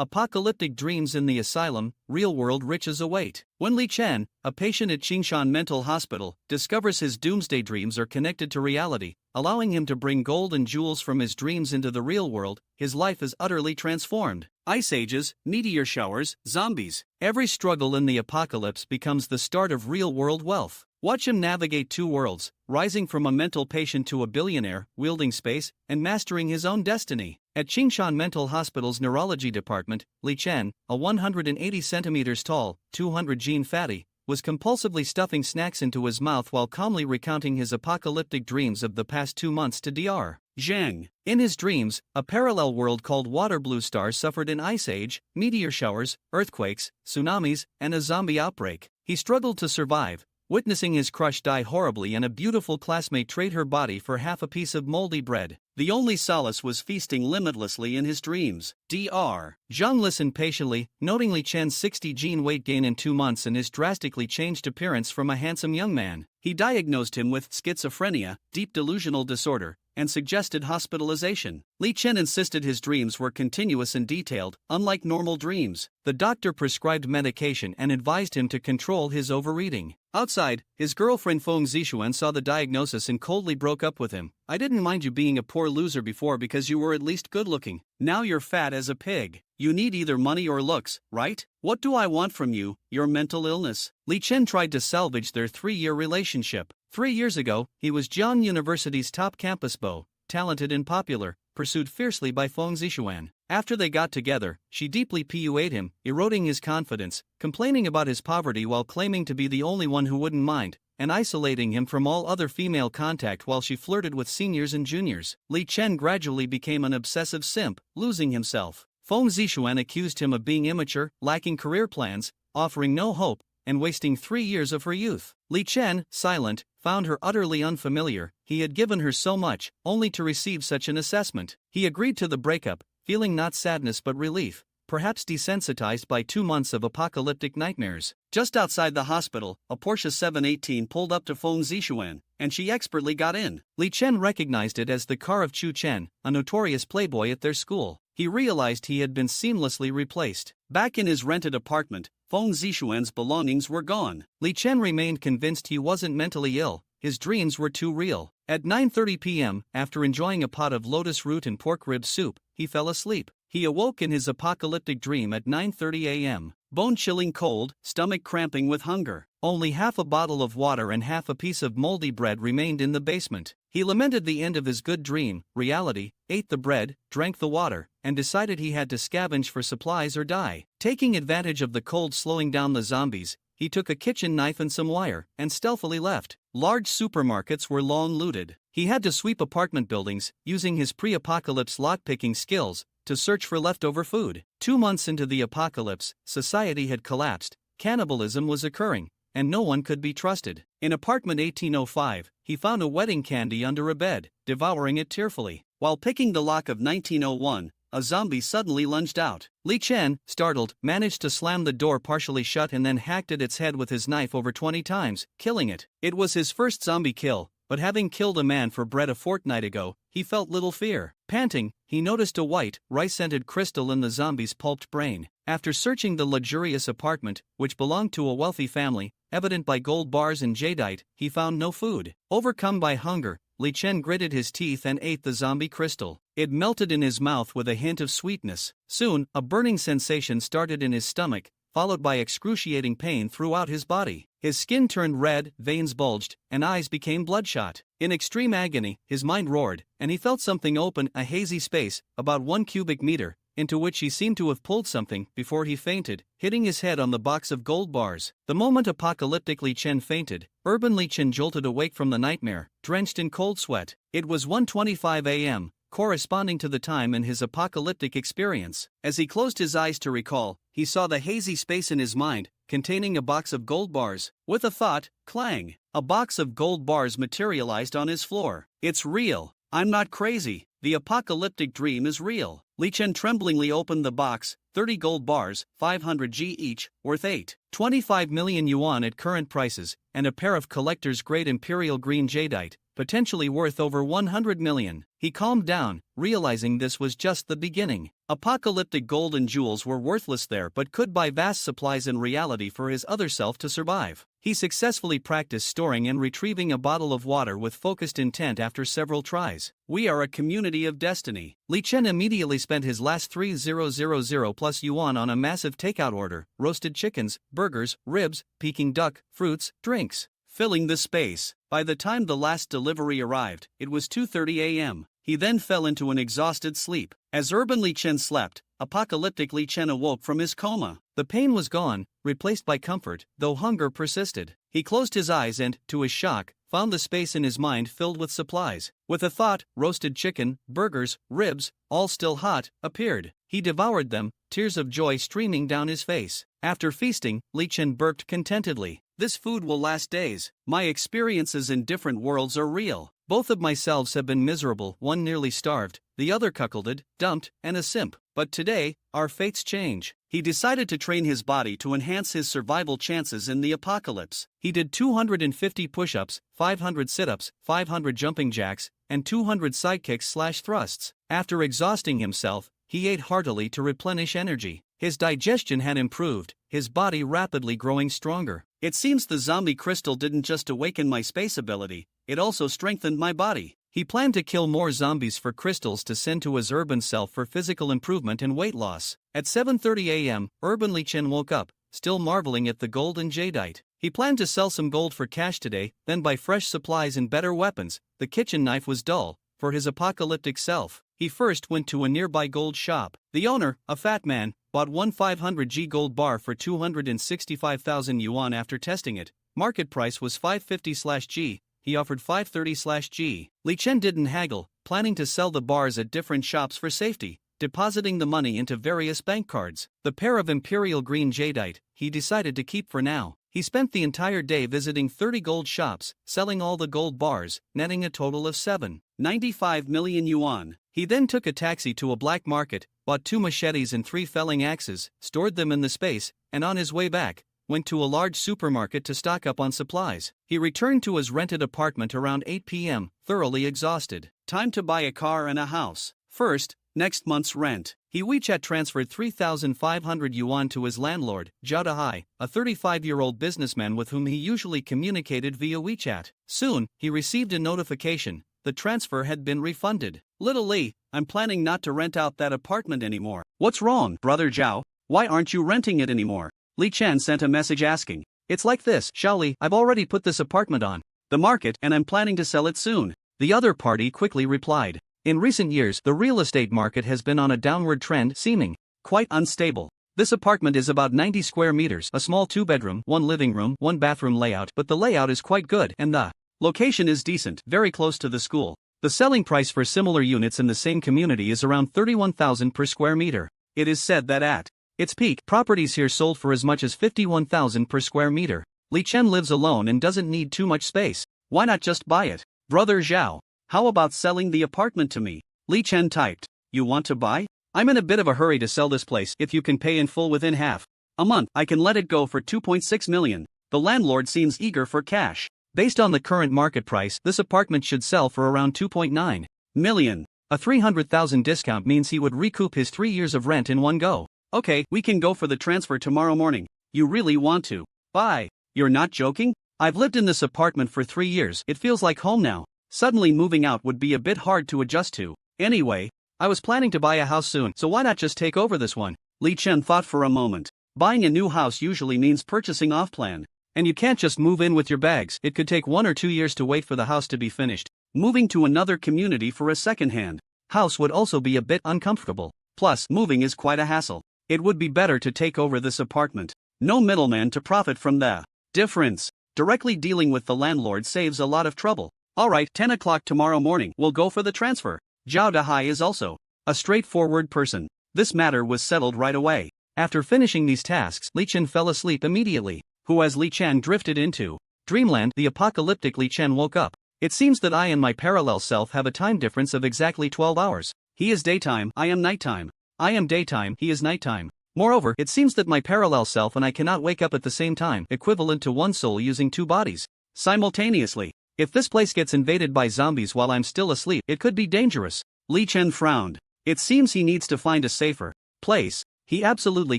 Apocalyptic Dreams in the Asylum, Real-World Riches Await. When Li Chen, a patient at Qingshan Mental Hospital, discovers his doomsday dreams are connected to reality, allowing him to bring gold and jewels from his dreams into the real world, his life is utterly transformed. Ice ages, meteor showers, zombies. Every struggle in the apocalypse becomes the start of real-world wealth. Watch him navigate two worlds, rising from a mental patient to a billionaire, wielding space, and mastering his own destiny. At Qingshan Mental Hospital's neurology department, Li Chen, a 180 centimeters tall, 200-gene fatty, was compulsively stuffing snacks into his mouth while calmly recounting his apocalyptic dreams of the past 2 months to Dr. Zhang. In his dreams, a parallel world called Water Blue Star suffered an ice age, meteor showers, earthquakes, tsunamis, and a zombie outbreak. He struggled to survive, witnessing his crush die horribly and a beautiful classmate trade her body for half a piece of moldy bread. The only solace was feasting limitlessly in his dreams. Dr. Zhang listened patiently, noting Li Chen's 60-gene weight gain in 2 months and his drastically changed appearance from a handsome young man. He diagnosed him with schizophrenia, deep delusional disorder, and suggested hospitalization. Li Chen insisted his dreams were continuous and detailed, unlike normal dreams. The doctor prescribed medication and advised him to control his overeating. Outside, his girlfriend Feng Zixuan saw the diagnosis and coldly broke up with him. "I didn't mind you being a poor loser before because you were at least good-looking. Now you're fat as a pig. You need either money or looks, right? What do I want from you? Your mental illness." Li Chen tried to salvage their 3-year relationship. 3 years ago, he was Jiang University's top campus beau, talented and popular, pursued fiercely by Feng Zixuan. After they got together, she deeply PUA'd him, eroding his confidence, complaining about his poverty while claiming to be the only one who wouldn't mind, and isolating him from all other female contact while she flirted with seniors and juniors. Li Chen gradually became an obsessive simp, losing himself. Feng Zixuan accused him of being immature, lacking career plans, offering no hope, and wasting 3 years of her youth. Li Chen, silent, found her utterly unfamiliar. He had given her so much, only to receive such an assessment. He agreed to the breakup, feeling not sadness but relief, perhaps desensitized by 2 months of apocalyptic nightmares. Just outside the hospital, a Porsche 718 pulled up to Feng Zixuan, and she expertly got in. Li Chen recognized it as the car of Chu Chen, a notorious playboy at their school. He realized he had been seamlessly replaced. Back in his rented apartment, Feng Zixuan's belongings were gone. Li Chen remained convinced he wasn't mentally ill, his dreams were too real. At 9:30 p.m., after enjoying a pot of lotus root and pork rib soup, he fell asleep. He awoke in his apocalyptic dream at 9:30 a.m., bone-chilling cold, stomach cramping with hunger. Only half a bottle of water and half a piece of moldy bread remained in the basement. He lamented the end of his good dream, reality, ate the bread, drank the water, and decided he had to scavenge for supplies or die. Taking advantage of the cold slowing down the zombies, he took a kitchen knife and some wire, and stealthily left. Large supermarkets were long looted. He had to sweep apartment buildings, using his pre-apocalypse lockpicking skills, to search for leftover food. 2 months into the apocalypse, society had collapsed, cannibalism was occurring, and no one could be trusted. In apartment 1805, he found a wedding candy under a bed, devouring it tearfully. While picking the lock of 1901, a zombie suddenly lunged out. Li Chen, startled, managed to slam the door partially shut and then hacked at its head with his knife over 20 times, killing it. It was his first zombie kill, but having killed a man for bread a fortnight ago, he felt little fear. Panting, he noticed a white, rice-scented crystal in the zombie's pulped brain. After searching the luxurious apartment, which belonged to a wealthy family, evident by gold bars and jadeite, he found no food. Overcome by hunger, Li Chen gritted his teeth and ate the zombie crystal. It melted in his mouth with a hint of sweetness. Soon, a burning sensation started in his stomach, followed by excruciating pain throughout his body. His skin turned red, veins bulged, and eyes became bloodshot. In extreme agony, his mind roared, and he felt something open, a hazy space, about 1 cubic meter, into which he seemed to have pulled something before he fainted, hitting his head on the box of gold bars. The moment apocalyptic Li Chen fainted, urban Li Chen jolted awake from the nightmare, drenched in cold sweat. It was 1:25 a.m., corresponding to the time in his apocalyptic experience. As he closed his eyes to recall, he saw the hazy space in his mind, containing a box of gold bars. With a thought, clang! A box of gold bars materialized on his floor. "It's real. I'm not crazy. The apocalyptic dream is real." Li Chen tremblingly opened the box. 30 gold bars, 500 G each, worth 8.25 million yuan at current prices, and a pair of collector's grade imperial green jadeite, potentially worth over 100 million. He calmed down, realizing this was just the beginning. Apocalyptic gold and jewels were worthless there but could buy vast supplies in reality for his other self to survive. He successfully practiced storing and retrieving a bottle of water with focused intent after several tries. We are a community of destiny. Li Chen immediately spent his last 3,000 plus yuan on a massive takeout order: roasted chickens, burgers, ribs, Peking duck, fruits, drinks, filling the space. By the time the last delivery arrived, it was 2:30 a.m. He then fell into an exhausted sleep. As urban Li Chen slept, apocalyptic Li Chen awoke from his coma. The pain was gone, replaced by comfort, though hunger persisted. He closed his eyes and, to his shock, found the space in his mind filled with supplies. With a thought, roasted chicken, burgers, ribs, all still hot, appeared. He devoured them, tears of joy streaming down his face. After feasting, Li Chen burped contentedly. This food will last days. My experiences in different worlds are real. Both of my selves have been miserable, one nearly starved, the other cuckolded, dumped, and a simp. But today, our fates change. He decided to train his body to enhance his survival chances in the apocalypse. He did 250 push-ups, 500 sit-ups, 500 jumping jacks, and 200 sidekicks/thrusts. After exhausting himself, he ate heartily to replenish energy. His digestion had improved, his body rapidly growing stronger. It seems the zombie crystal didn't just awaken my space ability, it also strengthened my body. He planned to kill more zombies for crystals to send to his urban self for physical improvement and weight loss. At 7:30 a.m., urban Li Chen woke up, still marveling at the gold and jadeite. He planned to sell some gold for cash today, then buy fresh supplies and better weapons. The kitchen knife was dull for his apocalyptic self. He first went to a nearby gold shop. The owner, a fat man, bought one 500G gold bar for 265,000 yuan after testing it. Market price was 550/G. He offered 530/G. Li Chen didn't haggle, planning to sell the bars at different shops for safety, depositing the money into various bank cards. The pair of imperial green jadeite, he decided to keep for now. He spent the entire day visiting 30 gold shops, selling all the gold bars, netting a total of 7.95 million yuan. He then took a taxi to a black market, bought 2 machetes and 3 felling axes, stored them in the space, and on his way back, went to a large supermarket to stock up on supplies. He returned to his rented apartment around 8 p.m., thoroughly exhausted. Time to buy a car and a house. First, next month's rent. He WeChat transferred 3,500 yuan to his landlord, Zhao Dahai, a 35-year-old businessman with whom he usually communicated via WeChat. Soon, he received a notification. The transfer had been refunded. Little Li, I'm planning not to rent out that apartment anymore. What's wrong, brother Zhao? Why aren't you renting it anymore? Li Chen sent a message asking. It's like this, Xiao Li, I've already put this apartment on the market and I'm planning to sell it soon. The other party quickly replied. In recent years, the real estate market has been on a downward trend, seeming quite unstable. This apartment is about 90 square meters, a small 2-bedroom, 1 living room, 1 bathroom layout, but the layout is quite good and the location is decent, very close to the school. The selling price for similar units in the same community is around 31,000 per square meter. It is said that at its peak, properties here sold for as much as 51,000 per square meter. Li Chen lives alone and doesn't need too much space. Why not just buy it? Brother Zhao, how about selling the apartment to me? Li Chen typed. You want to buy? I'm in a bit of a hurry to sell this place. If you can pay in full within half a month, I can let it go for 2.6 million. The landlord seems eager for cash. Based on the current market price, this apartment should sell for around 2.9 million. A 300,000 discount means he would recoup his 3 years of rent in one go. Okay, we can go for the transfer tomorrow morning. You really want to buy? You're not joking? I've lived in this apartment for 3 years. It feels like home now. Suddenly moving out would be a bit hard to adjust to. Anyway, I was planning to buy a house soon, so why not just take over this one? Li Chen thought for a moment. Buying a new house usually means purchasing off-plan. And you can't just move in with your bags. It could take 1 or 2 years to wait for the house to be finished. Moving to another community for a second-hand house would also be a bit uncomfortable. Plus, moving is quite a hassle. It would be better to take over this apartment. No middleman to profit from the difference. Directly dealing with the landlord saves a lot of trouble. Alright, 10 o'clock tomorrow morning, we'll go for the transfer. Zhao Dahai is also a straightforward person. This matter was settled right away. After finishing these tasks, Li Chen fell asleep immediately. Who as Li Chen drifted into dreamland, the apocalyptic Li Chen woke up. It seems that I and my parallel self have a time difference of exactly 12 hours. He is daytime, I am nighttime. I am daytime, he is nighttime. Moreover, it seems that my parallel self and I cannot wake up at the same time, equivalent to one soul using 2 bodies simultaneously. If this place gets invaded by zombies while I'm still asleep, it could be dangerous. Li Chen frowned. It seems he needs to find a safer place. He absolutely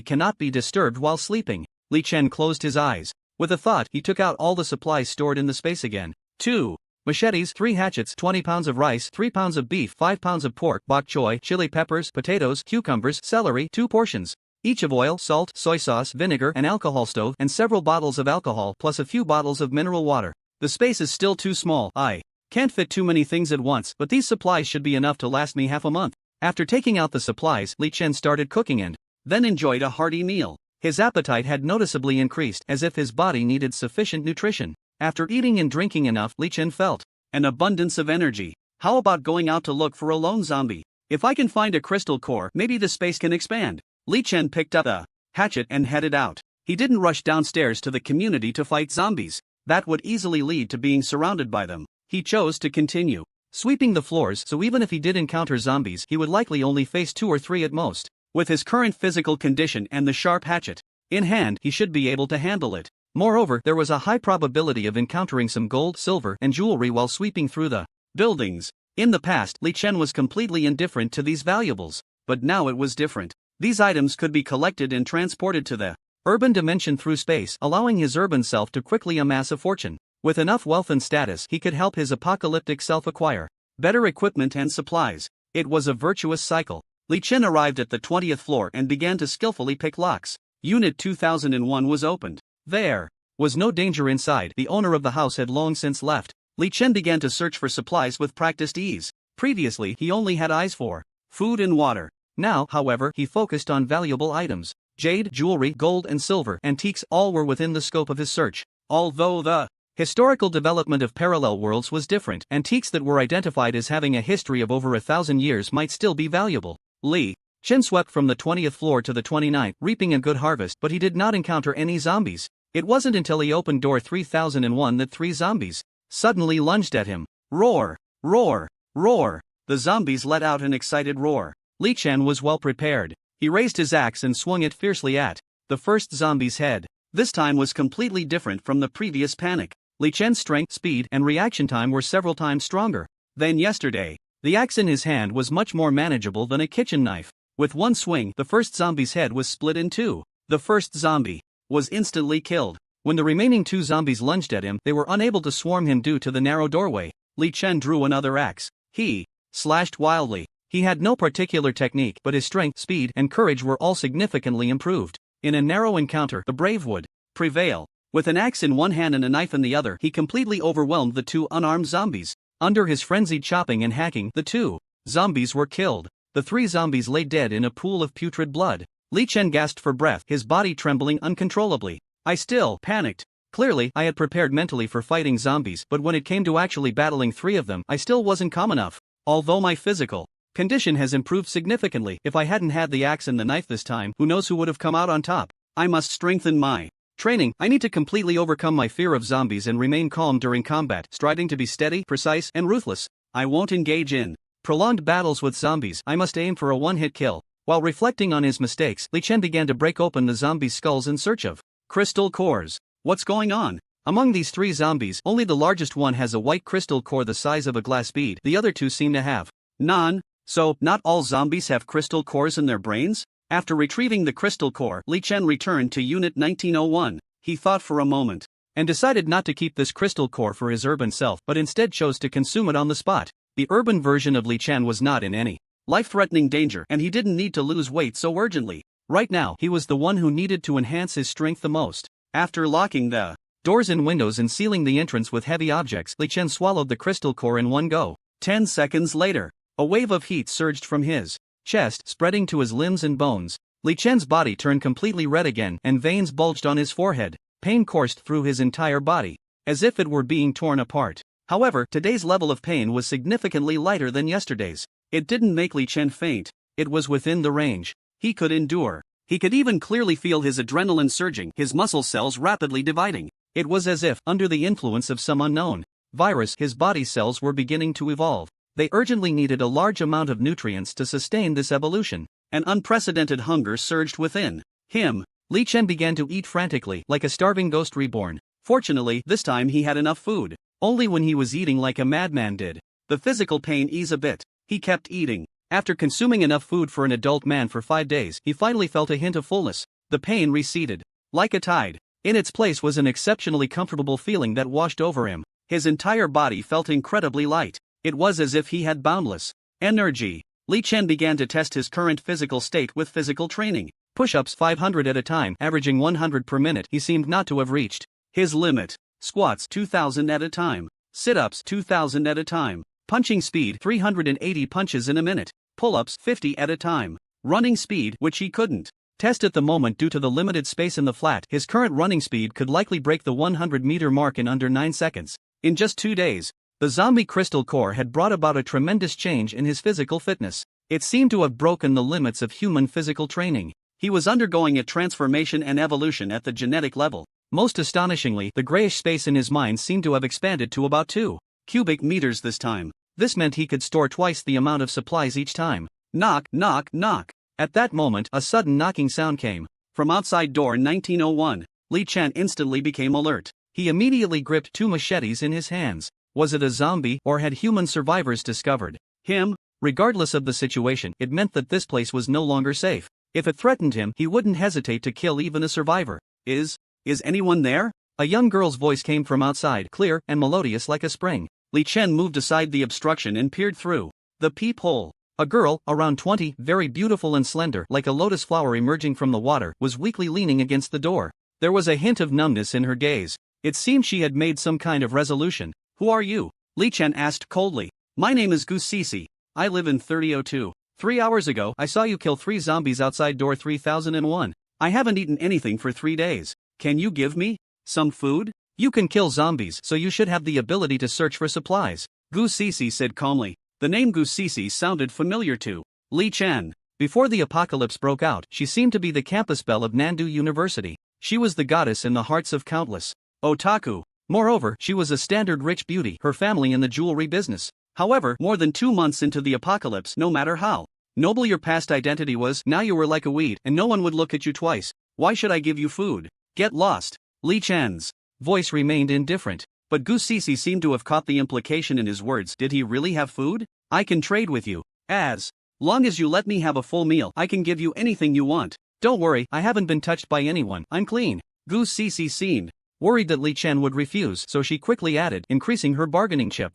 cannot be disturbed while sleeping. Li Chen closed his eyes. With a thought, he took out all the supplies stored in the space again. 2 machetes, 3 hatchets, 20 pounds of rice, 3 pounds of beef, 5 pounds of pork, bok choy, chili peppers, potatoes, cucumbers, celery, 2 portions each of oil, salt, soy sauce, vinegar, and alcohol stove, and several bottles of alcohol plus a few bottles of mineral water. The space is still too small. I can't fit too many things at once, but these supplies should be enough to last me half a month. After taking out the supplies, Li Chen started cooking and then enjoyed a hearty meal. His appetite had noticeably increased, as if his body needed sufficient nutrition. After eating and drinking enough, Li Chen felt an abundance of energy. How about going out to look for a lone zombie? If I can find a crystal core, maybe the space can expand. Li Chen picked up a hatchet and headed out. He didn't rush downstairs to the community to fight zombies. That would easily lead to being surrounded by them. He chose to continue sweeping the floors, so even if he did encounter zombies, he would likely only face 2 or 3 at most. With his current physical condition and the sharp hatchet in hand, he should be able to handle it. Moreover, there was a high probability of encountering some gold, silver, and jewelry while sweeping through the buildings. In the past, Li Chen was completely indifferent to these valuables, but now it was different. These items could be collected and transported to the urban dimension through space, allowing his urban self to quickly amass a fortune. With enough wealth and status, he could help his apocalyptic self acquire better equipment and supplies. It was a virtuous cycle. Li Chen arrived at the 20th floor and began to skillfully pick locks. Unit 2001 was opened. There was no danger inside. The owner of the house had long since left. Li Chen began to search for supplies with practiced ease. Previously, he only had eyes for food and water. Now, however, he focused on valuable items. Jade, jewelry, gold and silver, antiques, all were within the scope of his search. Although the historical development of parallel worlds was different, antiques that were identified as having a history of over 1,000 years might still be valuable. Li Chen swept from the 20th floor to the 29th, reaping a good harvest, but he did not encounter any zombies. It wasn't until he opened door 3001 that 3 zombies suddenly lunged at him. Roar! Roar! Roar! The zombies let out an excited roar. Li Chen was well prepared. He raised his axe and swung it fiercely at the first zombie's head. This time was completely different from the previous panic. Li Chen's strength, speed, and reaction time were several times stronger than yesterday. The axe in his hand was much more manageable than a kitchen knife. With one swing, the first zombie's head was split in 2. The first zombie was instantly killed. When the remaining 2 zombies lunged at him, they were unable to swarm him due to the narrow doorway. Li Chen drew another axe. He slashed wildly. He had no particular technique, but his strength, speed, and courage were all significantly improved. In a narrow encounter, the brave would prevail. With an axe in one hand and a knife in the other, he completely overwhelmed the 2 unarmed zombies. Under his frenzied chopping and hacking, the 2 zombies were killed. The 3 zombies lay dead in a pool of putrid blood. Li Chen gasped for breath, his body trembling uncontrollably. I still panicked. Clearly, I had prepared mentally for fighting zombies, but when it came to actually battling 3 of them, I still wasn't calm enough. Although my physical condition has improved significantly, if I hadn't had the axe and the knife this time, who knows who would have come out on top. I must strengthen my training. I need to completely overcome my fear of zombies and remain calm during combat, striving to be steady, precise, and ruthless. I won't engage in prolonged battles with zombies. I must aim for a one-hit kill. While reflecting on his mistakes, Li Chen began to break open the zombies' skulls in search of crystal cores. What's going on? Among these 3 zombies, only the largest one has a white crystal core the size of a glass bead. The other 2 seem to have none. So, not all zombies have crystal cores in their brains? After retrieving the crystal core, Li Chen returned to Unit 1901. He thought for a moment and decided not to keep this crystal core for his urban self, but instead chose to consume it on the spot. The urban version of Li Chen was not in any life-threatening danger, and he didn't need to lose weight so urgently. Right now, he was the one who needed to enhance his strength the most. After locking the doors and windows and sealing the entrance with heavy objects, Li Chen swallowed the crystal core in one go. 10 seconds later, a wave of heat surged from his chest, spreading to his limbs and bones. Li Chen's body turned completely red again, and veins bulged on his forehead. Pain coursed through his entire body, as if it were being torn apart. However, today's level of pain was significantly lighter than yesterday's. It didn't make Li Chen faint. It was within the range he could endure. He could even clearly feel his adrenaline surging, his muscle cells rapidly dividing. It was as if, under the influence of some unknown virus, his body cells were beginning to evolve. They urgently needed a large amount of nutrients to sustain this evolution. An unprecedented hunger surged within him. Li Chen began to eat frantically, like a starving ghost reborn. Fortunately, this time he had enough food. Only when he was eating like a madman did the physical pain ease a bit. He kept eating. After consuming enough food for an adult man for 5 days, he finally felt a hint of fullness. The pain receded. Like a tide. In its place was an exceptionally comfortable feeling that washed over him. His entire body felt incredibly light. It was as if he had boundless energy. Li Chen began to test his current physical state with physical training. Push-ups 500 at a time, averaging 100 per minute, he seemed not to have reached his limit. Squats 2,000 at a time. Sit-ups 2,000 at a time. Punching speed 380 punches in a minute. Pull-ups 50 at a time. Running speed, which he couldn't test at the moment due to the limited space in the flat. His current running speed could likely break the 100-meter mark in under 9 seconds. In just 2 days, the zombie crystal core had brought about a tremendous change in his physical fitness. It seemed to have broken the limits of human physical training. He was undergoing a transformation and evolution at the genetic level. Most astonishingly, the grayish space in his mind seemed to have expanded to about 2 cubic meters this time. This meant he could store twice the amount of supplies each time. Knock, knock, knock. At that moment, a sudden knocking sound came. From outside door 1901, Li Chen instantly became alert. He immediately gripped 2 machetes in his hands. Was it a zombie, or had human survivors discovered him? Regardless of the situation, it meant that this place was no longer safe. If it threatened him, he wouldn't hesitate to kill even a survivor. Is anyone there? A young girl's voice came from outside, clear and melodious like a spring. Li Chen moved aside the obstruction and peered through the peephole. A girl, around 20, very beautiful and slender, like a lotus flower emerging from the water, was weakly leaning against the door. There was a hint of numbness in her gaze. It seemed she had made some kind of resolution. Who are you? Li Chen asked coldly. My name is Gu Sisi. I live in 3002. 3 hours ago, I saw you kill 3 zombies outside door 3001. I haven't eaten anything for 3 days. Can you give me some food? You can kill zombies, so you should have the ability to search for supplies, Gu Sisi said calmly. The name Gu Sisi sounded familiar to Li Chen. Before the apocalypse broke out, she seemed to be the campus belle of Nandu University. She was the goddess in the hearts of countless otaku. Moreover, she was a standard rich beauty, her family in the jewelry business. However, more than 2 months into the apocalypse, no matter how noble your past identity was, now you were like a weed, and no one would look at you twice. Why should I give you food? Get lost. Li Chen's voice remained indifferent, but Gu Sisi seemed to have caught the implication in his words. Did he really have food? I can trade with you. As long as you let me have a full meal, I can give you anything you want. Don't worry, I haven't been touched by anyone, I'm clean. Gu Sisi seemed worried that Li Chen would refuse, so she quickly added, increasing her bargaining chip.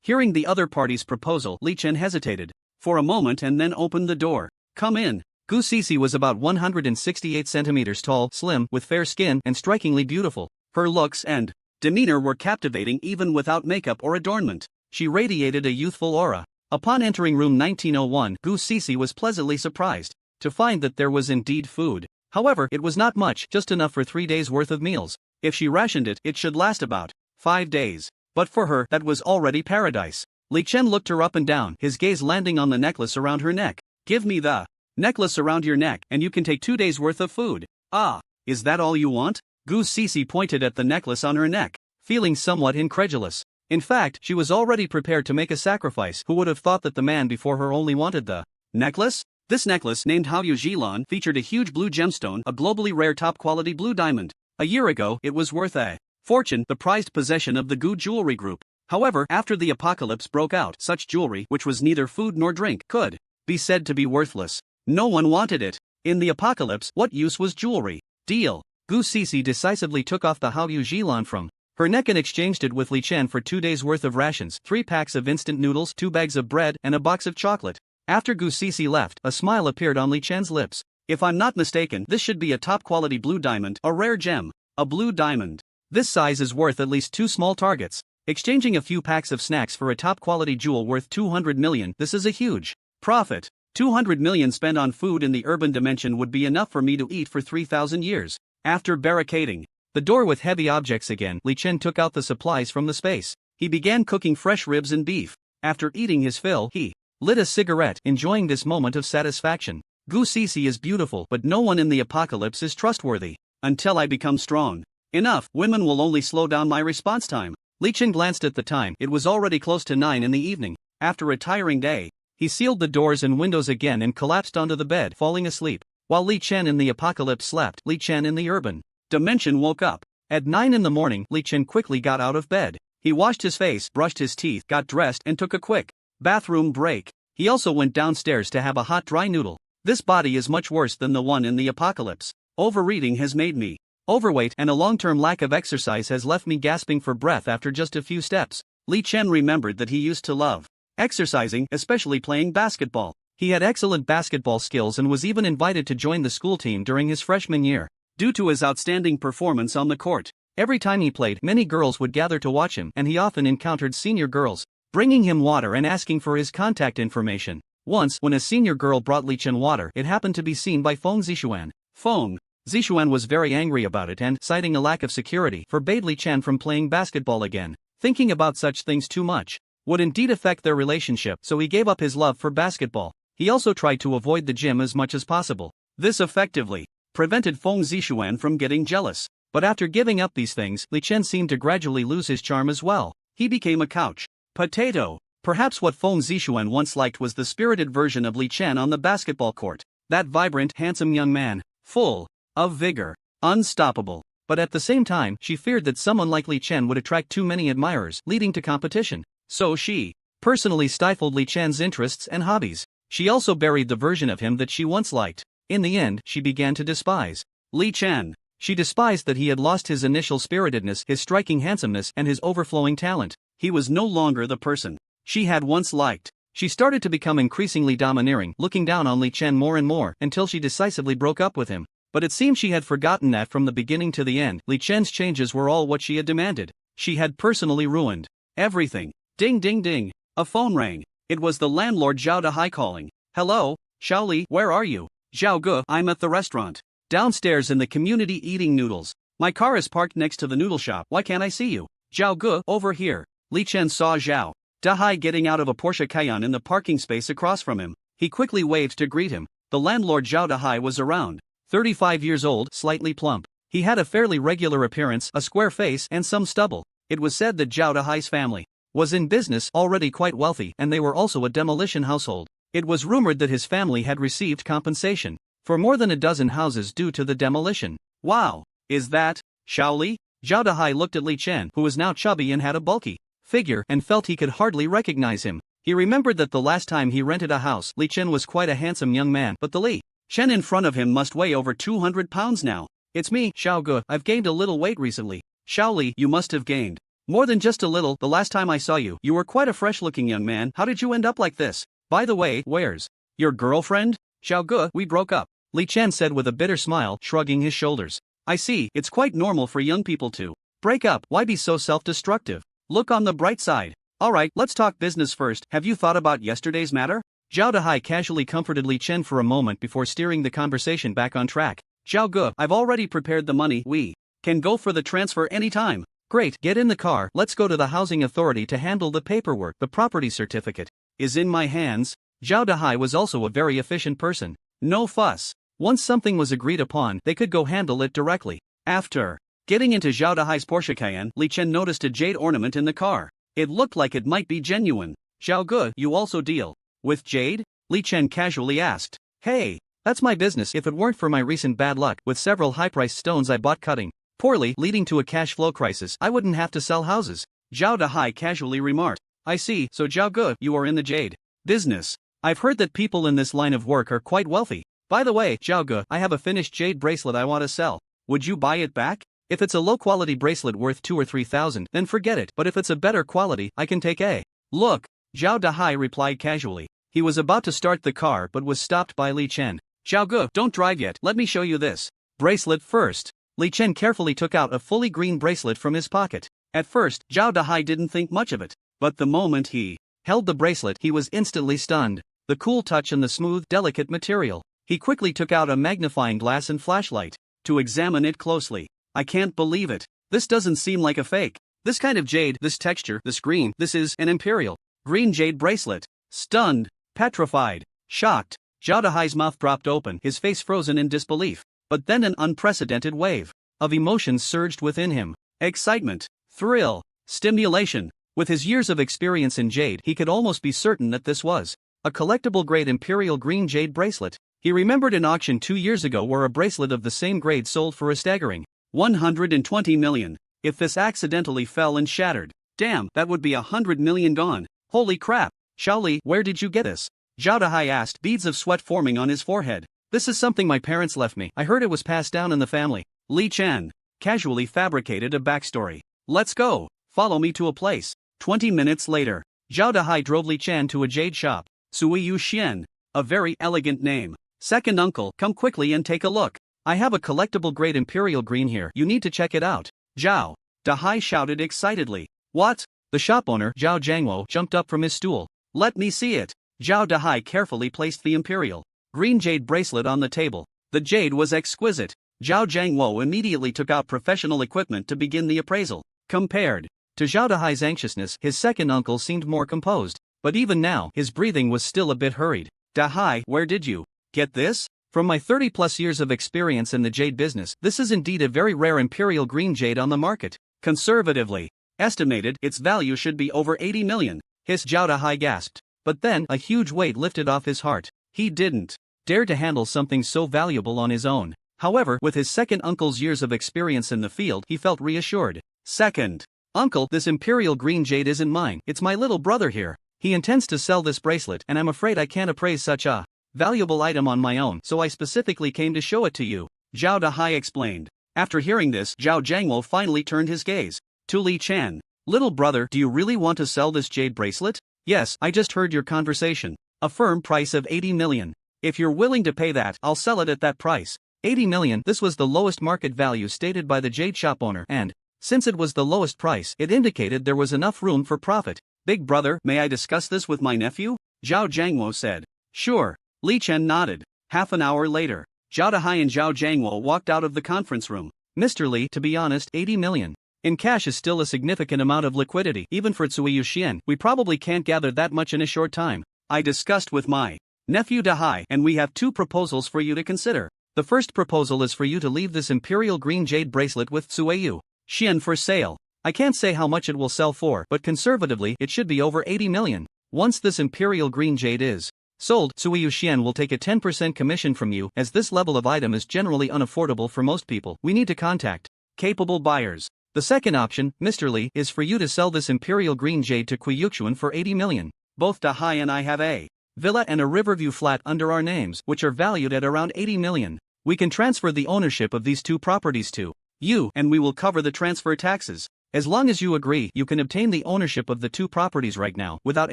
Hearing the other party's proposal, Li Chen hesitated for a moment and then opened the door. Come in. Gu Sisi was about 168 centimeters tall, slim, with fair skin, and strikingly beautiful. Her looks and demeanor were captivating even without makeup or adornment. She radiated a youthful aura. Upon entering room 1901, Gu Sisi was pleasantly surprised to find that there was indeed food. However, it was not much, just enough for 3 days' worth of meals. If she rationed it, it should last about 5 days. But for her, that was already paradise. Li Chen looked her up and down, his gaze landing on the necklace around her neck. Give me the necklace around your neck, and you can take 2 days' worth of food. Ah, is that all you want? Gu Sisi pointed at the necklace on her neck, feeling somewhat incredulous. In fact, she was already prepared to make a sacrifice. Who would have thought that the man before her only wanted the necklace? This necklace, named Haoyu Jilan, featured a huge blue gemstone, a globally rare top-quality blue diamond. A year ago, it was worth a fortune, the prized possession of the Gu Jewelry Group. However, after the apocalypse broke out, such jewelry, which was neither food nor drink, could be said to be worthless. No one wanted it. In the apocalypse, what use was jewelry? Deal. Gu Sisi decisively took off the Haoyu Jilan from her neck and exchanged it with Li Chen for 2 days' worth of rations, 3 packs of instant noodles, 2 bags of bread, and a box of chocolate. After Gu Sisi left, a smile appeared on Li Chen's lips. If I'm not mistaken, this should be a top-quality blue diamond, a rare gem. A blue diamond. This size is worth at least 2 small targets. Exchanging a few packs of snacks for a top-quality jewel worth 200 million, this is a huge profit. 200 million spent on food in the urban dimension would be enough for me to eat for 3,000 years. After barricading the door with heavy objects again, Li Chen took out the supplies from the space. He began cooking fresh ribs and beef. After eating his fill, he lit a cigarette, enjoying this moment of satisfaction. Gu Sisi is beautiful, but no one in the apocalypse is trustworthy. Until I become strong enough, women will only slow down my response time. Li Chen glanced at the time. It was already close to 9 in the evening. After a tiring day, he sealed the doors and windows again and collapsed onto the bed, falling asleep. While Li Chen in the apocalypse slept, Li Chen in the urban dimension woke up. At 9 in the morning, Li Chen quickly got out of bed. He washed his face, brushed his teeth, got dressed, and took a quick bathroom break. He also went downstairs to have a hot dry noodle. This body is much worse than the one in the apocalypse. Overeating has made me overweight, and a long-term lack of exercise has left me gasping for breath after just a few steps. Li Chen remembered that he used to love exercising, especially playing basketball. He had excellent basketball skills and was even invited to join the school team during his freshman year. Due to his outstanding performance on the court, every time he played, many girls would gather to watch him, and he often encountered senior girls bringing him water and asking for his contact information. Once, when a senior girl brought Li Chen water, it happened to be seen by Feng Zixuan. Feng Zixuan was very angry about it and, citing a lack of security, forbade Li Chen from playing basketball again. Thinking about such things too much would indeed affect their relationship, so he gave up his love for basketball. He also tried to avoid the gym as much as possible. This effectively prevented Feng Zixuan from getting jealous. But after giving up these things, Li Chen seemed to gradually lose his charm as well. He became a couch potato. Perhaps what Feng Zixuan once liked was the spirited version of Li Chen on the basketball court. That vibrant, handsome young man, full of vigor, unstoppable. But at the same time, she feared that someone like Li Chen would attract too many admirers, leading to competition. So she personally stifled Li Chen's interests and hobbies. She also buried the version of him that she once liked. In the end, she began to despise Li Chen. She despised that he had lost his initial spiritedness, his striking handsomeness, and his overflowing talent. He was no longer the person she had once liked. She started to become increasingly domineering, looking down on Li Chen more and more, until she decisively broke up with him. But it seemed she had forgotten that from the beginning to the end, Li Chen's changes were all what she had demanded. She had personally ruined everything. Ding ding ding. A phone rang. It was the landlord Zhao Dahai calling. Hello, Xiaoli, where are you? Zhao Ge, I'm at the restaurant. Downstairs in the community eating noodles. My car is parked next to the noodle shop, why can't I see you? Zhao Ge, over here. Li Chen saw Zhao Dahai getting out of a Porsche Cayenne in the parking space across from him. He quickly waved to greet him. The landlord Zhao Dahai was around 35 years old, slightly plump. He had a fairly regular appearance, a square face, and some stubble. It was said that Zhao Dahai's family was in business, already quite wealthy, and they were also a demolition household. It was rumored that his family had received compensation for more than a dozen houses due to the demolition. Wow, is that Xiaoli? Zhao Dahai looked at Li Chen, who was now chubby and had a bulky figure, and felt he could hardly recognize him. He remembered that the last time he rented a house, Li Chen was quite a handsome young man, but the Li Chen in front of him must weigh over 200 pounds now. It's me, Zhao Ge. I've gained a little weight recently. Xiaoli, you must have gained more than just a little. The last time I saw you, you were quite a fresh-looking young man. How did you end up like this? By the way, where's your girlfriend? Zhao Ge, we broke up. Li Chen said with a bitter smile, shrugging his shoulders. I see, it's quite normal for young people to break up. Why be so self-destructive? Look on the bright side. Alright, let's talk business first. Have you thought about yesterday's matter? Zhao Dahai casually comforted Li Chen for a moment before steering the conversation back on track. Zhao Ge, I've already prepared the money. We can go for the transfer anytime. Great, get in the car, let's go to the housing authority to handle the paperwork. The property certificate is in my hands. Zhao Dahai was also a very efficient person. No fuss. Once something was agreed upon, they could go handle it directly. After getting into Zhao Dahai's Porsche Cayenne, Li Chen noticed a jade ornament in the car. It looked like it might be genuine. Zhao Ge, you also deal with jade? Li Chen casually asked. Hey, that's my business. If it weren't for my recent bad luck with several high-priced stones I bought cutting poorly, leading to a cash flow crisis, I wouldn't have to sell houses. Zhao Dahai casually remarked. I see, so Zhao Ge, you are in the jade business. I've heard that people in this line of work are quite wealthy. By the way, Zhao Ge, I have a finished jade bracelet I want to sell. Would you buy it back? If it's a low-quality bracelet worth 2,000 or 3,000, then forget it, but if it's a better quality, I can take a look. Zhao Dahai replied casually. He was about to start the car but was stopped by Li Chen. Zhao Ge, don't drive yet, let me show you this bracelet first. Li Chen carefully took out a fully green bracelet from his pocket. At first, Zhao Dahai didn't think much of it, but the moment he held the bracelet, he was instantly stunned. The cool touch and the smooth, delicate material. He quickly took out a magnifying glass and flashlight to examine it closely. I can't believe it. This doesn't seem like a fake. This kind of jade, this texture, this green, this is an imperial green jade bracelet. Stunned, petrified, shocked, Zhao Dahai's mouth dropped open, his face frozen in disbelief. But then an unprecedented wave of emotions surged within him. Excitement, thrill, stimulation. With his years of experience in jade, he could almost be certain that this was a collectible-grade imperial green jade bracelet. He remembered an auction 2 years ago where a bracelet of the same grade sold for a staggering 120 million. If this accidentally fell and shattered Damn, that would be 100 million gone. Holy crap. Xiaoli, where did you get this? Zhao Dahai asked, beads of sweat forming on his forehead. This is something my parents left me. I heard it was passed down in the family. Li Chen casually fabricated a backstory. Let's go. Follow me to a place. 20 minutes later, Zhao Dahai drove Li Chen to a jade shop. Sui Yu Xian. A very elegant name. Second uncle, come quickly and take a look. I have a collectible grade imperial green here. You need to check it out. Zhao Dahai shouted excitedly. What? The shop owner, Zhao Jiangwo, jumped up from his stool. Let me see it. Zhao Dahai carefully placed the imperial green jade bracelet on the table. The jade was exquisite. Zhao Jiangwo immediately took out professional equipment to begin the appraisal. Compared to Zhao Dahai's anxiousness, his second uncle seemed more composed. But even now, his breathing was still a bit hurried. Dahai, where did you get this? From my 30-plus years of experience in the jade business, this is indeed a very rare imperial green jade on the market. Conservatively estimated, its value should be over 80 million. His Zhao Dahai gasped. But then, a huge weight lifted off his heart. He didn't dare to handle something so valuable on his own. However, with his second uncle's years of experience in the field, he felt reassured. Second uncle, this imperial green jade isn't mine, it's my little brother here. He intends to sell this bracelet, and I'm afraid I can't appraise such a valuable item on my own, so I specifically came to show it to you. Zhao Dahai explained. After hearing this, Zhao Jiangwo finally turned his gaze to Li Chen. Little brother, do you really want to sell this jade bracelet? Yes, I just heard your conversation. A firm price of 80 million. If you're willing to pay that, I'll sell it at that price. 80 million. This was the lowest market value stated by the jade shop owner, and since it was the lowest price, it indicated there was enough room for profit. Big brother, may I discuss this with my nephew? Zhao Jiangwo said. Sure. Li Chen nodded. Half an hour later, Zhao Dahai and Zhao Jiangwo walked out of the conference room. Mr. Li, to be honest, 80 million in cash is still a significant amount of liquidity. Even for Sui Yu Xian, we probably can't gather that much in a short time. I discussed with my nephew Dahai, and we have two proposals for you to consider. The first proposal is for you to leave this imperial green jade bracelet with Sui Yu Xian for sale. I can't say how much it will sell for, but conservatively, it should be over 80 million. Once this imperial green jade is sold, Sui Yu Xian will take a 10% commission from you, as this level of item is generally unaffordable for most people. We need to contact capable buyers. The second option, Mr. Li, is for you to sell this imperial green jade to Qiyuquan for 80 million. Both Dahai and I have a villa and a Riverview flat under our names, which are valued at around 80 million. We can transfer the ownership of these two properties to you, and we will cover the transfer taxes. As long as you agree, you can obtain the ownership of the two properties right now, without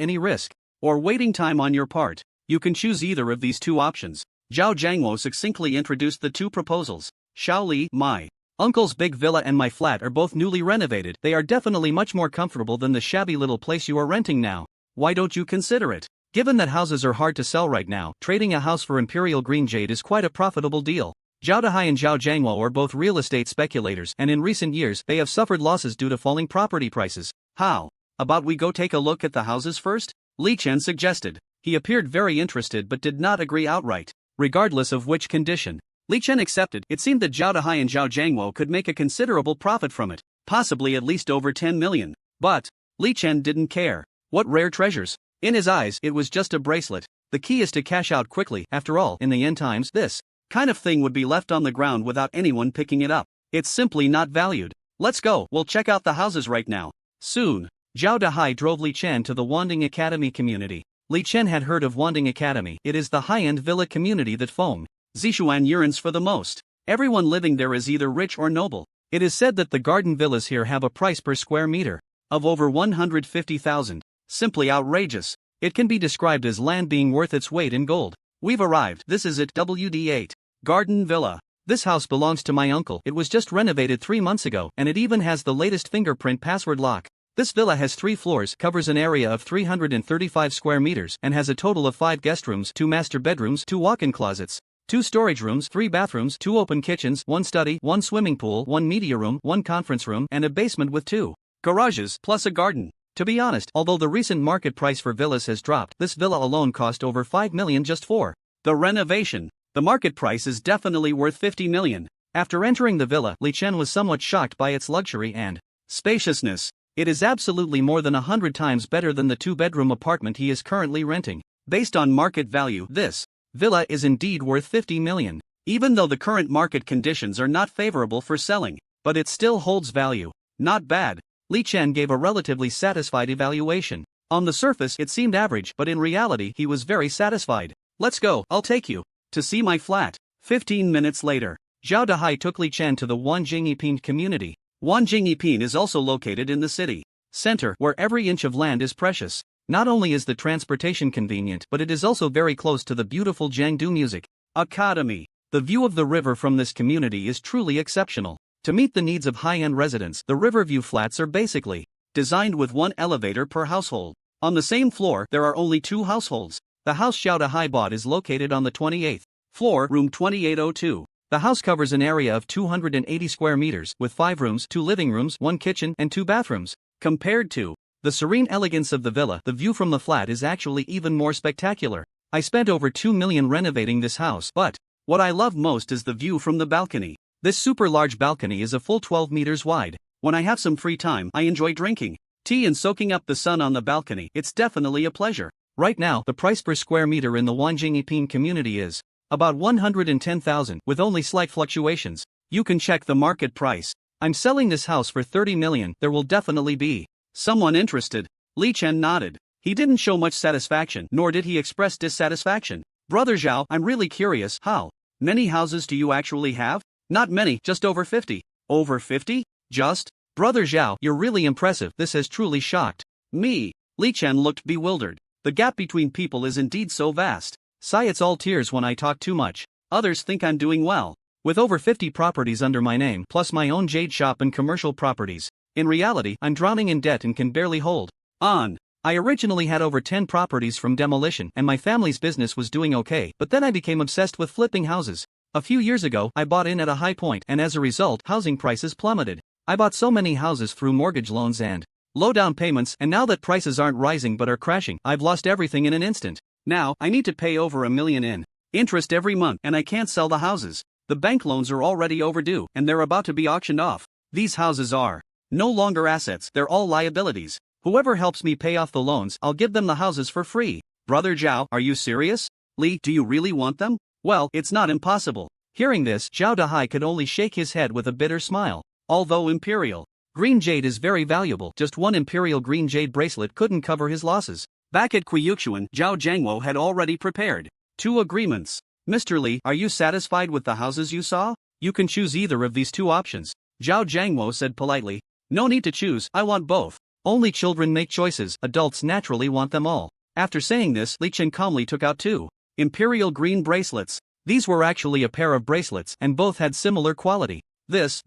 any risk or waiting time on your part. You can choose either of these two options. Zhao Jiangwo succinctly introduced the two proposals. Xiaoli, my uncle's big villa and my flat are both newly renovated. They are definitely much more comfortable than the shabby little place you are renting now. Why don't you consider it? Given that houses are hard to sell right now, trading a house for imperial green jade is quite a profitable deal. Zhao Dahai and Zhao Jiangwo are both real estate speculators, and in recent years they have suffered losses due to falling property prices. How about we go take a look at the houses first? Li Chen suggested. He appeared very interested but did not agree outright. Regardless of which condition, Li Chen accepted. It seemed that Zhao Dahai and Zhao Jiangwo could make a considerable profit from it, possibly at least over 10 million. But Li Chen didn't care. What rare treasures? In his eyes, it was just a bracelet. The key is to cash out quickly. After all, in the end times, this kind of thing would be left on the ground without anyone picking it up. It's simply not valued. Let's go, we'll check out the houses right now. Soon, Zhao Dahai drove Li Chen to the Wanding Academy community. Li Chen had heard of Wanding Academy. It is the high-end villa community that Feng Zishuan yearns for the most. Everyone living there is either rich or noble. It is said that the garden villas here have a price per square meter of over 150,000. Simply outrageous. It can be described as land being worth its weight in gold. We've arrived. This is it, WD8 Garden Villa. This house belongs to my uncle. It was just renovated 3 months ago, and it even has the latest fingerprint password lock. This villa has 3 floors, covers an area of 335 square meters, and has a total of 5 guest rooms, 2 master bedrooms, 2 walk-in closets, 2 storage rooms, 3 bathrooms, 2 open kitchens, 1 study, 1 swimming pool, 1 media room, 1 conference room, and a basement with 2 garages, plus a garden. To be honest, although the recent market price for villas has dropped, this villa alone cost over 5 million just for the renovation. The market price is definitely worth 50 million. After entering the villa, Li Chen was somewhat shocked by its luxury and spaciousness. It is absolutely more than 100 times better than the 2-bedroom apartment he is currently renting. Based on market value, this villa is indeed worth 50 million. Even though the current market conditions are not favorable for selling, but it still holds value. Not bad. Li Chen gave a relatively satisfied evaluation. On the surface it seemed average, but in reality he was very satisfied. Let's go, I'll take you to see my flat. 15 minutes later, Zhao Dahai took Li Chen to the Wanjing community. Wanjing is also located in the city center, where every inch of land is precious. Not only is the transportation convenient, but it is also very close to the beautiful Jiangdu Music Academy. The view of the river from this community is truly exceptional. To meet the needs of high-end residents, the Riverview flats are basically designed with one elevator per household. On the same floor, there are only 2 households. The house Zhao Dahai bought is located on the 28th floor, room 2802. The house covers an area of 280 square meters, with 5 rooms, 2 living rooms, 1 kitchen, and 2 bathrooms. Compared to the serene elegance of the villa, the view from the flat is actually even more spectacular. I spent over 2 million renovating this house, but what I love most is the view from the balcony. This super large balcony is a full 12 meters wide. When I have some free time, I enjoy drinking tea and soaking up the sun on the balcony. It's definitely a pleasure. Right now, the price per square meter in the Wanjing community is about 110,000, with only slight fluctuations. You can check the market price. I'm selling this house for 30 million. There will definitely be someone interested. Li Chen nodded. He didn't show much satisfaction, nor did he express dissatisfaction. Brother Zhao, I'm really curious, how many houses do you actually have? Not many, just over 50. Over 50? Just? Brother Zhao, you're really impressive. This has truly shocked me. Li Chen looked bewildered. The gap between people is indeed so vast. Sigh, it's all tears when I talk too much. Others think I'm doing well. With over 50 properties under my name, plus my own jade shop and commercial properties, in reality, I'm drowning in debt and can barely hold on. I originally had over 10 properties from demolition, and my family's business was doing okay, but then I became obsessed with flipping houses. A few years ago, I bought in at a high point, and as a result, housing prices plummeted. I bought so many houses through mortgage loans and low down payments, and now that prices aren't rising but are crashing, I've lost everything in an instant. Now, I need to pay over $1 million in interest every month, and I can't sell the houses. The bank loans are already overdue, and they're about to be auctioned off. These houses are no longer assets, they're all liabilities. Whoever helps me pay off the loans, I'll give them the houses for free. Brother Zhao, are you serious? Li, do you really want them? Well, it's not impossible. Hearing this, Zhao Dahai could only shake his head with a bitter smile. Although Imperial Green Jade is very valuable, just one Imperial Green Jade bracelet couldn't cover his losses. Back at Qiuquan, Zhao Jiangwo had already prepared 2 agreements. Mr. Li, are you satisfied with the houses you saw? You can choose either of these 2 options. Zhao Jiangwo said politely. No need to choose, I want both. Only children make choices, adults naturally want them all. After saying this, Li Chen calmly took out 2 Imperial Green bracelets. These were actually a pair of bracelets, and both had similar quality. This.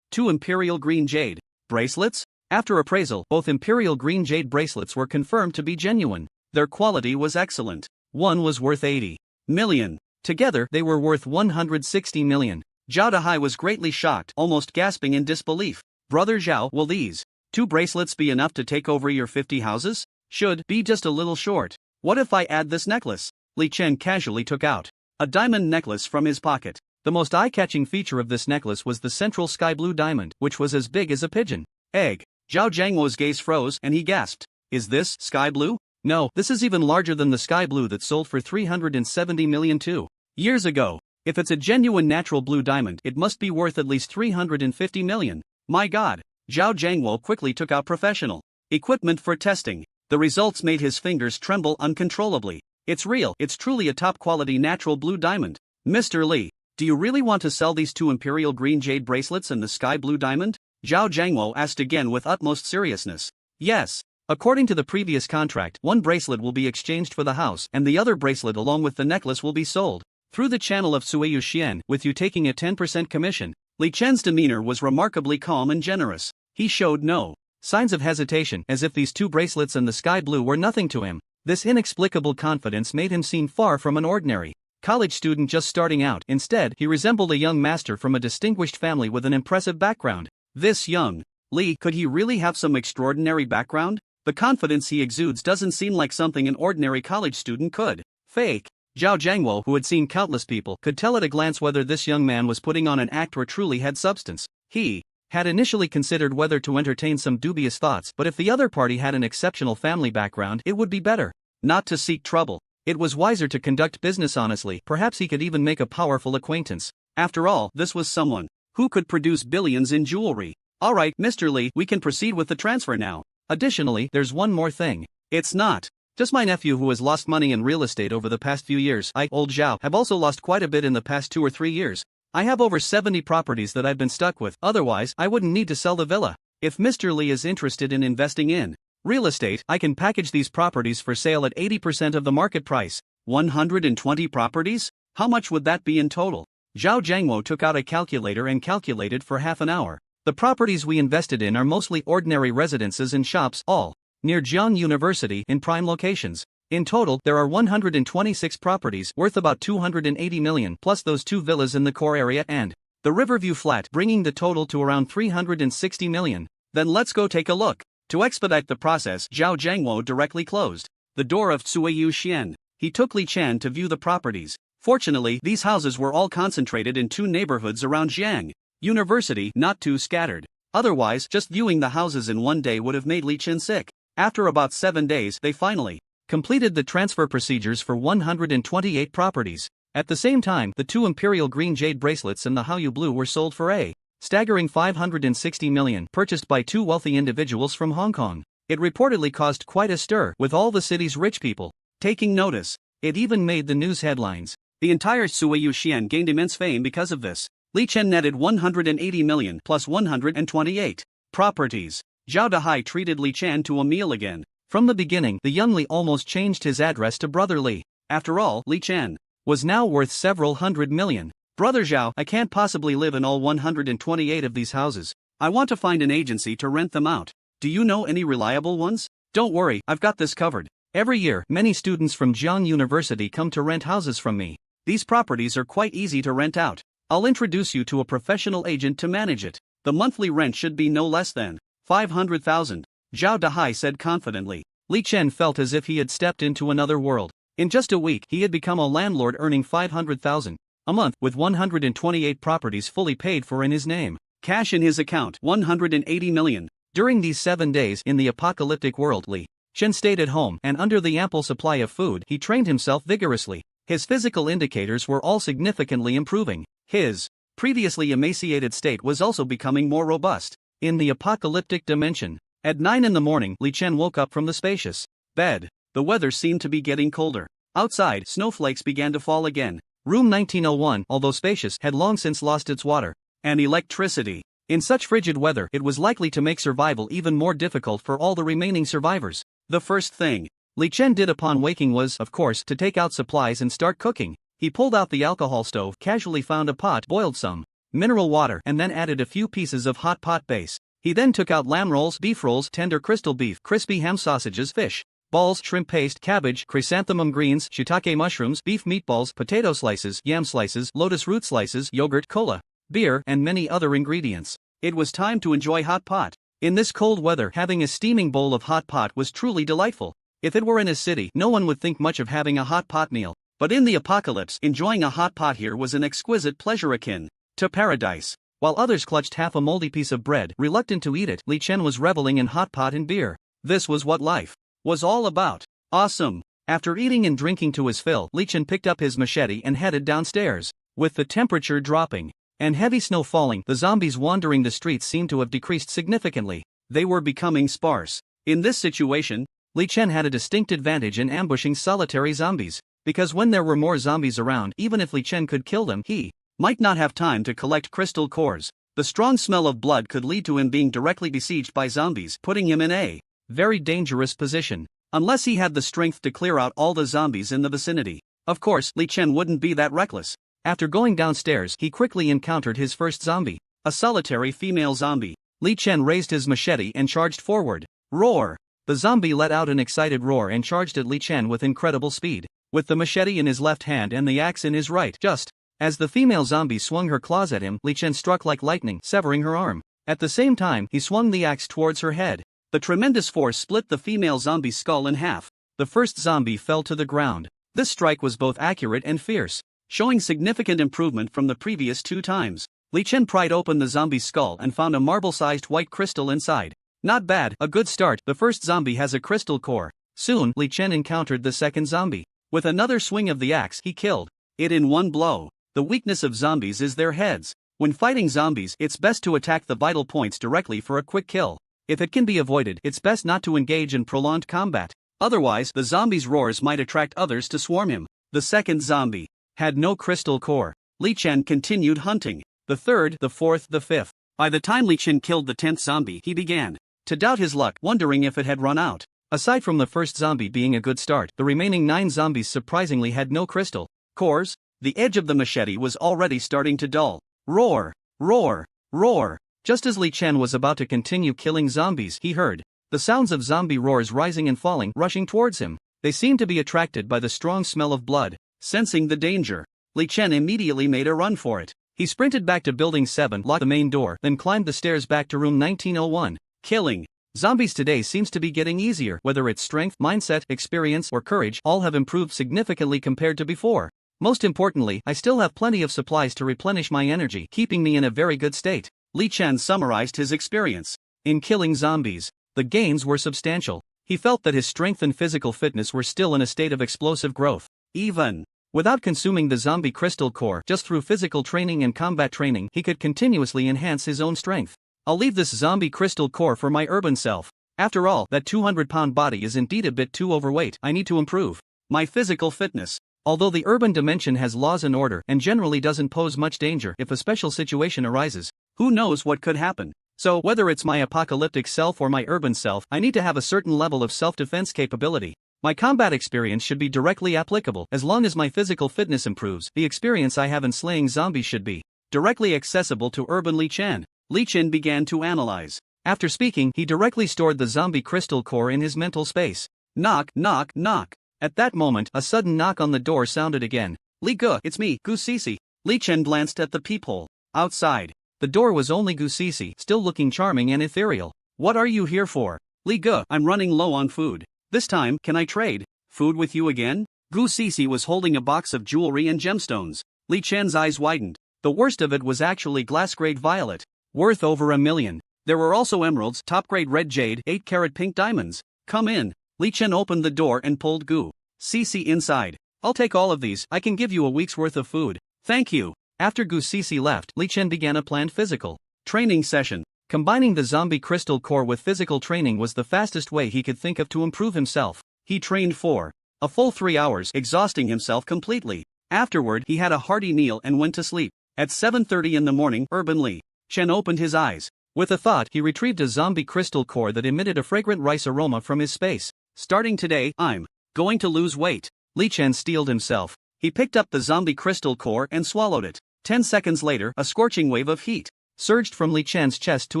2 Imperial Green Jade bracelets? After appraisal, both Imperial Green Jade bracelets were confirmed to be genuine. Their quality was excellent. One was worth 80 million. Together, they were worth 160 million. Zhao Dahai was greatly shocked, almost gasping in disbelief. Brother Zhao, will these 2 bracelets be enough to take over your 50 houses? Should be just a little short. What if I add this necklace? Li Chen casually took out a diamond necklace from his pocket. The most eye-catching feature of this necklace was the central sky blue diamond, which was as big as a pigeon egg. Zhao Jiangwo's gaze froze, and he gasped. Is this sky blue? No, this is even larger than the sky blue that sold for 370 million 2 years ago. If it's a genuine natural blue diamond, it must be worth at least 350 million. My god. Zhao Jiangwo quickly took out professional equipment for testing. The results made his fingers tremble uncontrollably. It's real, it's truly a top-quality natural blue diamond. Mr. Li, do you really want to sell these 2 Imperial Green Jade bracelets and the sky blue diamond? Zhao Jiangwo asked again with utmost seriousness. Yes. According to the previous contract, 1 bracelet will be exchanged for the house, and the other bracelet along with the necklace will be sold through the channel of Suiyu Xian, with you taking a 10% commission. Li Chen's demeanor was remarkably calm and generous. He showed no signs of hesitation, as if these 2 bracelets and the sky blue were nothing to him. This inexplicable confidence made him seem far from an ordinary college student just starting out. Instead, he resembled a young master from a distinguished family with an impressive background. This young Li, could he really have some extraordinary background? The confidence he exudes doesn't seem like something an ordinary college student could fake. Zhao Jiangwo, who had seen countless people, could tell at a glance whether this young man was putting on an act or truly had substance. He had initially considered whether to entertain some dubious thoughts, but if the other party had an exceptional family background, it would be better not to seek trouble. It was wiser to conduct business honestly. Perhaps he could even make a powerful acquaintance. After all, this was someone who could produce billions in jewelry. Alright, Mr. Li, we can proceed with the transfer now. Additionally, there's one more thing. It's not just my nephew who has lost money in real estate over the past few years. Old Zhao, have also lost quite a bit in the past 2 or 3 years. I have over 70 properties that I've been stuck with, otherwise I wouldn't need to sell the villa. If Mr. Li is interested in investing in real estate, I can package these properties for sale at 80% of the market price. 120 properties? How much would that be in total? Zhao Jiangwo took out a calculator and calculated for half an hour. The properties we invested in are mostly ordinary residences and shops, all near Jiang University in prime locations. In total, there are 126 properties worth about 280 million, plus those 2 villas in the core area and the Riverview flat, bringing the total to around 360 million. Then let's go take a look. To expedite the process, Zhao Jiangwo directly closed the door of Cuiyu Xian. He took Li Chen to view the properties. Fortunately, these houses were all concentrated in 2 neighborhoods around Jiang University, not too scattered. Otherwise, just viewing the houses in one day would have made Li Chen sick. After about 7 days, they finally completed the transfer procedures for 128 properties. At the same time, the 2 Imperial Green Jade bracelets and the Haoyu Blue were sold for a staggering 560 million, purchased by 2 wealthy individuals from Hong Kong. It reportedly caused quite a stir, with all the city's rich people taking notice. It even made the news headlines. The entire Cuiyu Xian gained immense fame because of this. Li Chen netted 180 million plus 128 properties. Zhao Dahai treated Li Chen to a meal again. From the beginning, the young Li almost changed his address to Brother Li. After all, Li Chen was now worth several hundred million. Brother Zhao, I can't possibly live in all 128 of these houses. I want to find an agency to rent them out. Do you know any reliable ones? Don't worry, I've got this covered. Every year, many students from Jiang University come to rent houses from me. These properties are quite easy to rent out. I'll introduce you to a professional agent to manage it. The monthly rent should be no less than 500,000. Zhao Dahai said confidently. Li Chen felt as if he had stepped into another world. In just a week, he had become a landlord earning 500,000 a month, with 128 properties fully paid for in his name. Cash in his account, 180 million. During these 7 days in the apocalyptic world, Li Chen stayed at home, and under the ample supply of food, he trained himself vigorously. His physical indicators were all significantly improving. His previously emaciated state was also becoming more robust. In the apocalyptic dimension, at 9 in the morning, Li Chen woke up from the spacious bed. The weather seemed to be getting colder. Outside, snowflakes began to fall again. Room 1901, although spacious, had long since lost its water and electricity. In such frigid weather, it was likely to make survival even more difficult for all the remaining survivors. The first thing Li Chen did upon waking was, of course, to take out supplies and start cooking. He pulled out the alcohol stove, casually found a pot, boiled some mineral water, and then added a few pieces of hot pot base. He then took out lamb rolls, beef rolls, tender crystal beef, crispy ham sausages, fish balls, shrimp paste, cabbage, chrysanthemum greens, shiitake mushrooms, beef meatballs, potato slices, yam slices, lotus root slices, yogurt, cola, beer, and many other ingredients. It was time to enjoy hot pot. In this cold weather, having a steaming bowl of hot pot was truly delightful. If it were in a city, no one would think much of having a hot pot meal. But in the apocalypse, enjoying a hot pot here was an exquisite pleasure akin to paradise. While others clutched half a moldy piece of bread, reluctant to eat it, Li Chen was reveling in hot pot and beer. This was what life was all about. Awesome. After eating and drinking to his fill, Li Chen picked up his machete and headed downstairs. With the temperature dropping and heavy snow falling, the zombies wandering the streets seemed to have decreased significantly. They were becoming sparse. In this situation, Li Chen had a distinct advantage in ambushing solitary zombies, because when there were more zombies around, even if Li Chen could kill them, he might not have time to collect crystal cores. The strong smell of blood could lead to him being directly besieged by zombies, putting him in a very dangerous position, unless he had the strength to clear out all the zombies in the vicinity. Of course, Li Chen wouldn't be that reckless. After going downstairs, he quickly encountered his first zombie, a solitary female zombie. Li Chen raised his machete and charged forward. Roar! The zombie let out an excited roar and charged at Li Chen with incredible speed, with the machete in his left hand and the axe in his right. Just as the female zombie swung her claws at him, Li Chen struck like lightning, severing her arm. At the same time, he swung the axe towards her head. The tremendous force split the female zombie's skull in half. The first zombie fell to the ground. This strike was both accurate and fierce, showing significant improvement from the previous 2 times. Li Chen pried open the zombie's skull and found a marble-sized white crystal inside. Not bad, a good start. The first zombie has a crystal core. Soon, Li Chen encountered the second zombie. With another swing of the axe, he killed it in one blow. The weakness of zombies is their heads. When fighting zombies, it's best to attack the vital points directly for a quick kill. If it can be avoided, it's best not to engage in prolonged combat. Otherwise, the zombie's roars might attract others to swarm him. The second zombie had no crystal core. Li Chen continued hunting. The third, the fourth, the fifth. By the time Li Chen killed the 10th zombie, he began to doubt his luck, wondering if it had run out. Aside from the first zombie being a good start, the remaining 9 zombies surprisingly had no crystal cores. The edge of the machete was already starting to dull. Roar! Roar! Roar! Just as Li Chen was about to continue killing zombies, he heard the sounds of zombie roars rising and falling, rushing towards him. They seemed to be attracted by the strong smell of blood. Sensing the danger, Li Chen immediately made a run for it. He sprinted back to Building 7, locked the main door, then climbed the stairs back to room 1901. Killing zombies today seems to be getting easier. Whether it's strength, mindset, experience, or courage, all have improved significantly compared to before. Most importantly, I still have plenty of supplies to replenish my energy, keeping me in a very good state. Li Chen summarized his experience. In killing zombies, the gains were substantial. He felt that his strength and physical fitness were still in a state of explosive growth. Even without consuming the zombie crystal core, just through physical training and combat training, he could continuously enhance his own strength. I'll leave this zombie crystal core for my urban self. After all, that 200-pound body is indeed a bit too overweight. I need to improve my physical fitness. Although the urban dimension has laws and order and generally doesn't pose much danger, if a special situation arises, who knows what could happen. So, whether it's my apocalyptic self or my urban self, I need to have a certain level of self-defense capability. My combat experience should be directly applicable. As long as my physical fitness improves, the experience I have in slaying zombies should be directly accessible to urban Li Chen. Li Chen began to analyze. After speaking, he directly stored the zombie crystal core in his mental space. Knock, knock, knock. At that moment, a sudden knock on the door sounded again. Li Ge, it's me, Gu Sisi. Li Chen glanced at the peephole. Outside, the door was only Gu Sisi, still looking charming and ethereal. What are you here for? Li Ge, I'm running low on food. This time, can I trade food with you again? Gu Sisi was holding a box of jewelry and gemstones. Li Chen's eyes widened. The worst of it was actually glass-grade violet, worth over $1 million. There were also emeralds, top-grade red jade, 8-carat pink diamonds. Come in. Li Chen opened the door and pulled Gu Sisi inside. I'll take all of these. I can give you a week's worth of food. Thank you. After Gu Sisi left, Li Chen began a planned physical training session. Combining the zombie crystal core with physical training was the fastest way he could think of to improve himself. He trained for a full 3 hours, exhausting himself completely. Afterward, he had a hearty meal and went to sleep. At 7:30 in the morning, urban Li Chen opened his eyes. With a thought, he retrieved a zombie crystal core that emitted a fragrant rice aroma from his space. Starting today, I'm going to lose weight. Li Chen steeled himself. He picked up the zombie crystal core and swallowed it. 10 seconds later, a scorching wave of heat surged from Li Chen's chest to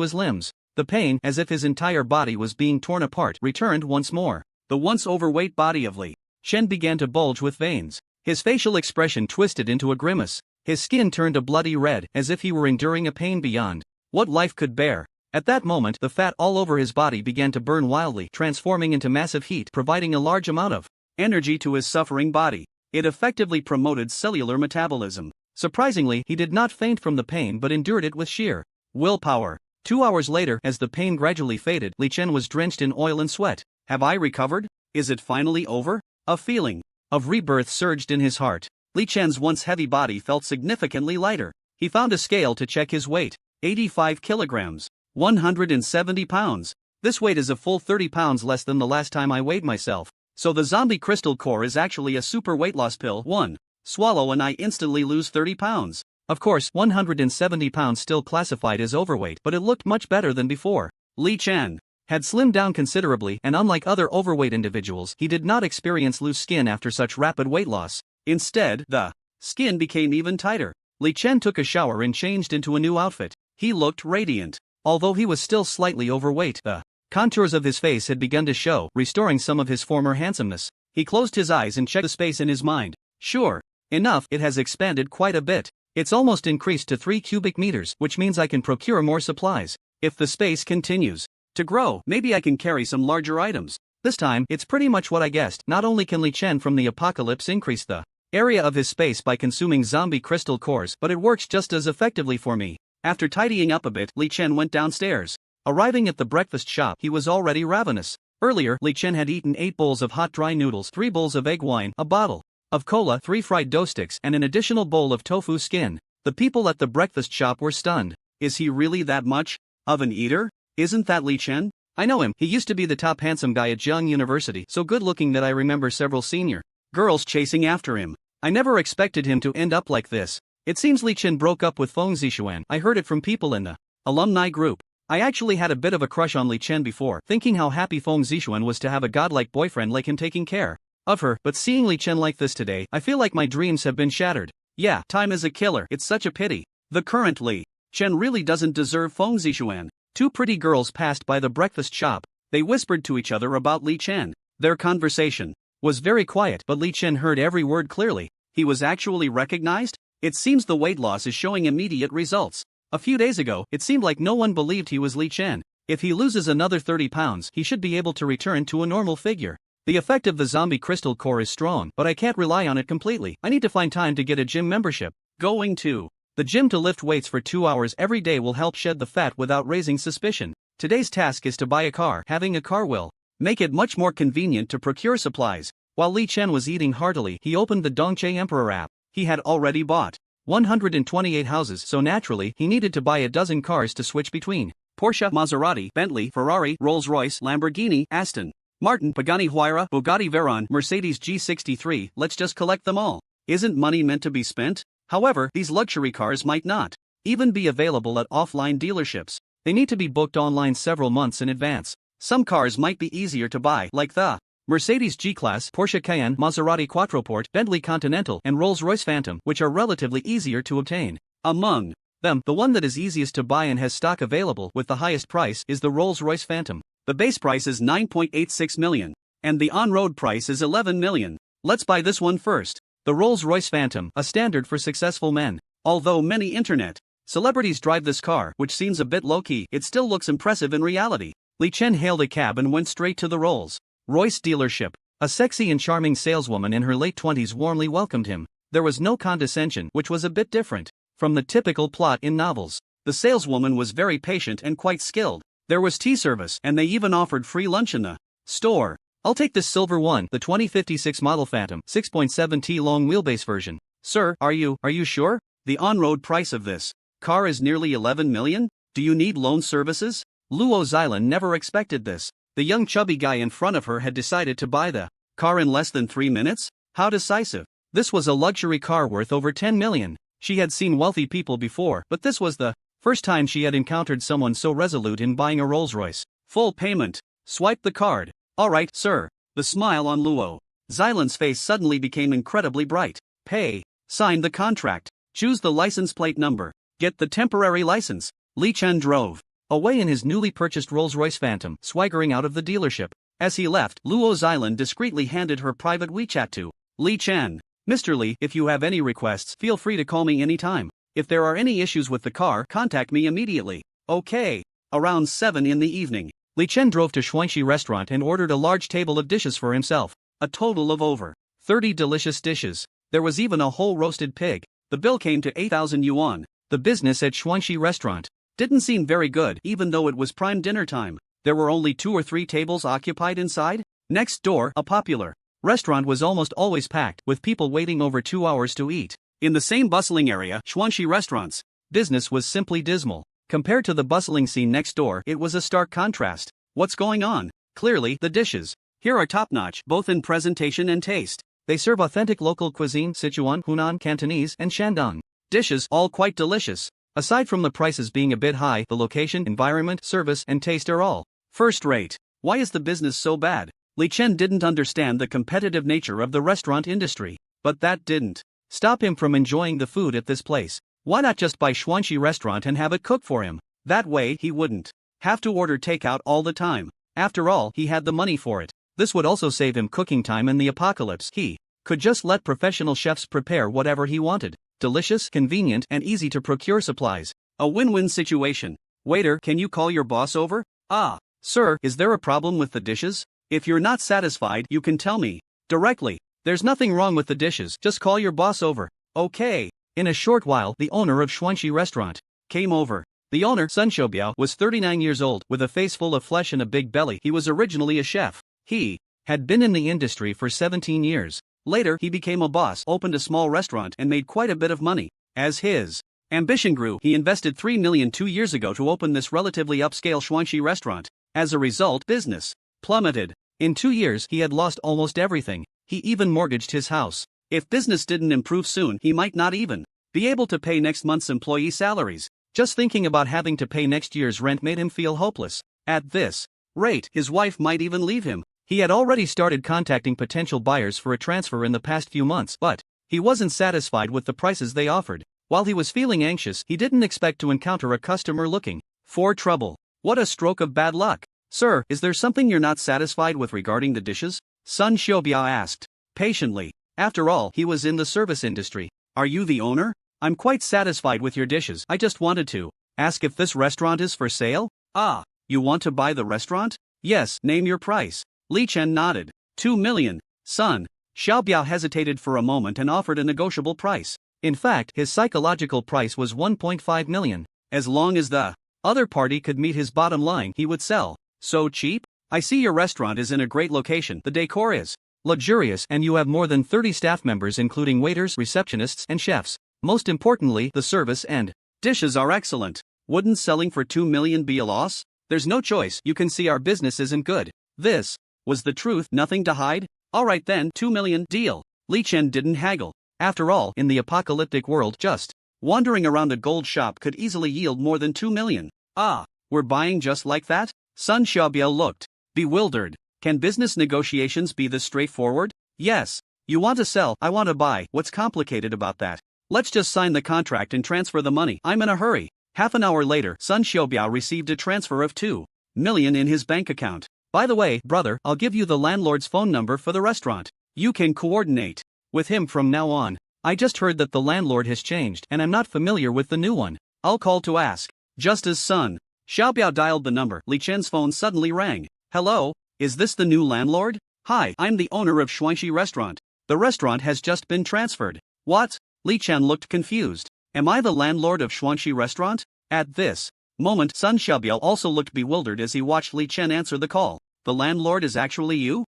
his limbs. The pain, as if his entire body was being torn apart, returned once more. The once overweight body of Li Chen began to bulge with veins. His facial expression twisted into a grimace. His skin turned a bloody red, as if he were enduring a pain beyond what life could bear. At that moment, the fat all over his body began to burn wildly, transforming into massive heat, providing a large amount of energy to his suffering body. It effectively promoted cellular metabolism. Surprisingly, he did not faint from the pain but endured it with sheer willpower. 2 hours later, as the pain gradually faded, Li Chen was drenched in oil and sweat. Have I recovered? Is it finally over? A feeling of rebirth surged in his heart. Li Chen's once heavy body felt significantly lighter. He found a scale to check his weight. 85 kilograms. 170 pounds. This weight is a full 30 pounds less than the last time I weighed myself. So the zombie crystal core is actually a super weight loss pill. 1 swallow and I instantly lose 30 pounds. Of course, 170 pounds still classified as overweight, but it looked much better than before. Li Chen had slimmed down considerably, and unlike other overweight individuals, he did not experience loose skin after such rapid weight loss. Instead, the skin became even tighter. Li Chen took a shower and changed into a new outfit. He looked radiant. Although he was still slightly overweight, the contours of his face had begun to show, restoring some of his former handsomeness. He closed his eyes and checked the space in his mind. Sure enough, it has expanded quite a bit. It's almost increased to 3 cubic meters, which means I can procure more supplies. If the space continues to grow, maybe I can carry some larger items. This time, it's pretty much what I guessed. Not only can Li Chen from the apocalypse increase the area of his space by consuming zombie crystal cores, but it works just as effectively for me. After tidying up a bit, Li Chen went downstairs. Arriving at the breakfast shop, he was already ravenous. Earlier, Li Chen had eaten 8 bowls of hot dry noodles, 3 bowls of egg wine, a bottle of cola, 3 fried dough sticks, and an additional bowl of tofu skin. The people at the breakfast shop were stunned. Is he really that much of an eater? Isn't that Li Chen? I know him, he used to be the top handsome guy at Jiang University, so good looking that I remember several senior girls chasing after him. I never expected him to end up like this. It seems Li Chen broke up with Feng Zixuan. I heard it from people in the alumni group. I actually had a bit of a crush on Li Chen before, thinking how happy Feng Zixuan was to have a godlike boyfriend like him taking care of her, but seeing Li Chen like this today, I feel like my dreams have been shattered. Yeah, time is a killer, it's such a pity. The current Li Chen really doesn't deserve Feng Zixuan. Two pretty girls passed by the breakfast shop. They whispered to each other about Li Chen. Their conversation was very quiet, but Li Chen heard every word clearly. He was actually recognized? It seems the weight loss is showing immediate results. A few days ago, it seemed like no one believed he was Li Chen. If he loses another 30 pounds, he should be able to return to a normal figure. The effect of the zombie crystal core is strong, but I can't rely on it completely. I need to find time to get a gym membership. Going to the gym to lift weights for 2 hours every day will help shed the fat without raising suspicion. Today's task is to buy a car. Having a car will make it much more convenient to procure supplies. While Li Chen was eating heartily, he opened the Dongche Emperor app. He had already bought 128 houses, so naturally, he needed to buy a dozen cars to switch between. Porsche, Maserati, Bentley, Ferrari, Rolls-Royce, Lamborghini, Aston Martin, Pagani Huayra, Bugatti Veyron, Mercedes G63, let's just collect them all. Isn't money meant to be spent? However, these luxury cars might not even be available at offline dealerships. They need to be booked online several months in advance. Some cars might be easier to buy, like the Mercedes G-Class, Porsche Cayenne, Maserati Quattroporte, Bentley Continental, and Rolls-Royce Phantom, which are relatively easier to obtain. Among them, the one that is easiest to buy and has stock available with the highest price is the Rolls-Royce Phantom. The base price is 9.86 million, and the on-road price is 11 million. Let's buy this one first. The Rolls-Royce Phantom, a standard for successful men. Although many internet celebrities drive this car, which seems a bit low-key, it still looks impressive in reality. Li Chen hailed a cab and went straight to the Rolls-Royce dealership. A sexy and charming saleswoman in her late 20s warmly welcomed him. There was no condescension, which was a bit different from the typical plot in novels. The saleswoman was very patient and quite skilled. There was tea service, and they even offered free lunch in the store. I'll take this silver one, the 2056 model Phantom, 6.7T long wheelbase version. Sir, are you sure? The on-road price of this car is nearly 11 million? Do you need loan services? Luo Xilan never expected this. The young chubby guy in front of her had decided to buy the car in less than 3 minutes? How decisive. This was a luxury car worth over 10 million. She had seen wealthy people before, but this was the first time she had encountered someone so resolute in buying a Rolls-Royce. Full payment. Swipe the card. Alright, sir. The smile on Luo Xilan's face suddenly became incredibly bright. Pay. Sign the contract. Choose the license plate number. Get the temporary license. Li Chen drove away in his newly purchased Rolls-Royce Phantom, swaggering out of the dealership. As he left, Luo Xilan discreetly handed her private WeChat to Li Chen. Mr. Li, if you have any requests, feel free to call me anytime. If there are any issues with the car, contact me immediately. Okay. Around 7 in the evening, Li Chen drove to Xuanxi restaurant and ordered a large table of dishes for himself. A total of over 30 delicious dishes. There was even a whole roasted pig. The bill came to 8,000 yuan. The business at Xuanxi restaurant didn't seem very good, even though it was prime dinner time. There were only 2 or 3 tables occupied inside. Next door, a popular restaurant was almost always packed, with people waiting over 2 hours to eat. In the same bustling area, Xuanxi restaurant's business was simply dismal. Compared to the bustling scene next door, it was a stark contrast. What's going on? Clearly, the dishes here are top-notch, both in presentation and taste. They serve authentic local cuisine, Sichuan, Hunan, Cantonese, and Shandong dishes, all quite delicious. Aside from the prices being a bit high, the location, environment, service, and taste are all first-rate. Why is the business so bad? Li Chen didn't understand the competitive nature of the restaurant industry, but that didn't stop him from enjoying the food at this place. Why not just buy Xuanxi restaurant and have it cooked for him? That way he wouldn't have to order takeout all the time. After all, he had the money for it. This would also save him cooking time in the apocalypse. He could just let professional chefs prepare whatever he wanted. Delicious, convenient, and easy to procure supplies. A win-win situation. Waiter, can you call your boss over? Ah, sir, is there a problem with the dishes? If you're not satisfied, you can tell me directly. There's nothing wrong with the dishes, just call your boss over. Okay. In a short while, the owner of Xuanxi restaurant came over. The owner, Sun Shoubiao, was 39 years old, with a face full of flesh and a big belly. He was originally a chef. He had been in the industry for 17 years. Later, he became a boss, opened a small restaurant, and made quite a bit of money. As his Ambition grew. He invested 3 million 2 years ago to open this relatively upscale Xuanxi restaurant. As a result, business plummeted. In 2 years, he had lost almost everything. He even mortgaged his house. If business didn't improve soon, he might not even be able to pay next month's employee salaries. Just thinking about having to pay next year's rent made him feel hopeless. At this rate, his wife might even leave him. He had already started contacting potential buyers for a transfer in the past few months, but he wasn't satisfied with the prices they offered. While he was feeling anxious, he didn't expect to encounter a customer looking for trouble. What a stroke of bad luck. Sir, is there something you're not satisfied with regarding the dishes? Sun Xiaobiao asked patiently. After all, he was in the service industry. Are you the owner? I'm quite satisfied with your dishes. I just wanted to ask if this restaurant is for sale? Ah, you want to buy the restaurant? Yes, name your price. Li Chen nodded. 2 million. Sun Xiaobiao hesitated for a moment and offered a negotiable price. In fact, his psychological price was 1.5 million. As long as the other party could meet his bottom line, he would sell. So cheap? I see your restaurant is in a great location. The decor is luxurious and you have more than 30 staff members including waiters, receptionists, and chefs. Most importantly, the service and dishes are excellent. Wouldn't selling for 2 million be a loss? There's no choice. You can see our business isn't good. This was the truth, nothing to hide? Alright then, 2 million, deal. Li Chen didn't haggle. After all, in the apocalyptic world, just wandering around a gold shop could easily yield more than 2 million. Ah, we're buying just like that? Sun Xiaobiao looked bewildered. Can business negotiations be this straightforward? Yes. You want to sell, I want to buy. What's complicated about that? Let's just sign the contract and transfer the money. I'm in a hurry. Half an hour later, Sun Xiaobiao received a transfer of 2 million in his bank account. By the way, brother, I'll give you the landlord's phone number for the restaurant. You can coordinate with him from now on. I just heard that the landlord has changed and I'm not familiar with the new one. I'll call to ask. Just as Sun Xiaobiao dialed the number, Li Chen's phone suddenly rang. Hello, is this the new landlord? Hi, I'm the owner of Xuanxi Restaurant. The restaurant has just been transferred. What? Li Chen looked confused. Am I the landlord of Xuanxi Restaurant? At this moment, Sun Xiaobiao also looked bewildered as he watched Li Chen answer the call. The landlord is actually you?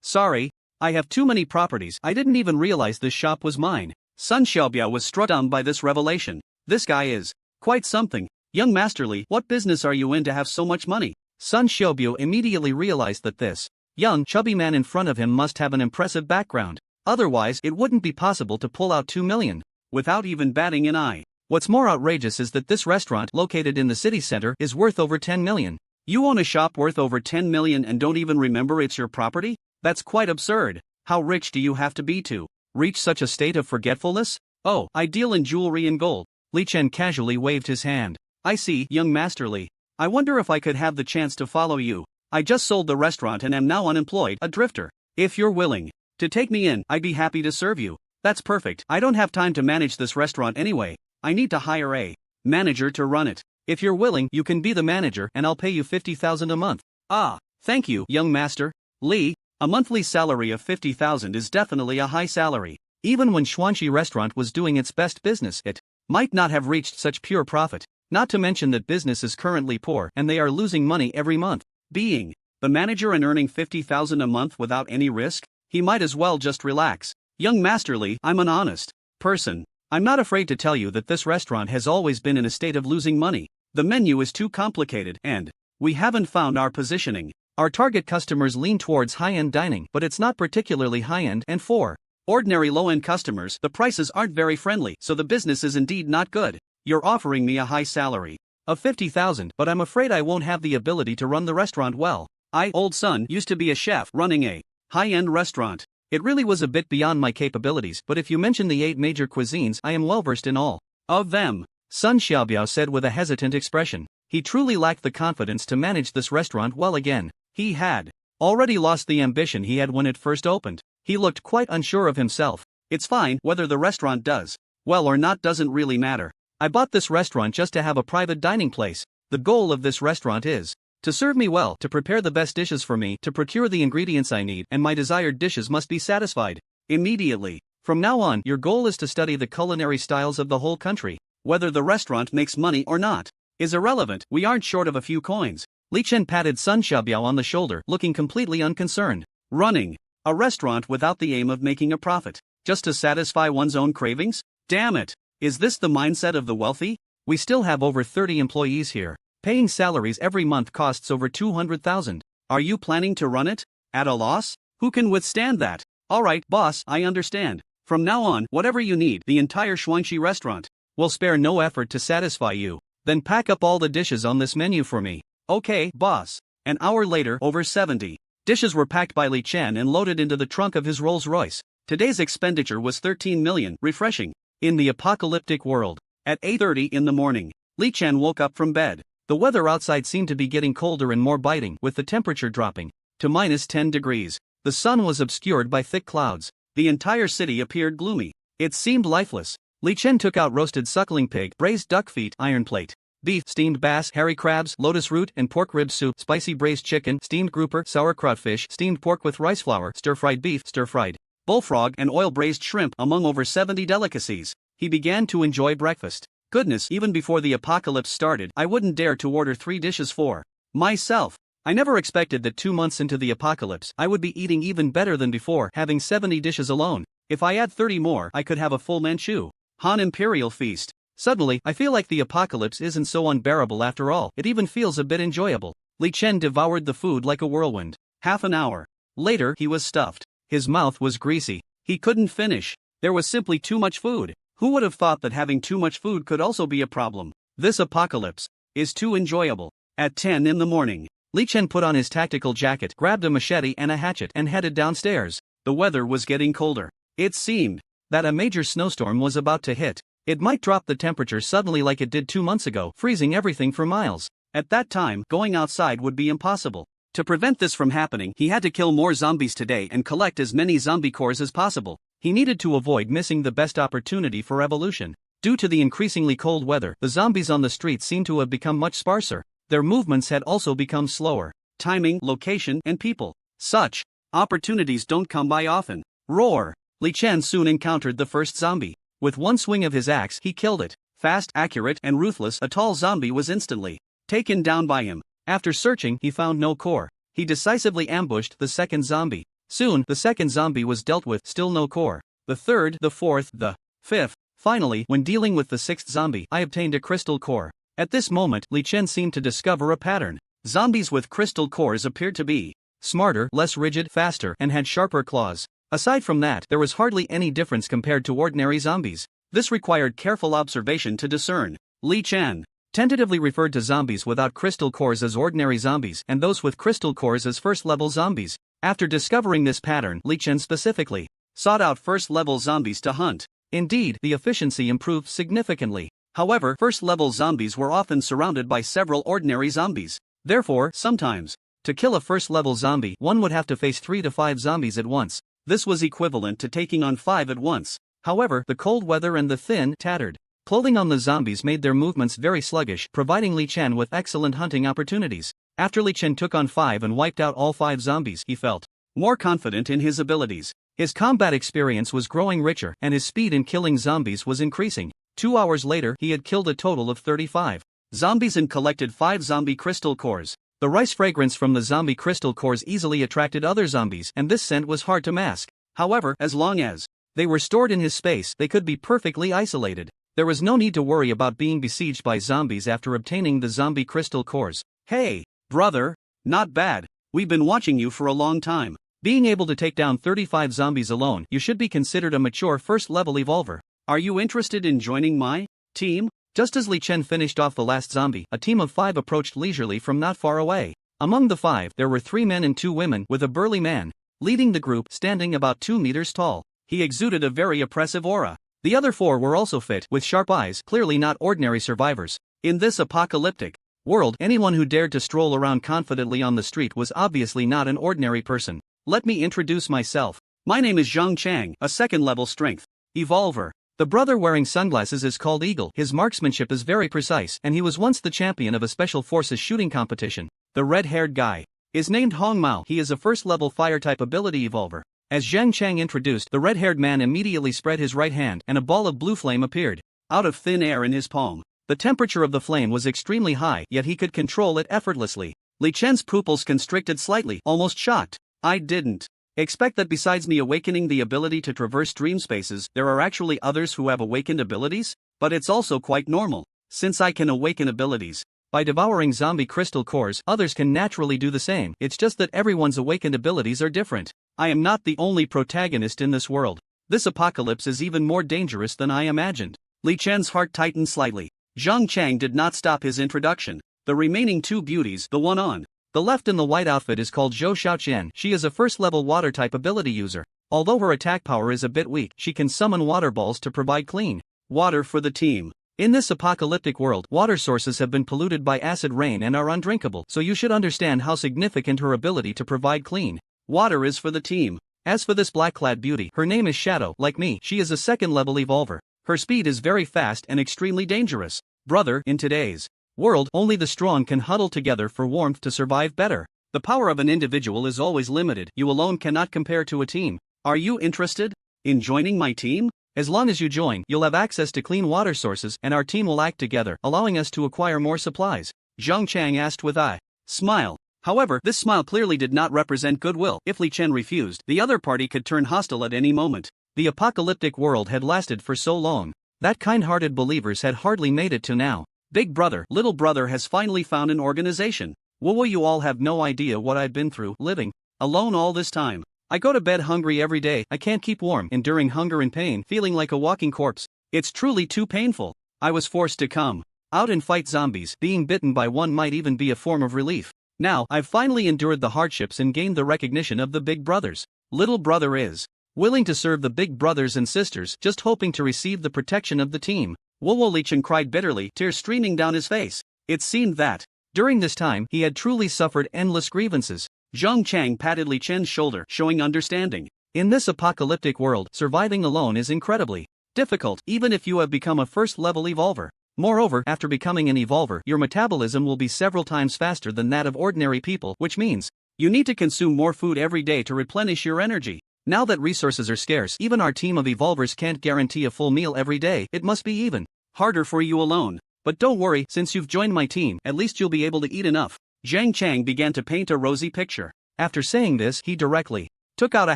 Sorry. I have too many properties. I didn't even realize this shop was mine. Sun Xiaobiao was struck dumb by this revelation. This guy is quite something. Young Master Li, what business are you in to have so much money? Sun Xiaobiao immediately realized that this young, chubby man in front of him must have an impressive background. Otherwise, it wouldn't be possible to pull out 2 million without even batting an eye. What's more outrageous is that this restaurant, located in the city center, is worth over 10 million. You own a shop worth over 10 million and don't even remember it's your property? That's quite absurd. How rich do you have to be to reach such a state of forgetfulness? Oh, I deal in jewelry and gold. Li Chen casually waved his hand. I see, young Master Li. I wonder if I could have the chance to follow you. I just sold the restaurant and am now unemployed, a drifter. If you're willing to take me in, I'd be happy to serve you. That's perfect. I don't have time to manage this restaurant anyway. I need to hire a manager to run it. If you're willing, you can be the manager and I'll pay you 50,000 a month. Ah, thank you, young Master Li. A monthly salary of 50,000 is definitely a high salary. Even when Xuanxi Restaurant was doing its best business, it might not have reached such pure profit. Not to mention that business is currently poor and they are losing money every month. Being the manager and earning 50,000 a month without any risk, he might as well just relax. Young Master Li, I'm an honest person. I'm not afraid to tell you that this restaurant has always been in a state of losing money. The menu is too complicated and we haven't found our positioning. Our target customers lean towards high-end dining, but it's not particularly high-end, and for ordinary low-end customers, the prices aren't very friendly, so the business is indeed not good. You're offering me a high salary of 50,000, but I'm afraid I won't have the ability to run the restaurant well. Old Sun, used to be a chef running a high-end restaurant. It really was a bit beyond my capabilities, but if you mention the 8 major cuisines, I am well versed in all of them. Sun Xiaobiao said with a hesitant expression. He truly lacked the confidence to manage this restaurant well again. He had already lost the ambition he had when it first opened. He looked quite unsure of himself. It's fine, whether the restaurant does well or not doesn't really matter. I bought this restaurant just to have a private dining place. The goal of this restaurant is to serve me well, to prepare the best dishes for me, to procure the ingredients I need, and my desired dishes must be satisfied immediately. From now on, your goal is to study the culinary styles of the whole country. Whether the restaurant makes money or not is irrelevant. We aren't short of a few coins. Li Chen patted Sun Xiaobiao on the shoulder, looking completely unconcerned. Running a restaurant without the aim of making a profit, just to satisfy one's own cravings? Damn it. Is this the mindset of the wealthy? We still have over 30 employees here. Paying salaries every month costs over 200,000. Are you planning to run it? At a loss? Who can withstand that? Alright, boss, I understand. From now on, whatever you need, the entire Shuangxi restaurant will spare no effort to satisfy you. Then pack up all the dishes on this menu for me. Okay, boss. An hour later, over 70 dishes were packed by Li Chen and loaded into the trunk of his Rolls-Royce. Today's expenditure was 13 million, refreshing. In the apocalyptic world. At 8:30 in the morning, Li Chen woke up from bed. The weather outside seemed to be getting colder and more biting, with the temperature dropping to -10 degrees. The sun was obscured by thick clouds. The entire city appeared gloomy. It seemed lifeless. Li Chen took out roasted suckling pig, braised duck feet, iron plate, beef, steamed bass, hairy crabs, lotus root and pork rib soup, spicy braised chicken, steamed grouper, sauerkraut fish, steamed pork with rice flour, stir-fried beef, stir-fried bullfrog and oil-braised shrimp. Among over 70 delicacies, he began to enjoy breakfast. Goodness, even before the apocalypse started, I wouldn't dare to order 3 dishes for myself. I never expected that 2 months into the apocalypse, I would be eating even better than before, having 70 dishes alone. If I add 30 more, I could have a full Manchu Han Imperial feast. Suddenly, I feel like the apocalypse isn't so unbearable after all, it even feels a bit enjoyable. Li Chen devoured the food like a whirlwind. Half an hour later, he was stuffed. His mouth was greasy. He couldn't finish. There was simply too much food. Who would have thought that having too much food could also be a problem? This apocalypse is too enjoyable. At 10 in the morning, Li Chen put on his tactical jacket, grabbed a machete and a hatchet and headed downstairs. The weather was getting colder. It seemed that a major snowstorm was about to hit. It might drop the temperature suddenly like it did 2 months ago, freezing everything for miles. At that time, going outside would be impossible. To prevent this from happening, he had to kill more zombies today and collect as many zombie cores as possible. He needed to avoid missing the best opportunity for evolution. Due to the increasingly cold weather, the zombies on the streets seemed to have become much sparser. Their movements had also become slower. Timing, location, and people. Such opportunities don't come by often. Roar! Li Chen soon encountered the first zombie. With one swing of his axe, he killed it. Fast, accurate, and ruthless, a tall zombie was instantly taken down by him. After searching, he found no core. He decisively ambushed the second zombie. Soon, the second zombie was dealt with, still no core. The third, the fourth, the fifth. Finally, when dealing with the sixth zombie, I obtained a crystal core. At this moment, Li Chen seemed to discover a pattern. Zombies with crystal cores appeared to be smarter, less rigid, faster, and had sharper claws. Aside from that, there was hardly any difference compared to ordinary zombies. This required careful observation to discern. Li Chen tentatively referred to zombies without crystal cores as ordinary zombies and those with crystal cores as first-level zombies. After discovering this pattern, Li Chen specifically sought out first-level zombies to hunt. Indeed, the efficiency improved significantly. However, first-level zombies were often surrounded by several ordinary zombies. Therefore, sometimes, to kill a first-level zombie, one would have to face 3 to 5 zombies at once. This was equivalent to taking on 5 at once. However, the cold weather and the thin, tattered clothing on the zombies made their movements very sluggish, providing Li Chen with excellent hunting opportunities. After Li Chen took on 5 and wiped out all 5 zombies, he felt more confident in his abilities. His combat experience was growing richer, and his speed in killing zombies was increasing. 2 hours later, he had killed a total of 35 zombies and collected 5 zombie crystal cores. The rice fragrance from the zombie crystal cores easily attracted other zombies, and this scent was hard to mask. However, as long as they were stored in his space, they could be perfectly isolated. There was no need to worry about being besieged by zombies after obtaining the zombie crystal cores. Hey, brother, not bad. We've been watching you for a long time. Being able to take down 35 zombies alone, you should be considered a mature first-level evolver. Are you interested in joining my team? Just as Li Chen finished off the last zombie, a team of 5 approached leisurely from not far away. Among the 5, there were 3 men and 2 women, with a burly man leading the group, standing about 2 meters tall. He exuded a very oppressive aura. The other 4 were also fit, with sharp eyes, clearly not ordinary survivors. In this apocalyptic world, anyone who dared to stroll around confidently on the street was obviously not an ordinary person. Let me introduce myself. My name is Zhang Chang, a second-level strength evolver. The brother wearing sunglasses is called Eagle. His marksmanship is very precise, and he was once the champion of a special forces shooting competition. The red-haired guy is named Hong Mao. He is a first-level fire-type ability evolver. As Zhang Chang introduced, the red-haired man immediately spread his right hand, and a ball of blue flame appeared out of thin air in his palm. The temperature of the flame was extremely high, yet he could control it effortlessly. Li Chen's pupils constricted slightly, almost shocked. I didn't expect that besides me awakening the ability to traverse dream spaces, there are actually others who have awakened abilities? but it's also quite normal, since I can awaken abilities. By devouring zombie crystal cores, others can naturally do the same. It's just that everyone's awakened abilities are different. I am not the only protagonist in this world. This apocalypse is even more dangerous than I imagined. Li Chen's heart tightened slightly. Zhang Chang did not stop his introduction. The remaining two beauties, the one on the left in the white outfit is called Zhou Xiaoqian. She is a first-level water-type ability user. Although her attack power is a bit weak, she can summon water balls to provide clean water for the team. In this apocalyptic world, water sources have been polluted by acid rain and are undrinkable, so you should understand how significant her ability to provide clean water is for the team. As for this black-clad beauty, her name is Shadow. Like me, she is a second-level evolver. Her speed is very fast and extremely dangerous. Brother, in today's world, only the strong can huddle together for warmth to survive better. The power of an individual is always limited. You alone cannot compare to a team. Are you interested in joining my team? As long as you join, you'll have access to clean water sources and our team will act together, allowing us to acquire more supplies. Zhang Chang asked with a smile. However, this smile clearly did not represent goodwill. If Li Chen refused, the other party could turn hostile at any moment. The apocalyptic world had lasted for so long that kind-hearted believers had hardly made it to now. Big brother, little brother has finally found an organization. Whoa, you all have no idea what I've been through, living alone all this time. I go to bed hungry every day, I can't keep warm, enduring hunger and pain, feeling like a walking corpse. It's truly too painful. I was forced to come out and fight zombies. Being bitten by one might even be a form of relief. Now, I've finally endured the hardships and gained the recognition of the big brothers. Little brother is willing to serve the big brothers and sisters, just hoping to receive the protection of the team. Wowo Li Chen cried bitterly, tears streaming down his face. It seemed that, during this time, he had truly suffered endless grievances. Zhang Chang patted Li Chen's shoulder, showing understanding. In this apocalyptic world, surviving alone is incredibly difficult, even if you have become a first-level evolver. Moreover, after becoming an evolver, your metabolism will be several times faster than that of ordinary people, which means you need to consume more food every day to replenish your energy. Now that resources are scarce, even our team of evolvers can't guarantee a full meal every day. It must be even harder for you alone. But don't worry, since you've joined my team, at least you'll be able to eat enough. Zhang Chang began to paint a rosy picture. After saying this, he directly took out a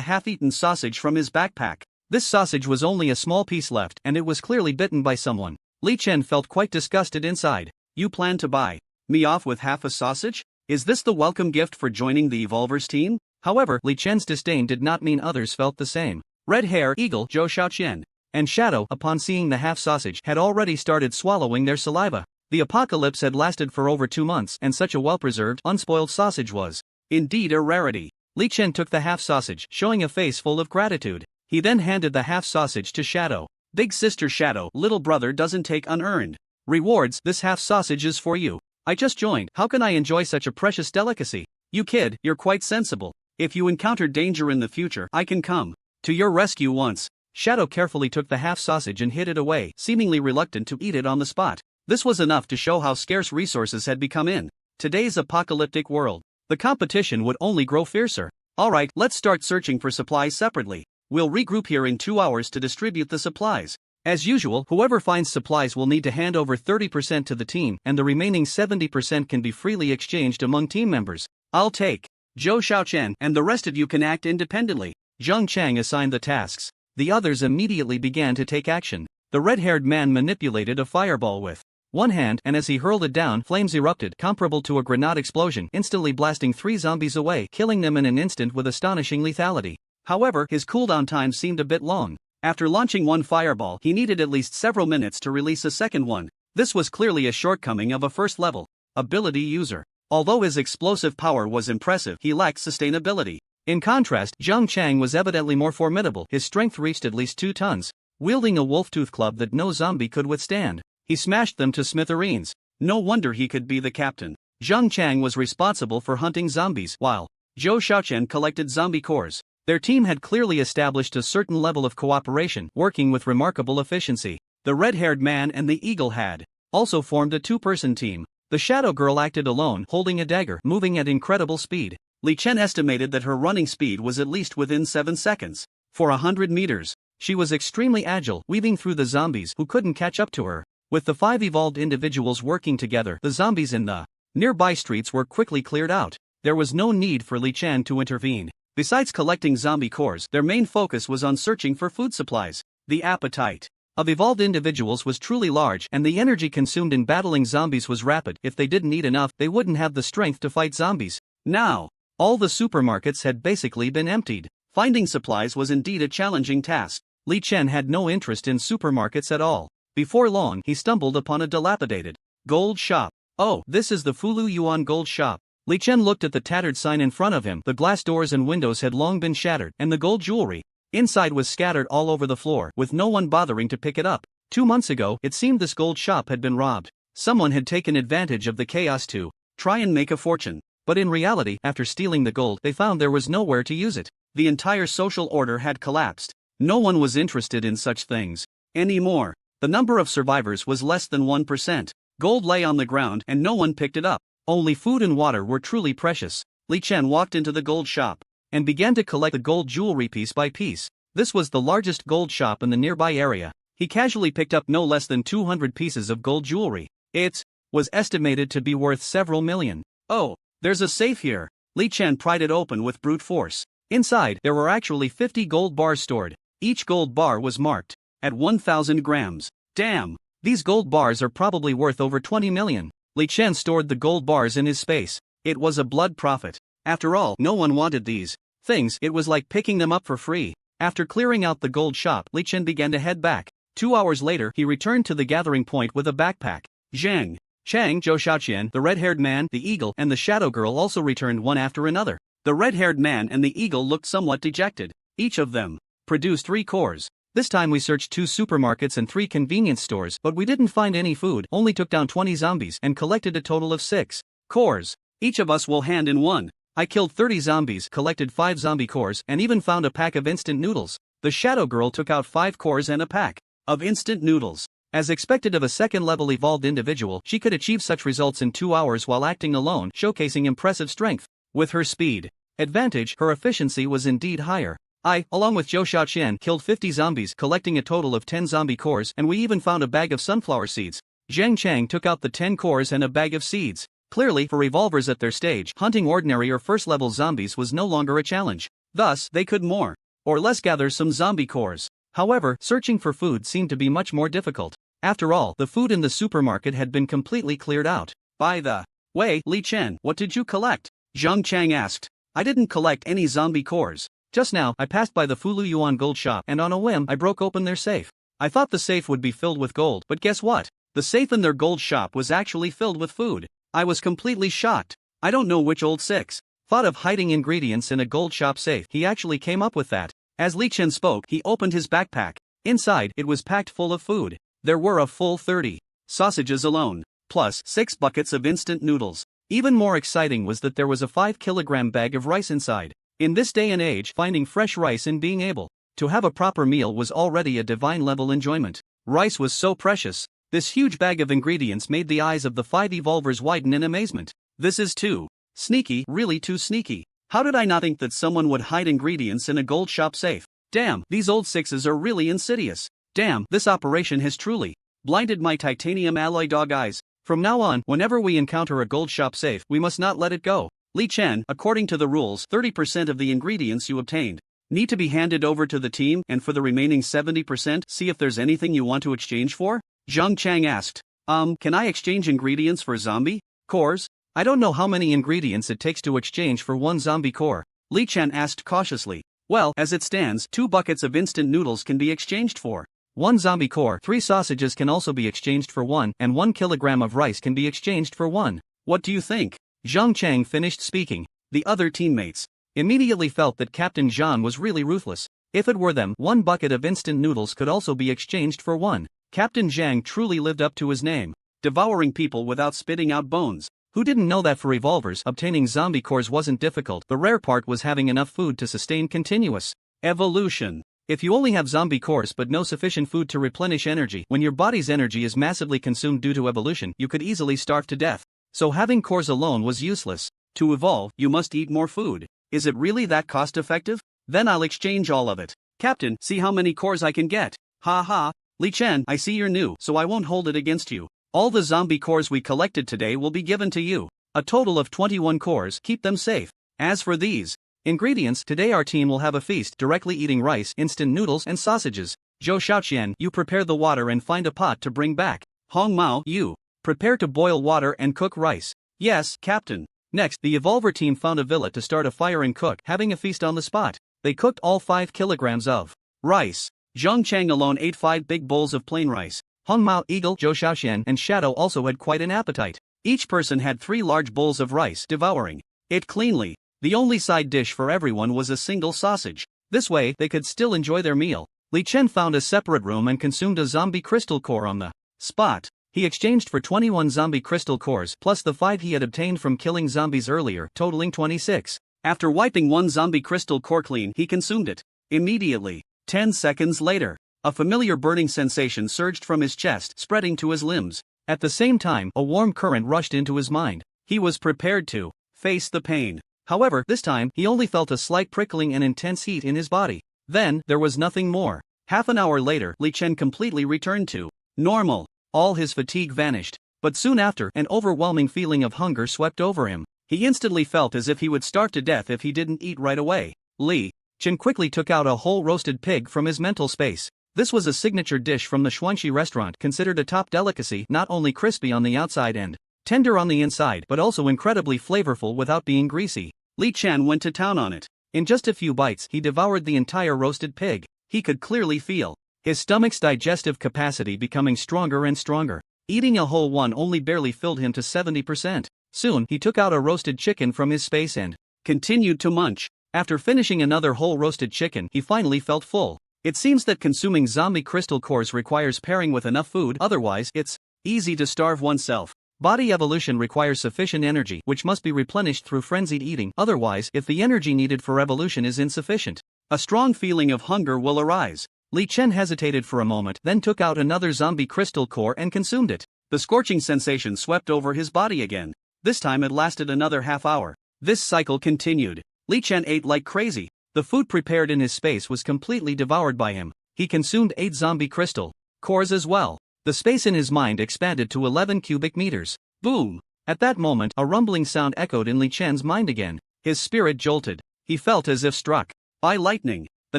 half-eaten sausage from his backpack. This sausage was only a small piece left, and it was clearly bitten by someone. Li Chen felt quite disgusted inside. You plan to buy me off with half a sausage? Is this the welcome gift for joining the evolvers team? However, Li Chen's disdain did not mean others felt the same. Red Hair, Eagle, Zhou Xiaoqian, and Shadow, upon seeing the half-sausage, had already started swallowing their saliva. The apocalypse had lasted for over 2 months, and such a well-preserved, unspoiled sausage was indeed a rarity. Li Chen took the half-sausage, showing a face full of gratitude. He then handed the half-sausage to Shadow. Big sister Shadow, little brother doesn't take unearned rewards. This half-sausage is for you. I just joined. How can I enjoy such a precious delicacy? You kid, you're quite sensible. If you encounter danger in the future, I can come to your rescue once. Shadow carefully took the half-sausage and hid it away, seemingly reluctant to eat it on the spot. This was enough to show how scarce resources had become in today's apocalyptic world. The competition would only grow fiercer. Alright, let's start searching for supplies separately. We'll regroup here in 2 hours to distribute the supplies. As usual, whoever finds supplies will need to hand over 30% to the team, and the remaining 70% can be freely exchanged among team members. I'll take Zhou Xiaoqian, and the rest of you can act independently. Zhang Chang assigned the tasks. The others immediately began to take action. The red-haired man manipulated a fireball with one hand, and as he hurled it down, flames erupted, comparable to a grenade explosion, instantly blasting 3 zombies away, killing them in an instant with astonishing lethality. However, his cooldown time seemed a bit long. After launching one fireball, he needed at least several minutes to release a second one. This was clearly a shortcoming of a first-level ability user. Although his explosive power was impressive, he lacked sustainability. In contrast, Zhang Chang was evidently more formidable. His strength reached at least 2 tons. Wielding a wolf-tooth club that no zombie could withstand, he smashed them to smithereens. No wonder he could be the captain. Zhang Chang was responsible for hunting zombies, while Zhou Xiaoqian collected zombie cores. Their team had clearly established a certain level of cooperation, working with remarkable efficiency. The red-haired man and the eagle had also formed a 2-person team. The shadow girl acted alone, holding a dagger, moving at incredible speed. Li Chen estimated that her running speed was at least within 7 seconds. For 100 meters, she was extremely agile, weaving through the zombies who couldn't catch up to her. With the 5 evolved individuals working together, the zombies in the nearby streets were quickly cleared out. There was no need for Li Chen to intervene. Besides collecting zombie cores, their main focus was on searching for food supplies. The appetite of evolved individuals was truly large, and the energy consumed in battling zombies was rapid. If they didn't eat enough, they wouldn't have the strength to fight zombies. Now, all the supermarkets had basically been emptied. Finding supplies was indeed a challenging task. Li Chen had no interest in supermarkets at all. Before long, he stumbled upon a dilapidated gold shop. Oh, this is the Fulu Yuan gold shop. Li Chen looked at the tattered sign in front of him. The glass doors and windows had long been shattered, and the gold jewelry inside was scattered all over the floor, with no one bothering to pick it up. 2 months ago, it seemed this gold shop had been robbed. Someone had taken advantage of the chaos to try and make a fortune. But in reality, after stealing the gold, they found there was nowhere to use it. The entire social order had collapsed. No one was interested in such things anymore. The number of survivors was less than 1%. Gold lay on the ground and no one picked it up. Only food and water were truly precious. Li Chen walked into the gold shop and began to collect the gold jewelry piece by piece. This was the largest gold shop in the nearby area. He casually picked up no less than 200 pieces of gold jewelry. It was estimated to be worth several million. Oh, there's a safe here. Li Chen pried it open with brute force. Inside, there were actually 50 gold bars stored. Each gold bar was marked at 1,000 grams. Damn, these gold bars are probably worth over 20 million. Li Chen stored the gold bars in his space. It was a blood profit. After all, no one wanted these things. It was like picking them up for free. After clearing out the gold shop, Li Chen began to head back. 2 hours later, he returned to the gathering point with a backpack. Zhang, Chang, Zhou Xiaoqian, the red-haired man, the eagle, and the shadow girl also returned one after another. The red-haired man and the eagle looked somewhat dejected. Each of them produced 3 cores. This time we searched 2 supermarkets and 3 convenience stores, but we didn't find any food, only took down 20 zombies and collected a total of 6 cores. Each of us will hand in 1. I killed 30 zombies, collected 5 zombie cores, and even found a pack of instant noodles. The shadow girl took out 5 cores and a pack of instant noodles. As expected of a second-level evolved individual, she could achieve such results in 2 hours while acting alone, showcasing impressive strength. With her speed advantage, her efficiency was indeed higher. I, along with Zhou Xiaoqian, killed 50 zombies, collecting a total of 10 zombie cores, and we even found a bag of sunflower seeds. Zhang Chang took out the 10 cores and a bag of seeds. Clearly, for evolvers at their stage, hunting ordinary or first-level zombies was no longer a challenge. Thus, they could more or less gather some zombie cores. However, searching for food seemed to be much more difficult. After all, the food in the supermarket had been completely cleared out. By the way, Li Chen, what did you collect? Zhang Chang asked. I didn't collect any zombie cores. Just now, I passed by the Fulu Yuan gold shop, and on a whim, I broke open their safe. I thought the safe would be filled with gold, but guess what? The safe in their gold shop was actually filled with food. I was completely shocked. I don't know which old six thought of hiding ingredients in a gold shop safe. He actually came up with that. As Li Chen spoke, he opened his backpack. Inside, it was packed full of food. There were a full 30 sausages alone, plus 6 buckets of instant noodles. Even more exciting was that there was a 5-kilogram bag of rice inside. In this day and age, finding fresh rice and being able to have a proper meal was already a divine-level enjoyment. Rice was so precious. This huge bag of ingredients made the eyes of the 5 evolvers widen in amazement. This is too sneaky, really too sneaky. How did I not think that someone would hide ingredients in a gold shop safe? Damn, these old sixes are really insidious. Damn, this operation has truly blinded my titanium alloy dog eyes. From now on, whenever we encounter a gold shop safe, we must not let it go. Li Chen, according to the rules, 30% of the ingredients you obtained need to be handed over to the team, and for the remaining 70%, see if there's anything you want to exchange for? Zhang Chang asked. Can I exchange ingredients for zombie cores? I don't know how many ingredients it takes to exchange for 1 zombie core. Li Chen asked cautiously. Well, as it stands, 2 buckets of instant noodles can be exchanged for 1 zombie core, 3 sausages can also be exchanged for 1, and 1 kilogram of rice can be exchanged for 1. What do you think? Zhang Chang finished speaking. The other teammates immediately felt that Captain Zhang was really ruthless. If it were them, 1 bucket of instant noodles could also be exchanged for 1. Captain Zhang truly lived up to his name, devouring people without spitting out bones. Who didn't know that for evolvers, obtaining zombie cores wasn't difficult? The rare part was having enough food to sustain continuous evolution. If you only have zombie cores but no sufficient food to replenish energy, when your body's energy is massively consumed due to evolution, you could easily starve to death. So having cores alone was useless. To evolve, you must eat more food. Is it really that cost-effective? Then I'll exchange all of it. Captain, see how many cores I can get. Ha ha. Li Chen, I see you're new, so I won't hold it against you. All the zombie cores we collected today will be given to you. A total of 21 cores, keep them safe. As for these ingredients, today our team will have a feast, directly eating rice, instant noodles, and sausages. Zhou Xiaoqian, you prepare the water and find a pot to bring back. Hong Mao, you prepare to boil water and cook rice. Yes, Captain. Next, the Evolver team found a villa to start a fire and cook, having a feast on the spot. They cooked all 5 kilograms of rice. Zhang Chang alone ate 5 big bowls of plain rice. Hong Mao, Eagle, Zhou Xiaoqian, and Shadow also had quite an appetite. Each person had 3 large bowls of rice, devouring it cleanly. The only side dish for everyone was a single sausage. This way, they could still enjoy their meal. Li Chen found a separate room and consumed a zombie crystal core on the spot. He exchanged for 21 zombie crystal cores plus the 5 he had obtained from killing zombies earlier, totaling 26. After wiping one zombie crystal core clean, he consumed it. Immediately. 10 seconds later, a familiar burning sensation surged from his chest, spreading to his limbs. At the same time, a warm current rushed into his mind. He was prepared to face the pain. However, this time, he only felt a slight prickling and intense heat in his body. Then, there was nothing more. Half an hour later, Li Chen completely returned to normal. All his fatigue vanished. But soon after, an overwhelming feeling of hunger swept over him. He instantly felt as if he would starve to death if he didn't eat right away. Li Chen quickly took out a whole roasted pig from his mental space. This was a signature dish from the Xuanxi restaurant, considered a top delicacy, not only crispy on the outside and tender on the inside but also incredibly flavorful without being greasy. Li Chen went to town on it. In just a few bites, he devoured the entire roasted pig. He could clearly feel his stomach's digestive capacity becoming stronger and stronger. Eating a whole one only barely filled him to 70%. Soon, he took out a roasted chicken from his space and continued to munch. After finishing another whole roasted chicken, he finally felt full. It seems that consuming zombie crystal cores requires pairing with enough food, otherwise, it's easy to starve oneself. Body evolution requires sufficient energy, which must be replenished through frenzied eating, otherwise, if the energy needed for evolution is insufficient, a strong feeling of hunger will arise. Li Chen hesitated for a moment, then took out another zombie crystal core and consumed it. The scorching sensation swept over his body again. This time it lasted another half hour. This cycle continued. Li Chen ate like crazy. The food prepared in his space was completely devoured by him. He consumed 8 zombie crystal cores as well. The space in his mind expanded to 11 cubic meters. Boom! At that moment, a rumbling sound echoed in Li Chen's mind again. His spirit jolted. He felt as if struck by lightning. The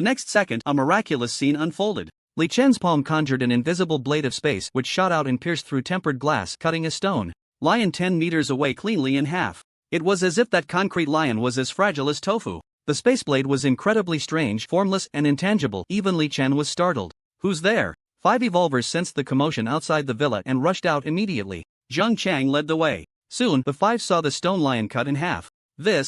next second, a miraculous scene unfolded. Li Chen's palm conjured an invisible blade of space which shot out and pierced through tempered glass, cutting a stone lion 10 meters away cleanly in half. It was as if that concrete lion was as fragile as tofu. The space blade was incredibly strange, formless and intangible. Even Li Chen was startled. Who's there? 5 evolvers sensed the commotion outside the villa and rushed out immediately. Zhang Chang led the way. Soon, the 5 saw the stone lion cut in half. The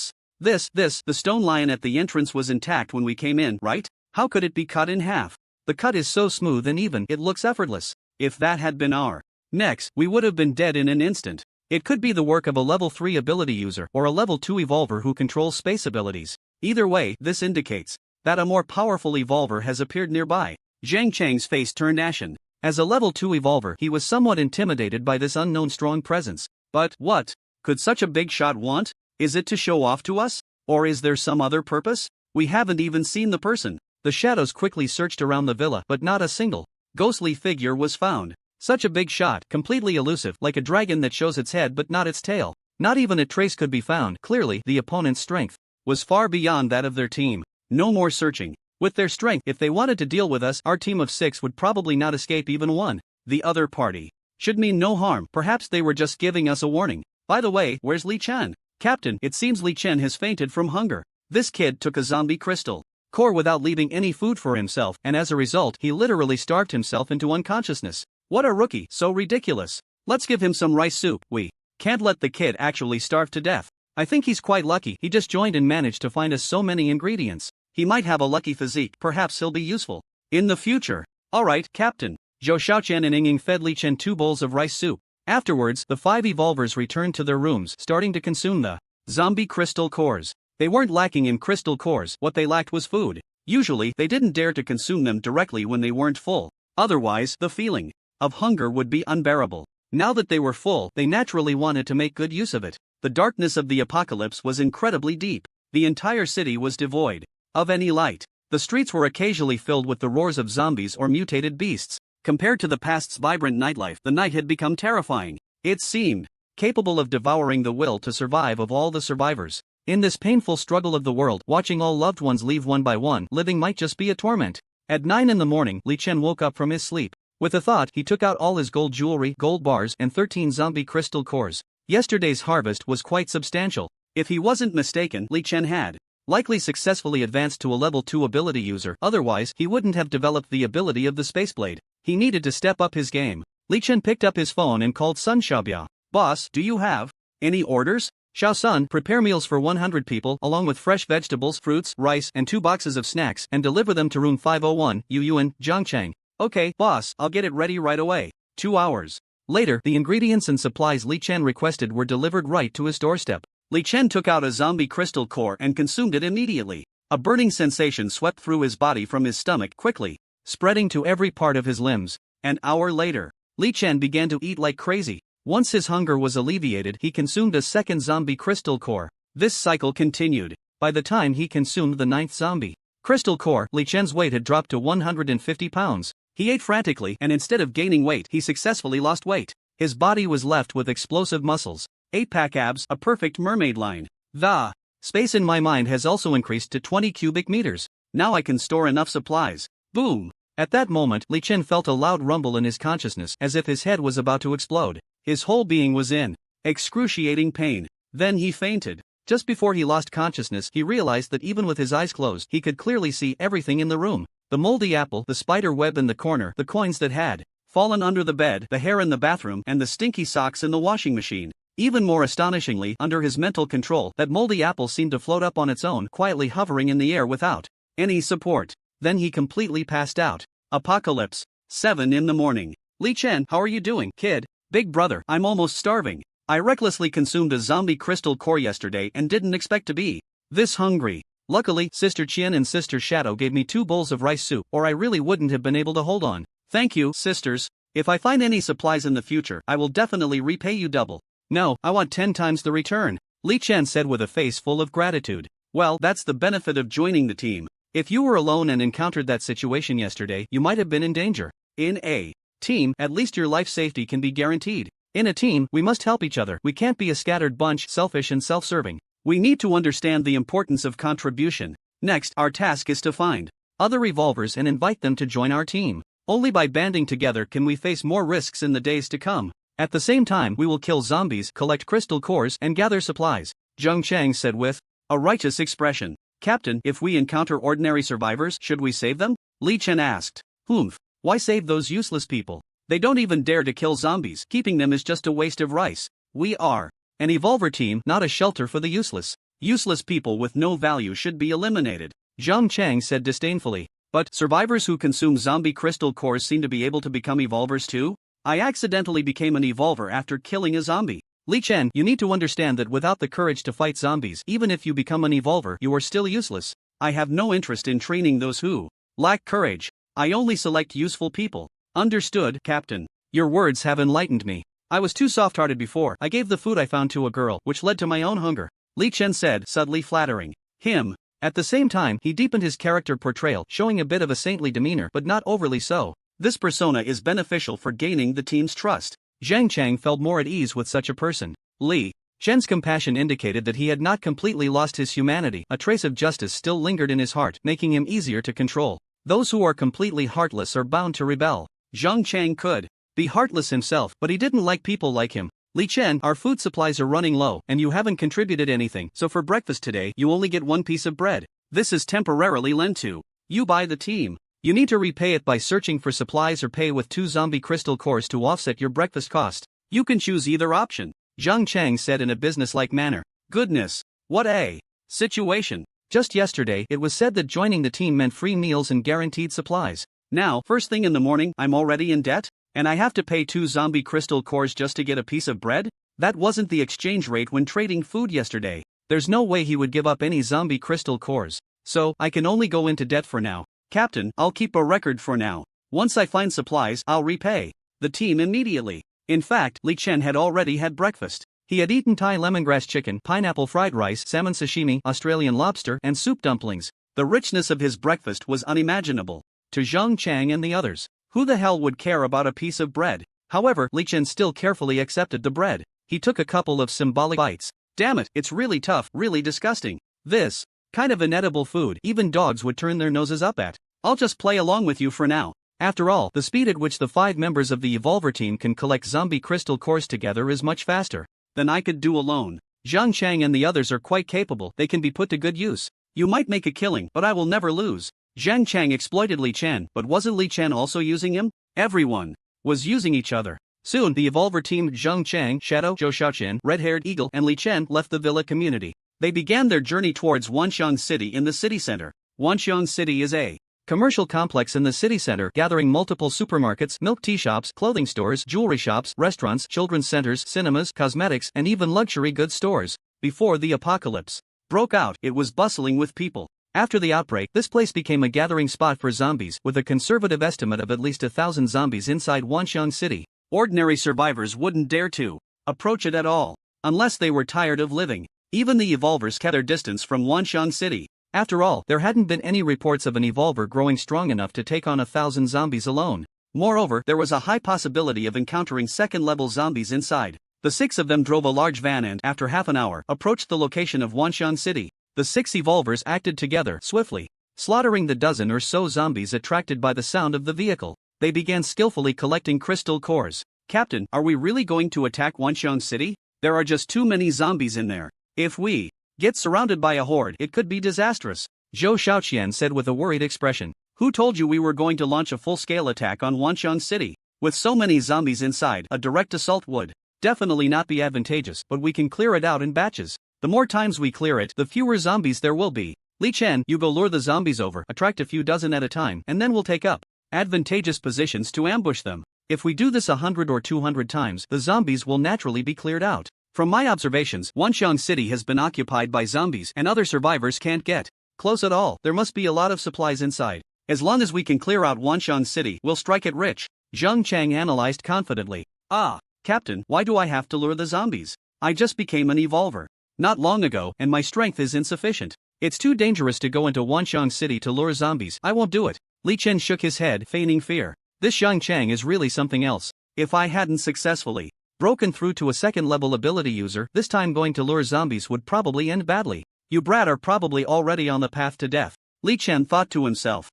stone lion at the entrance was intact when we came in, right? How could it be cut in half? The cut is so smooth and even, it looks effortless. If that had been our necks, we would have been dead in an instant. It could be the work of a level 3 ability user or a level 2 evolver who controls space abilities. Either way, this indicates that a more powerful evolver has appeared nearby. Zhang Chang's face turned ashen. As a level 2 evolver, he was somewhat intimidated by this unknown strong presence. But what could such a big shot want? Is it to show off to us? Or is there some other purpose? We haven't even seen the person. The shadows quickly searched around the villa, but not a single ghostly figure was found. Such a big shot, completely elusive, like a dragon that shows its head but not its tail. Not even a trace could be found. Clearly, the opponent's strength was far beyond that of their team. No more searching. With their strength, if they wanted to deal with us, our team of 6 would probably not escape even one. The other party should mean no harm. Perhaps they were just giving us a warning. By the way, where's Li Chen? Captain, it seems Li Chen has fainted from hunger. This kid took a zombie crystal core without leaving any food for himself, and as a result, he literally starved himself into unconsciousness. What a rookie, so ridiculous. Let's give him some rice soup. We can't let the kid actually starve to death. I think he's quite lucky. He just joined and managed to find us so many ingredients. He might have a lucky physique. Perhaps he'll be useful in the future. Alright, Captain. Zhou Xiaoqian and Ying fed Li Chen 2 bowls of rice soup. Afterwards, the 5 evolvers returned to their rooms, starting to consume the zombie crystal cores. They weren't lacking in crystal cores, what they lacked was food. Usually, they didn't dare to consume them directly when they weren't full. Otherwise, the feeling of hunger would be unbearable. Now that they were full, they naturally wanted to make good use of it. The darkness of the apocalypse was incredibly deep. The entire city was devoid of any light. The streets were occasionally filled with the roars of zombies or mutated beasts. Compared to the past's vibrant nightlife, the night had become terrifying. It seemed capable of devouring the will to survive of all the survivors. In this painful struggle of the world, watching all loved ones leave one by one, living might just be a torment. At 9 in the morning, Li Chen woke up from his sleep. With a thought, he took out all his gold jewelry, gold bars, and 13 zombie crystal cores. Yesterday's harvest was quite substantial. If he wasn't mistaken, Li Chen had likely successfully advanced to a level 2 ability user, otherwise he wouldn't have developed the ability of the Spaceblade. He needed to step up his game. Li Chen picked up his phone and called Sun Xiaobia. "Boss, do you have any orders?" "Xiao Sun, prepare meals for 100 people along with fresh vegetables, fruits, rice, and 2 boxes of snacks and deliver them to room 501, Yu Yuan, Zhangcheng." "Okay, boss, I'll get it ready right away." 2 hours later, the ingredients and supplies Li Chen requested were delivered right to his doorstep. Li Chen took out a zombie crystal core and consumed it immediately. A burning sensation swept through his body from his stomach quickly, spreading to every part of his limbs. An hour later, Li Chen began to eat like crazy. Once his hunger was alleviated, he consumed a second zombie crystal core. This cycle continued. By the time he consumed the 9th zombie crystal core, Li Chen's weight had dropped to 150 pounds. He ate frantically, and instead of gaining weight, he successfully lost weight. His body was left with explosive muscles, 8-pack abs, a perfect mermaid line. The space in my mind has also increased to 20 cubic meters. Now I can store enough supplies. Boom! At that moment, Li Chen felt a loud rumble in his consciousness, as if his head was about to explode. His whole being was in excruciating pain. Then he fainted. Just before he lost consciousness, he realized that even with his eyes closed, he could clearly see everything in the room. The moldy apple, the spider web in the corner, the coins that had fallen under the bed, the hair in the bathroom, and the stinky socks in the washing machine. Even more astonishingly, under his mental control, that moldy apple seemed to float up on its own, quietly hovering in the air without any support. Then he completely passed out. Apocalypse. 7 in the morning. "Li Chen, how are you doing, kid?" "Big brother, I'm almost starving. I recklessly consumed a zombie crystal core yesterday and didn't expect to be this hungry. Luckily, Sister Qian and Sister Shadow gave me 2 bowls of rice soup, or I really wouldn't have been able to hold on." "Thank you, sisters. If I find any supplies in the future, I will definitely repay you double." "No, I want 10 times the return," Li Chen said with a face full of gratitude. "Well, that's the benefit of joining the team. If you were alone and encountered that situation yesterday, you might have been in danger. In a team, at least your life safety can be guaranteed. In a team, we must help each other. We can't be a scattered bunch, selfish and self-serving. We need to understand the importance of contribution. Next, our task is to find other revolvers and invite them to join our team. Only by banding together can we face more risks in the days to come. At the same time, we will kill zombies, collect crystal cores, and gather supplies," Zhang Chang said with a righteous expression. "Captain, if we encounter ordinary survivors, should we save them?" Li Chen asked. "Humph. Why save those useless people? They don't even dare to kill zombies. Keeping them is just a waste of rice. We are an evolver team, not a shelter for the useless. Useless people with no value should be eliminated," Zhang Chang said disdainfully. "But survivors who consume zombie crystal cores seem to be able to become evolvers too? I accidentally became an evolver after killing a zombie." "Li Chen, you need to understand that without the courage to fight zombies, even if you become an evolver, you are still useless. I have no interest in training those who lack courage. I only select useful people." "Understood, Captain. Your words have enlightened me. I was too soft-hearted before. I gave the food I found to a girl, which led to my own hunger," Li Chen said, subtly flattering him. At the same time, he deepened his character portrayal, showing a bit of a saintly demeanor but not overly so. This persona is beneficial for gaining the team's trust. Zhang Chang felt more at ease with such a person. Li Chen's compassion indicated that he had not completely lost his humanity. A trace of justice still lingered in his heart, making him easier to control. Those who are completely heartless are bound to rebel. Zhang Chang could be heartless himself, but he didn't like people like him. "Li Chen, our food supplies are running low, and you haven't contributed anything, so for breakfast today, you only get 1 piece of bread. This is temporarily lent to you by the team. You need to repay it by searching for supplies or pay with 2 zombie crystal cores to offset your breakfast cost. You can choose either option," Zhang Chang said in a businesslike manner. Goodness, what a situation. Just yesterday, it was said that joining the team meant free meals and guaranteed supplies. Now, first thing in the morning, I'm already in debt? And I have to pay 2 zombie crystal cores just to get a piece of bread? That wasn't the exchange rate when trading food yesterday. There's no way he would give up any zombie crystal cores. So, I can only go into debt for now. "Captain, I'll keep a record for now. Once I find supplies, I'll repay the team immediately." In fact, Li Chen had already had breakfast. He had eaten Thai lemongrass chicken, pineapple fried rice, salmon sashimi, Australian lobster, and soup dumplings. The richness of his breakfast was unimaginable. To Zhang Chang and the others, who the hell would care about a piece of bread? However, Li Chen still carefully accepted the bread. He took a couple of symbolic bites. Damn it, it's really tough, really disgusting. This kind of inedible food even dogs would turn their noses up at. I'll just play along with you for now. After all, the speed at which the 5 members of the Evolver team can collect zombie crystal cores together is much faster than I could do alone. Zhang Chang and the others are quite capable, they can be put to good use. You might make a killing, but I will never lose. Zhang Chang exploited Li Chen, but wasn't Li Chen also using him? Everyone was using each other. Soon, the Evolver team Zhang Chang, Shadow, Zhou Xiaoqian, Red-Haired Eagle, and Li Chen left the villa community. They began their journey towards Wanxiang City in the city center. Wanxiang City is a commercial complex in the city center, gathering multiple supermarkets, milk tea shops, clothing stores, jewelry shops, restaurants, children's centers, cinemas, cosmetics, and even luxury goods stores. Before the apocalypse broke out, it was bustling with people. After the outbreak, this place became a gathering spot for zombies, with a conservative estimate of at least 1,000 zombies inside Wanxiang City. Ordinary survivors wouldn't dare to approach it at all, unless they were tired of living. Even the Evolvers kept their distance from Wanxiang City. After all, there hadn't been any reports of an Evolver growing strong enough to take on 1,000 zombies alone. Moreover, there was a high possibility of encountering second-level zombies inside. The 6 of them drove a large van and, after half an hour, approached the location of Wanxiang City. The 6 Evolvers acted together, swiftly, slaughtering the dozen or so zombies attracted by the sound of the vehicle. They began skillfully collecting crystal cores. Captain, are we really going to attack Wanxiang City? There are just too many zombies in there. If we get surrounded by a horde, it could be disastrous, Zhou Xiaoqian said with a worried expression. Who told you we were going to launch a full-scale attack on Wanxiang City? With so many zombies inside, a direct assault would definitely not be advantageous, but we can clear it out in batches. The more times we clear it, the fewer zombies there will be. Li Chen, you go lure the zombies over, attract a few dozen at a time, and then we'll take up advantageous positions to ambush them. If we do this 100 or 200 times, the zombies will naturally be cleared out. From my observations, Wanxiang City has been occupied by zombies and other survivors can't get close at all. There must be a lot of supplies inside. As long as we can clear out Wanxiang City, we'll strike it rich, Zhang Chang analyzed confidently. Ah, Captain, why do I have to lure the zombies? I just became an Evolver not long ago, and my strength is insufficient. It's too dangerous to go into Wanxiang City to lure zombies. I won't do it. Li Chen shook his head, feigning fear. This Zhang Chang is really something else. If I hadn't successfully broken through to a second-level ability user, this time going to lure zombies would probably end badly. You brat are probably already on the path to death. Li Chen thought to himself.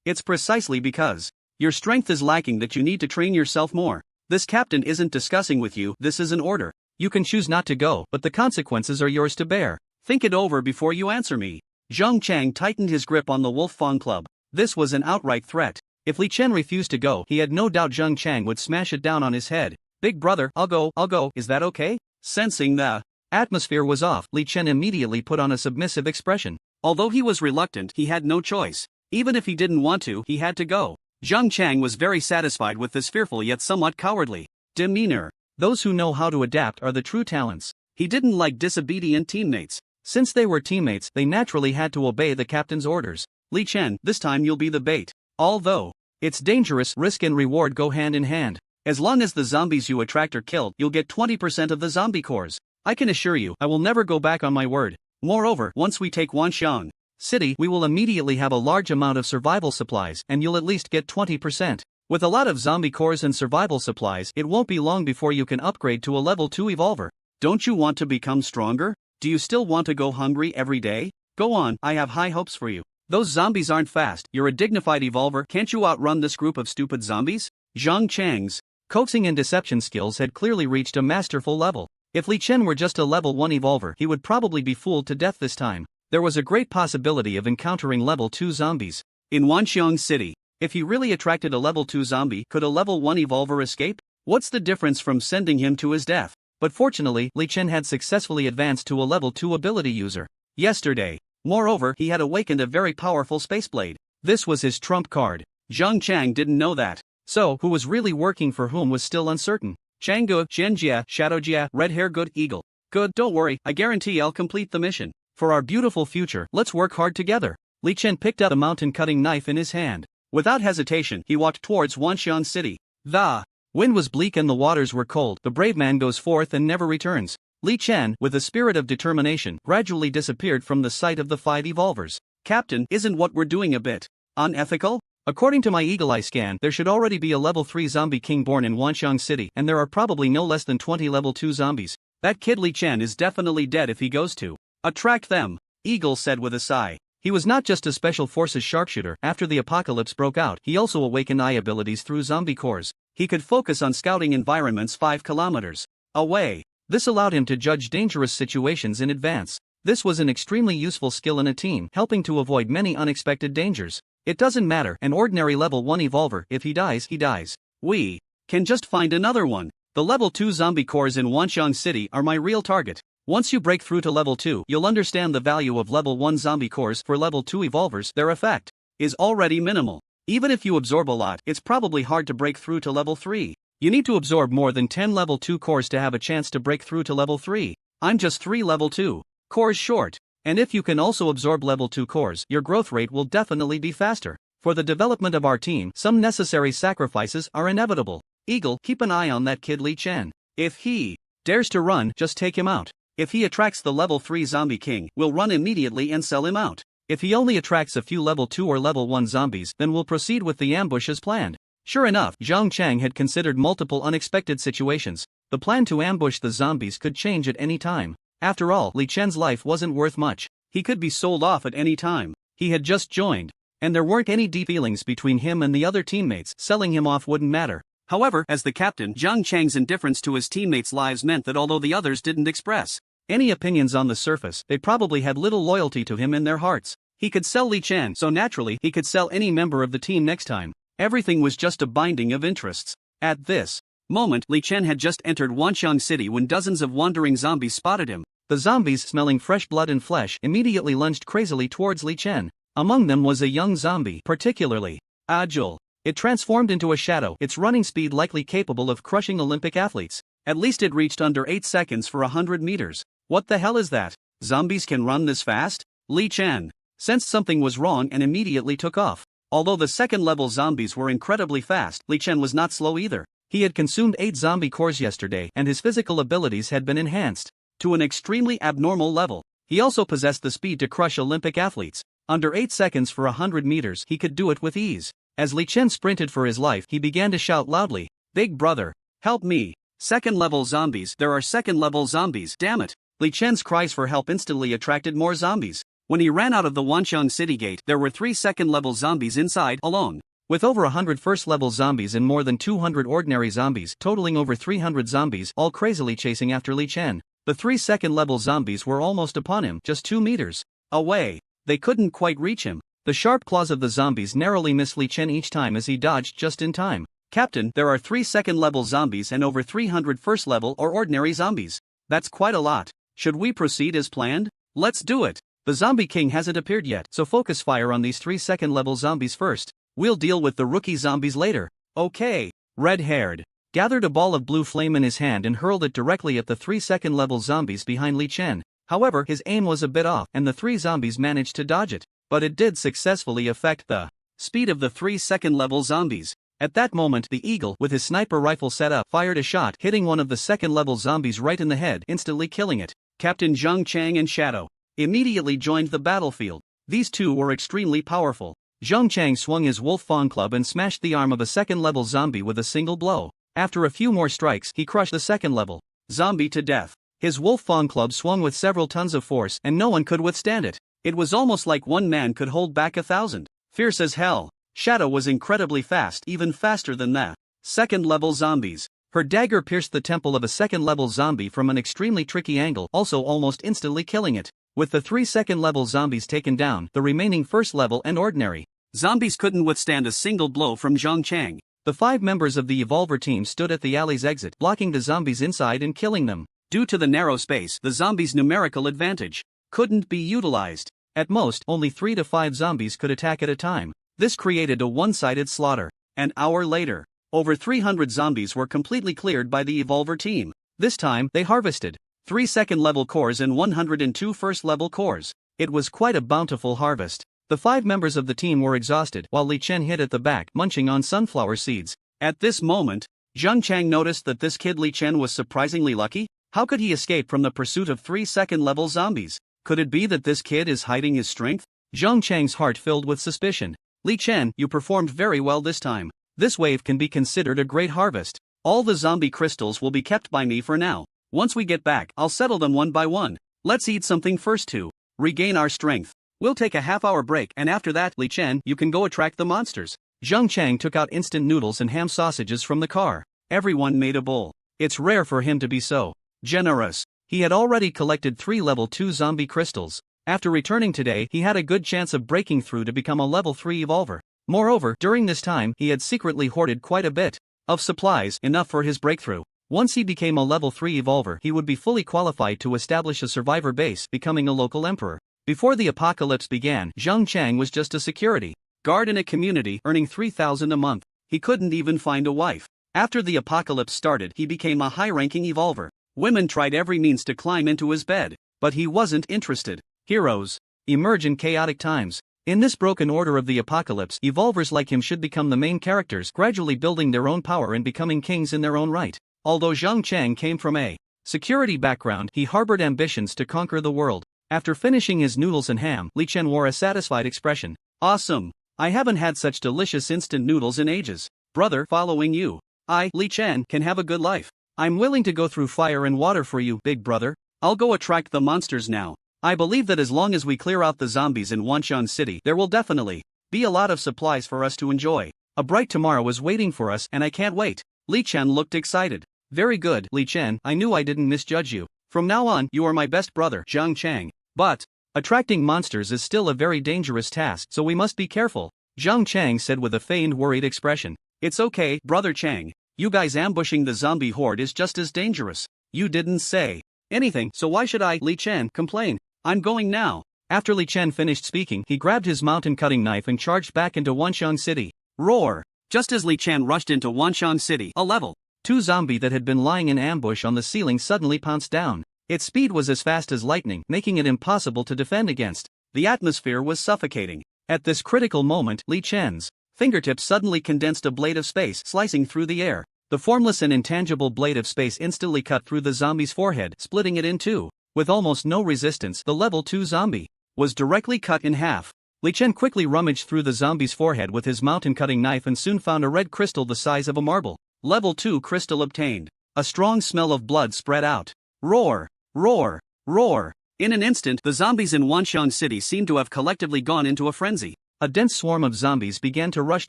It's precisely because your strength is lacking that you need to train yourself more. This captain isn't discussing with you, this is an order. You can choose not to go, but the consequences are yours to bear. Think it over before you answer me. Zhang Chang tightened his grip on the Wolf Fang Club. This was an outright threat. If Li Chen refused to go, he had no doubt Zhang Chang would smash it down on his head. Big brother, I'll go, is that okay? Sensing the atmosphere was off, Li Chen immediately put on a submissive expression. Although he was reluctant, he had no choice. Even if he didn't want to, he had to go. Zhang Chang was very satisfied with this fearful yet somewhat cowardly demeanor. Those who know how to adapt are the true talents. He didn't like disobedient teammates. Since they were teammates, they naturally had to obey the captain's orders. Li Chen, this time you'll be the bait. Although it's dangerous, risk and reward go hand in hand. As long as the zombies you attract are killed, you'll get 20% of the zombie cores. I can assure you, I will never go back on my word. Moreover, once we take Wanxiang City, we will immediately have a large amount of survival supplies, and you'll at least get 20%. With a lot of zombie cores and survival supplies, it won't be long before you can upgrade to a level 2 Evolver. Don't you want to become stronger? Do you still want to go hungry every day? Go on, I have high hopes for you. Those zombies aren't fast, you're a dignified Evolver, can't you outrun this group of stupid zombies? Zhang Chang's coaxing and deception skills had clearly reached a masterful level. If Li Chen were just a level 1 Evolver, he would probably be fooled to death this time. There was a great possibility of encountering level 2 zombies in Wanxiang City. If he really attracted a level 2 zombie, could a level 1 Evolver escape? What's the difference from sending him to his death? But fortunately, Li Chen had successfully advanced to a level 2 ability user yesterday. Moreover, he had awakened a very powerful Space Blade. This was his trump card. Zhang Chang didn't know that. So, who was really working for whom was still uncertain. Changgu, Zhenjia, Shadowjia, Red Hair Good Eagle. Good, don't worry, I guarantee I'll complete the mission. For our beautiful future, let's work hard together. Li Chen picked up a mountain-cutting knife in his hand. Without hesitation, he walked towards Wanxiang City. The wind was bleak and the waters were cold. The brave man goes forth and never returns. Li Chen, with a spirit of determination, gradually disappeared from the sight of the 5 Evolvers. Captain, isn't what we're doing a bit unethical? According to my eagle eye scan, there should already be a level 3 zombie king born in Wanxiang City, and there are probably no less than 20 level 2 zombies. That kid Li Chen is definitely dead if he goes to attract them, Eagle said with a sigh. He was not just a special forces sharpshooter. After the apocalypse broke out, he also awakened eye abilities through zombie cores. He could focus on scouting environments 5 kilometers away. This allowed him to judge dangerous situations in advance. This was an extremely useful skill in a team, helping to avoid many unexpected dangers. It doesn't matter, an ordinary level 1 evolver, if he dies, he dies. We can just find another one. The level 2 zombie cores in Wanxiang City are my real target. Once you break through to level 2, you'll understand the value of level 1 zombie cores. For level 2 evolvers, their effect is already minimal. Even if you absorb a lot, it's probably hard to break through to level 3. You need to absorb more than 10 level 2 cores to have a chance to break through to level 3. I'm just 3 level 2 cores short. And if you can also absorb level 2 cores, your growth rate will definitely be faster. For the development of our team, some necessary sacrifices are inevitable. Eagle, keep an eye on that kid Li Chen. If he dares to run, just take him out. If he attracts the level 3 zombie king, we'll run immediately and sell him out. If he only attracts a few level 2 or level 1 zombies, then we'll proceed with the ambush as planned. Sure enough, Zhang Chang had considered multiple unexpected situations. The plan to ambush the zombies could change at any time. After all, Li Chen's life wasn't worth much. He could be sold off at any time. He had just joined, and there weren't any deep feelings between him and the other teammates. Selling him off wouldn't matter. However, as the captain, Zhang Chang's indifference to his teammates' lives meant that although the others didn't express any opinions on the surface, they probably had little loyalty to him in their hearts. He could sell Li Chen, so naturally he could sell any member of the team next time. Everything was just a binding of interests. At this moment, Li Chen had just entered Wanxiang City when dozens of wandering zombies spotted him. The zombies, smelling fresh blood and flesh, immediately lunged crazily towards Li Chen. Among them was a young zombie, particularly agile. It transformed into a shadow, its running speed likely capable of crushing Olympic athletes. At least it reached under 8 seconds for 100 meters. What the hell is that? Zombies can run this fast? Li Chen sensed something was wrong and immediately took off. Although the second-level zombies were incredibly fast, Li Chen was not slow either. He had consumed 8 zombie cores yesterday, and his physical abilities had been enhanced to an extremely abnormal level. He also possessed the speed to crush Olympic athletes. Under 8 seconds for 100 meters, he could do it with ease. As Li Chen sprinted for his life, he began to shout loudly, "Big brother, help me! Second-level zombies, there are second-level zombies, damn it!" Li Chen's cries for help instantly attracted more zombies. When he ran out of the Wanxiang City gate, there were 3 second-level zombies inside, alone. With over 100 first-level zombies and more than 200 ordinary zombies, totaling over 300 zombies, all crazily chasing after Li Chen, the 3 second-level zombies were almost upon him, just 2 meters away. They couldn't quite reach him. The sharp claws of the zombies narrowly missed Li Chen each time as he dodged just in time. "Captain, there are 3 second-level zombies and over 300 first-level or ordinary zombies. That's quite a lot. Should we proceed as planned? Let's do it. The zombie king hasn't appeared yet, so focus fire on these 3 second-level zombies first. We'll deal with the rookie zombies later." Okay. Red-haired gathered a ball of blue flame in his hand and hurled it directly at the 3 second-level zombies behind Li Chen. However, his aim was a bit off, and the 3 zombies managed to dodge it. But it did successfully affect the speed of the 3 second-level zombies. At that moment, the eagle, with his sniper rifle set up, fired a shot, hitting one of the second-level zombies right in the head, instantly killing it. Captain Zhang Chang and Shadow immediately joined the battlefield. These two were extremely powerful. Zhang Chang swung his Wolf Fang Club and smashed the arm of a second-level zombie with a single blow. After a few more strikes, he crushed the second-level zombie to death. His Wolf Fang Club swung with several tons of force, and no one could withstand it. It was almost like one man could hold back 1,000. Fierce as hell. Shadow was incredibly fast, even faster than the second-level zombies. Her dagger pierced the temple of a second-level zombie from an extremely tricky angle, also almost instantly killing it. With the 3 second-level zombies taken down, the remaining first-level and ordinary zombies couldn't withstand a single blow from Zhang Chang. The 5 members of the Evolver team stood at the alley's exit, blocking the zombies inside and killing them. Due to the narrow space, the zombies' numerical advantage couldn't be utilized. At most, only 3 to 5 zombies could attack at a time. This created a one-sided slaughter. An hour later, over 300 zombies were completely cleared by the Evolver team. This time, they harvested 3 second-level cores and 102 first-level cores. It was quite a bountiful harvest. The 5 members of the team were exhausted, while Li Chen hid at the back, munching on sunflower seeds. At this moment, Zhang Chang noticed that this kid Li Chen was surprisingly lucky. How could he escape from the pursuit of 3 second-level zombies? Could it be that this kid is hiding his strength? Zhang Chang's heart filled with suspicion. Li Chen, you performed very well this time. This wave can be considered a great harvest. All the zombie crystals will be kept by me for now. Once we get back, I'll settle them one by one. Let's eat something first to regain our strength. We'll take a half-hour break and after that, Li Chen, you can go attract the monsters. Zhang Chang took out instant noodles and ham sausages from the car. Everyone made a bowl. It's rare for him to be so generous. He had already collected 3 level 2 zombie crystals. After returning today, he had a good chance of breaking through to become a level 3 evolver. Moreover, during this time, he had secretly hoarded quite a bit of supplies, enough for his breakthrough. Once he became a level 3 evolver, he would be fully qualified to establish a survivor base, becoming a local emperor. Before the apocalypse began, Zhang Chang was just a security guard in a community, earning 3,000 a month. He couldn't even find a wife. After the apocalypse started, he became a high-ranking evolver. Women tried every means to climb into his bed, but he wasn't interested. Heroes emerge in chaotic times. In this broken order of the apocalypse, evolvers like him should become the main characters, gradually building their own power and becoming kings in their own right. Although Zhang Chang came from a security background, he harbored ambitions to conquer the world. After finishing his noodles and ham, Li Chen wore a satisfied expression. Awesome! I haven't had such delicious instant noodles in ages. Brother, following you, I, Li Chen, can have a good life. I'm willing to go through fire and water for you, big brother. I'll go attract the monsters now. I believe that as long as we clear out the zombies in Wanshan City, there will definitely be a lot of supplies for us to enjoy. A bright tomorrow is waiting for us and I can't wait. Li Chen looked excited. Very good, Li Chen, I knew I didn't misjudge you. From now on, you are my best brother, Zhang Chang. But attracting monsters is still a very dangerous task, so we must be careful, Zhang Chang said with a feigned worried expression. It's okay, brother Chang. You guys ambushing the zombie horde is just as dangerous. You didn't say anything, so why should I, Li Chen, complain? I'm going now. After Li Chen finished speaking, he grabbed his mountain cutting knife and charged back into Wanshan City. Roar! Just as Li Chen rushed into Wanshan City, a level 2 zombie that had been lying in ambush on the ceiling suddenly pounced down. Its speed was as fast as lightning, making it impossible to defend against. The atmosphere was suffocating. At this critical moment, Li Chen's fingertips suddenly condensed a blade of space, slicing through the air. The formless and intangible blade of space instantly cut through the zombie's forehead, splitting it in two. With almost no resistance, the level 2 zombie was directly cut in half. Li Chen quickly rummaged through the zombie's forehead with his mountain-cutting knife and soon found a red crystal the size of a marble. Level 2 crystal obtained. A strong smell of blood spread out. Roar! Roar! Roar! In an instant, the zombies in Wanshan City seemed to have collectively gone into a frenzy. A dense swarm of zombies began to rush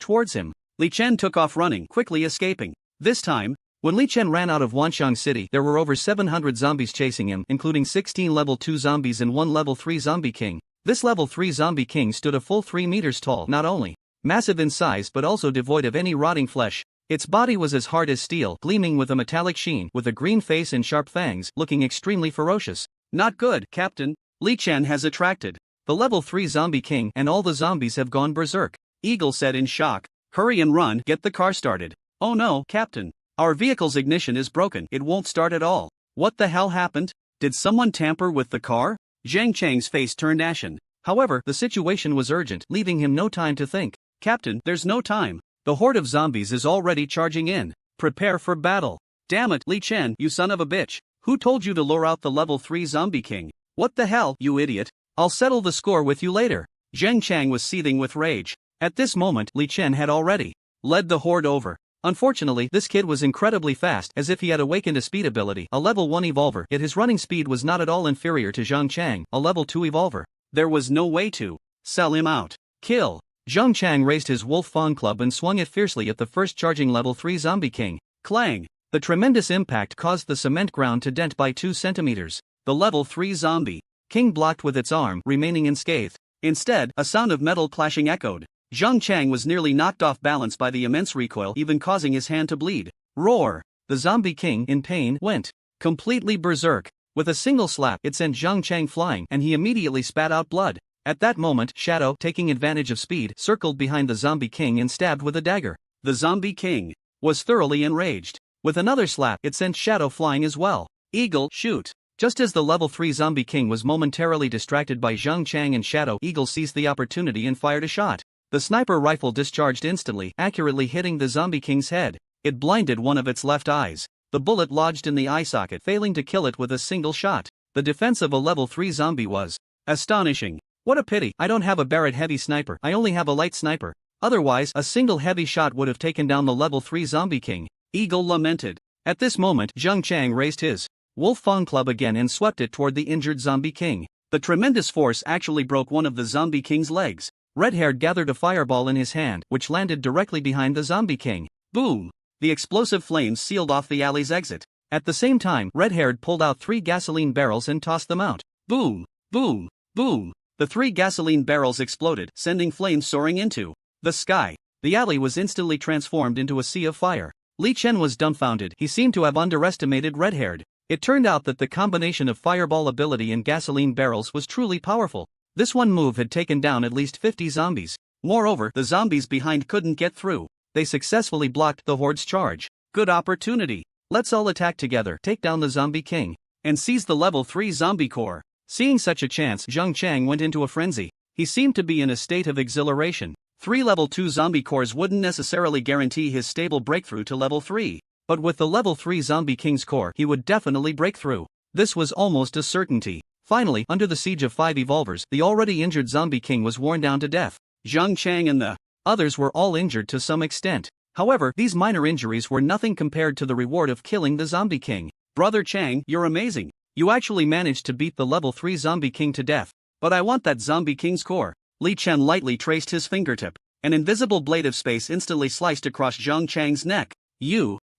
towards him. Li Chen took off running, quickly escaping. This time, when Li Chen ran out of Wanshan City, there were over 700 zombies chasing him, including 16 level 2 zombies and 1 level 3 zombie king. This level 3 zombie king stood a full 3 meters tall, not only massive in size but also devoid of any rotting flesh. Its body was as hard as steel, gleaming with a metallic sheen, with a green face and sharp fangs, looking extremely ferocious. Not good, Captain. Li Chen has attracted the level 3 zombie king and all the zombies have gone berserk. Eagle said in shock. Hurry and run, get the car started. Oh no, Captain. Our vehicle's ignition is broken, it won't start at all. What the hell happened? Did someone tamper with the car? Zhang Chang's face turned ashen. However, the situation was urgent, leaving him no time to think. Captain, there's no time. The horde of zombies is already charging in. Prepare for battle. Damn it, Li Chen, you son of a bitch. Who told you to lure out the level 3 zombie king? What the hell, you idiot? I'll settle the score with you later. Zhang Chang was seething with rage. At this moment, Li Chen had already led the horde over. Unfortunately, this kid was incredibly fast, as if he had awakened a speed ability, a level 1 evolver, yet his running speed was not at all inferior to Zhang Chang, a level 2 evolver. There was no way to sell him out. Kill. Zhang Chang raised his Wolf Fang Club and swung it fiercely at the first charging level 3 zombie king. Clang. The tremendous impact caused the cement ground to dent by 2 centimeters. The level 3 zombie king blocked with its arm, remaining unscathed. Instead, a sound of metal clashing echoed. Zhang Chang was nearly knocked off balance by the immense recoil, even causing his hand to bleed. Roar! The zombie king, in pain, went completely berserk. With a single slap, it sent Zhang Chang flying, and he immediately spat out blood. At that moment, Shadow, taking advantage of speed, circled behind the zombie king and stabbed with a dagger. The zombie king was thoroughly enraged. With another slap, it sent Shadow flying as well. Eagle, shoot! Just as the level 3 zombie king was momentarily distracted by Zhang Chang and Shadow, Eagle seized the opportunity and fired a shot. The sniper rifle discharged instantly, accurately hitting the zombie king's head. It blinded one of its left eyes. The bullet lodged in the eye socket, failing to kill it with a single shot. The defense of a level 3 zombie was astonishing. What a pity, I don't have a Barrett heavy sniper, I only have a light sniper. Otherwise, a single heavy shot would have taken down the level 3 zombie king. Eagle lamented. At this moment, Zhang Chang raised his Wolf Fang Club again and swept it toward the injured zombie king. The tremendous force actually broke one of the Zombie King's legs. Redhaired gathered a fireball in his hand, which landed directly behind the Zombie King. Boom! The explosive flames sealed off the alley's exit. At the same time, Redhaired pulled out 3 gasoline barrels and tossed them out. Boom! Boom! Boom! The 3 gasoline barrels exploded, sending flames soaring into the sky. The alley was instantly transformed into a sea of fire. Li Chen was dumbfounded. He seemed to have underestimated Redhaired. It turned out that the combination of fireball ability and gasoline barrels was truly powerful. This one move had taken down at least 50 zombies. Moreover, the zombies behind couldn't get through. They successfully blocked the Horde's charge. Good opportunity. Let's all attack together, take down the Zombie King, and seize the level 3 zombie core. Seeing such a chance, Zhang Chang went into a frenzy. He seemed to be in a state of exhilaration. 3 level 2 zombie cores wouldn't necessarily guarantee his stable breakthrough to level 3. But with the level 3 Zombie King's core, he would definitely break through. This was almost a certainty. Finally, under the siege of 5 evolvers, the already injured Zombie King was worn down to death. Zhang Chang and the others were all injured to some extent. However, these minor injuries were nothing compared to the reward of killing the Zombie King. Brother Chang, you're amazing. You actually managed to beat the level 3 Zombie King to death. But I want that Zombie King's core. Li Chen lightly traced his fingertip. An invisible blade of space instantly sliced across Zhang Chang's neck.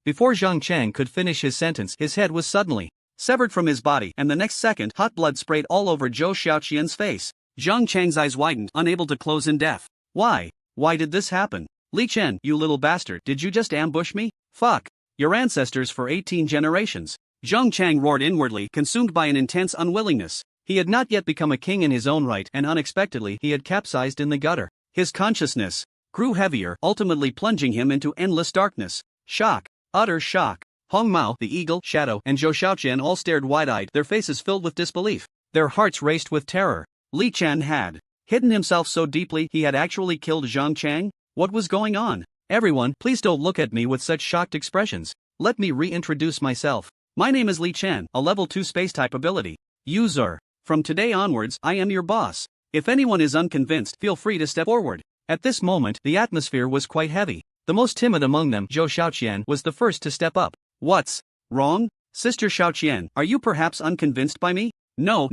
Before Zhang Chang could finish his sentence, his head was suddenly severed from his body, and the next second, hot blood sprayed all over Zhou Xiaoqian's face. Zhang Chang's eyes widened, unable to close in death. Why? Why did this happen? Li Chen, you little bastard, did you just ambush me? Fuck. Your ancestors for 18 generations. Zhang Chang roared inwardly, consumed by an intense unwillingness. He had not yet become a king in his own right, and unexpectedly he had capsized in the gutter. His consciousness grew heavier, ultimately plunging him into endless darkness. Shock. Utter shock. Hong Mao, the Eagle, Shadow, and Zhou Xiaoqian all stared wide-eyed, their faces filled with disbelief. Their hearts raced with terror. Li Chen had hidden himself so deeply he had actually killed Zhang Chang? What was going on? Everyone, please don't look at me with such shocked expressions. Let me reintroduce myself. My name is Li Chen, a level 2 space-type ability user. From today onwards, I am your boss. If anyone is unconvinced, feel free to step forward. At this moment, the atmosphere was quite heavy. The most timid among them, Zhou Xiaoqian, was the first to step up. What's wrong? Sister Xiaoqian, are you perhaps unconvinced by me? No.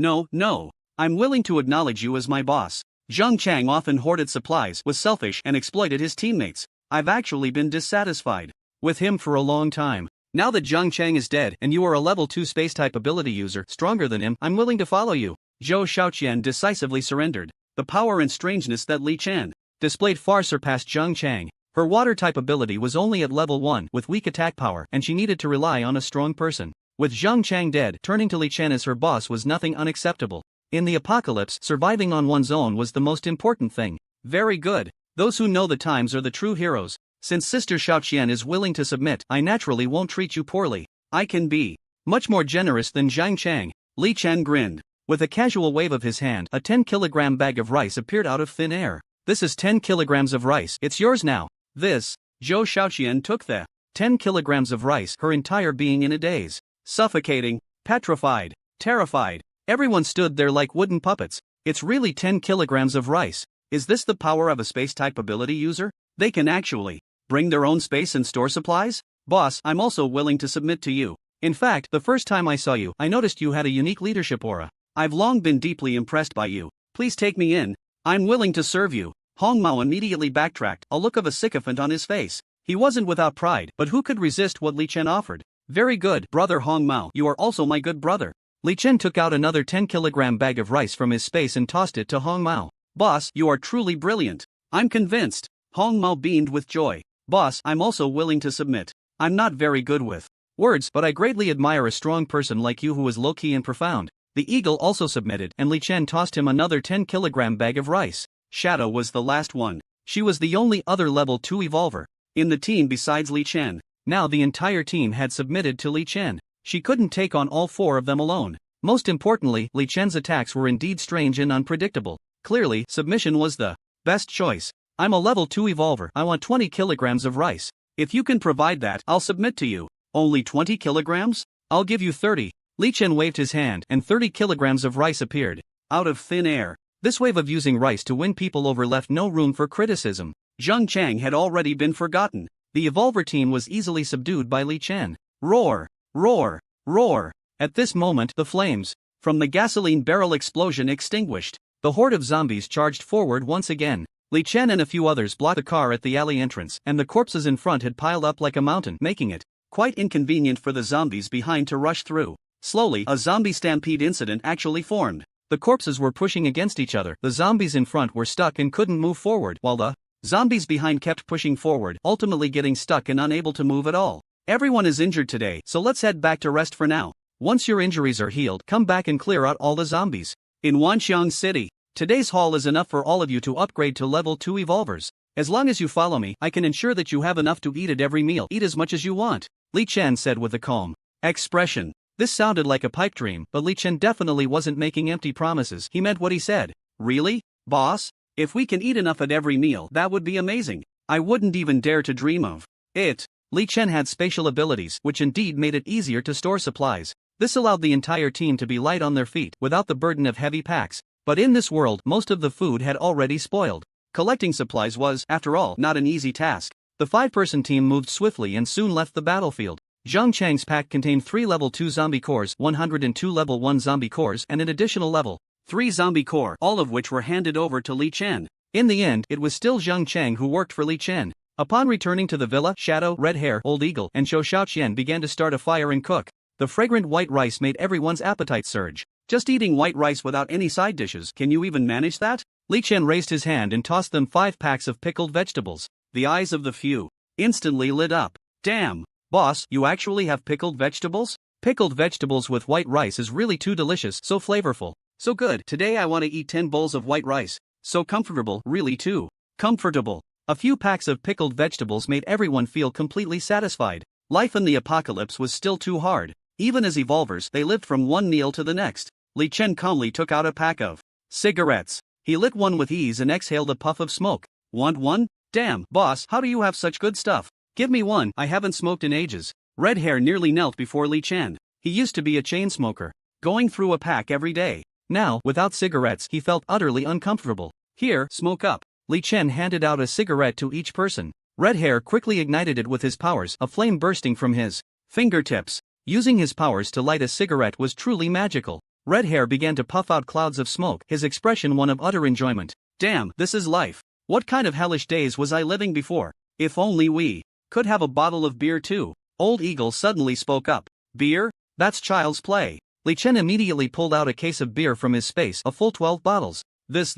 I'm willing to acknowledge you as my boss. Zhang Chang often hoarded supplies, was selfish, and exploited his teammates. I've actually been dissatisfied with him for a long time. Now that Zhang Chang is dead, and you are a level 2 space-type ability user, stronger than him, I'm willing to follow you. Zhou Xiaoqian decisively surrendered. The power and strangeness that Li Chen displayed far surpassed Zhang Chang. Her water-type ability was only at level 1, with weak attack power, and she needed to rely on a strong person. With Zhang Chang dead, turning to Li Chen as her boss was nothing unacceptable. In the apocalypse, surviving on one's own was the most important thing. Very good. Those who know the times are the true heroes. Since Sister Xiaoqian is willing to submit, I naturally won't treat you poorly. I can be much more generous than Zhang Chang. Li Chen grinned. With a casual wave of his hand, a 10-kilogram bag of rice appeared out of thin air. This is 10 kilograms of rice. It's yours now. Zhou Xiaoqian took the 10 kilograms of rice, her entire being in a daze. Suffocating, petrified, terrified. Everyone stood there like wooden puppets. It's really 10 kilograms of rice. Is this the power of a space-type ability user? They can actually bring their own space and store supplies? Boss, I'm also willing to submit to you. In fact, the first time I saw you, I noticed you had a unique leadership aura. I've long been deeply impressed by you. Please take me in. I'm willing to serve you. Hong Mao immediately backtracked, a look of a sycophant on his face. He wasn't without pride, but who could resist what Li Chen offered? Very good, brother Hong Mao, you are also my good brother. Li Chen took out another 10-kilogram bag of rice from his space and tossed it to Hong Mao. Boss, you are truly brilliant. I'm convinced. Hong Mao beamed with joy. Boss, I'm also willing to submit. I'm not very good with words, but I greatly admire a strong person like you who is low-key and profound. The eagle also submitted, and Li Chen tossed him another 10-kilogram bag of rice. Shadow was the last one. She was the only other level 2 evolver in the team besides Li Chen. Now the entire team had submitted to Li Chen. She couldn't take on all 4 of them alone. Most importantly, Li Chen's attacks were indeed strange and unpredictable. Clearly, submission was the best choice. I'm a level 2 evolver. I want 20 kilograms of rice. If you can provide that, I'll submit to you. Only 20 kilograms? I'll give you 30. Li Chen waved his hand, and 30 kilograms of rice appeared out of thin air. This wave of using rice to win people over left no room for criticism. Zhang Chang had already been forgotten. The evolver team was easily subdued by Li Chen. Roar! Roar! Roar! At this moment, the flames From the gasoline barrel explosion extinguished, the horde of zombies charged forward once again. Li Chen and a few others blocked the car at the alley entrance, and the corpses in front had piled up like a mountain, making it quite inconvenient for the zombies behind to rush through. Slowly, a zombie stampede incident actually formed. The corpses were pushing against each other, the zombies in front were stuck and couldn't move forward, while the zombies behind kept pushing forward, ultimately getting stuck and unable to move at all. Everyone is injured today, so let's head back to rest for now. Once your injuries are healed, come back and clear out all the zombies. In Wanxiang City, today's haul is enough for all of you to upgrade to level 2 evolvers. As long as you follow me, I can ensure that you have enough to eat at every meal. Eat as much as you want, Li Chen said with a calm expression. This sounded like a pipe dream, but Li Chen definitely wasn't making empty promises. He meant what he said. Really, boss? If we can eat enough at every meal, that would be amazing. I wouldn't even dare to dream of it. Li Chen had spatial abilities, which indeed made it easier to store supplies. This allowed the entire team to be light on their feet, without the burden of heavy packs. But in this world, most of the food had already spoiled. Collecting supplies was, after all, not an easy task. The 5-person team moved swiftly and soon left the battlefield. Zhang Chang's pack contained 3 level 2 zombie cores, 102 level 1 zombie cores, and an additional level 3 zombie core, all of which were handed over to Li Chen. In the end, it was still Zhang Chang who worked for Li Chen. Upon returning to the villa, Shadow, Red Hair, Old Eagle, and Zhou Xiaoqian began to start a fire and cook. The fragrant white rice made everyone's appetite surge. Just eating white rice without any side dishes, can you even manage that? Li Chen raised his hand and tossed them 5 packs of pickled vegetables. The eyes of the few instantly lit up. Damn! Boss, you actually have pickled vegetables? Pickled vegetables with white rice is really too delicious, so flavorful. So good. Today I want to eat 10 bowls of white rice. So comfortable, really too comfortable. A few packs of pickled vegetables made everyone feel completely satisfied. Life in the apocalypse was still too hard. Even as evolvers, they lived from one meal to the next. Li Chen calmly took out a pack of cigarettes. He lit one with ease and exhaled a puff of smoke. Want one? Damn, boss, how do you have such good stuff? Give me one, I haven't smoked in ages. Red Hair nearly knelt before Li Chen. He used to be a chain smoker, going through a pack every day. Now, without cigarettes, he felt utterly uncomfortable. Here, smoke up. Li Chen handed out a cigarette to each person. Red Hair quickly ignited it with his powers, a flame bursting from his fingertips. Using his powers to light a cigarette was truly magical. Red Hair began to puff out clouds of smoke, his expression one of utter enjoyment. Damn, this is life. What kind of hellish days was I living before? If only we could have a bottle of beer too. Old Eagle suddenly spoke up. Beer? That's child's play. Li Chen immediately pulled out a case of beer from his space, a full 12 bottles. This.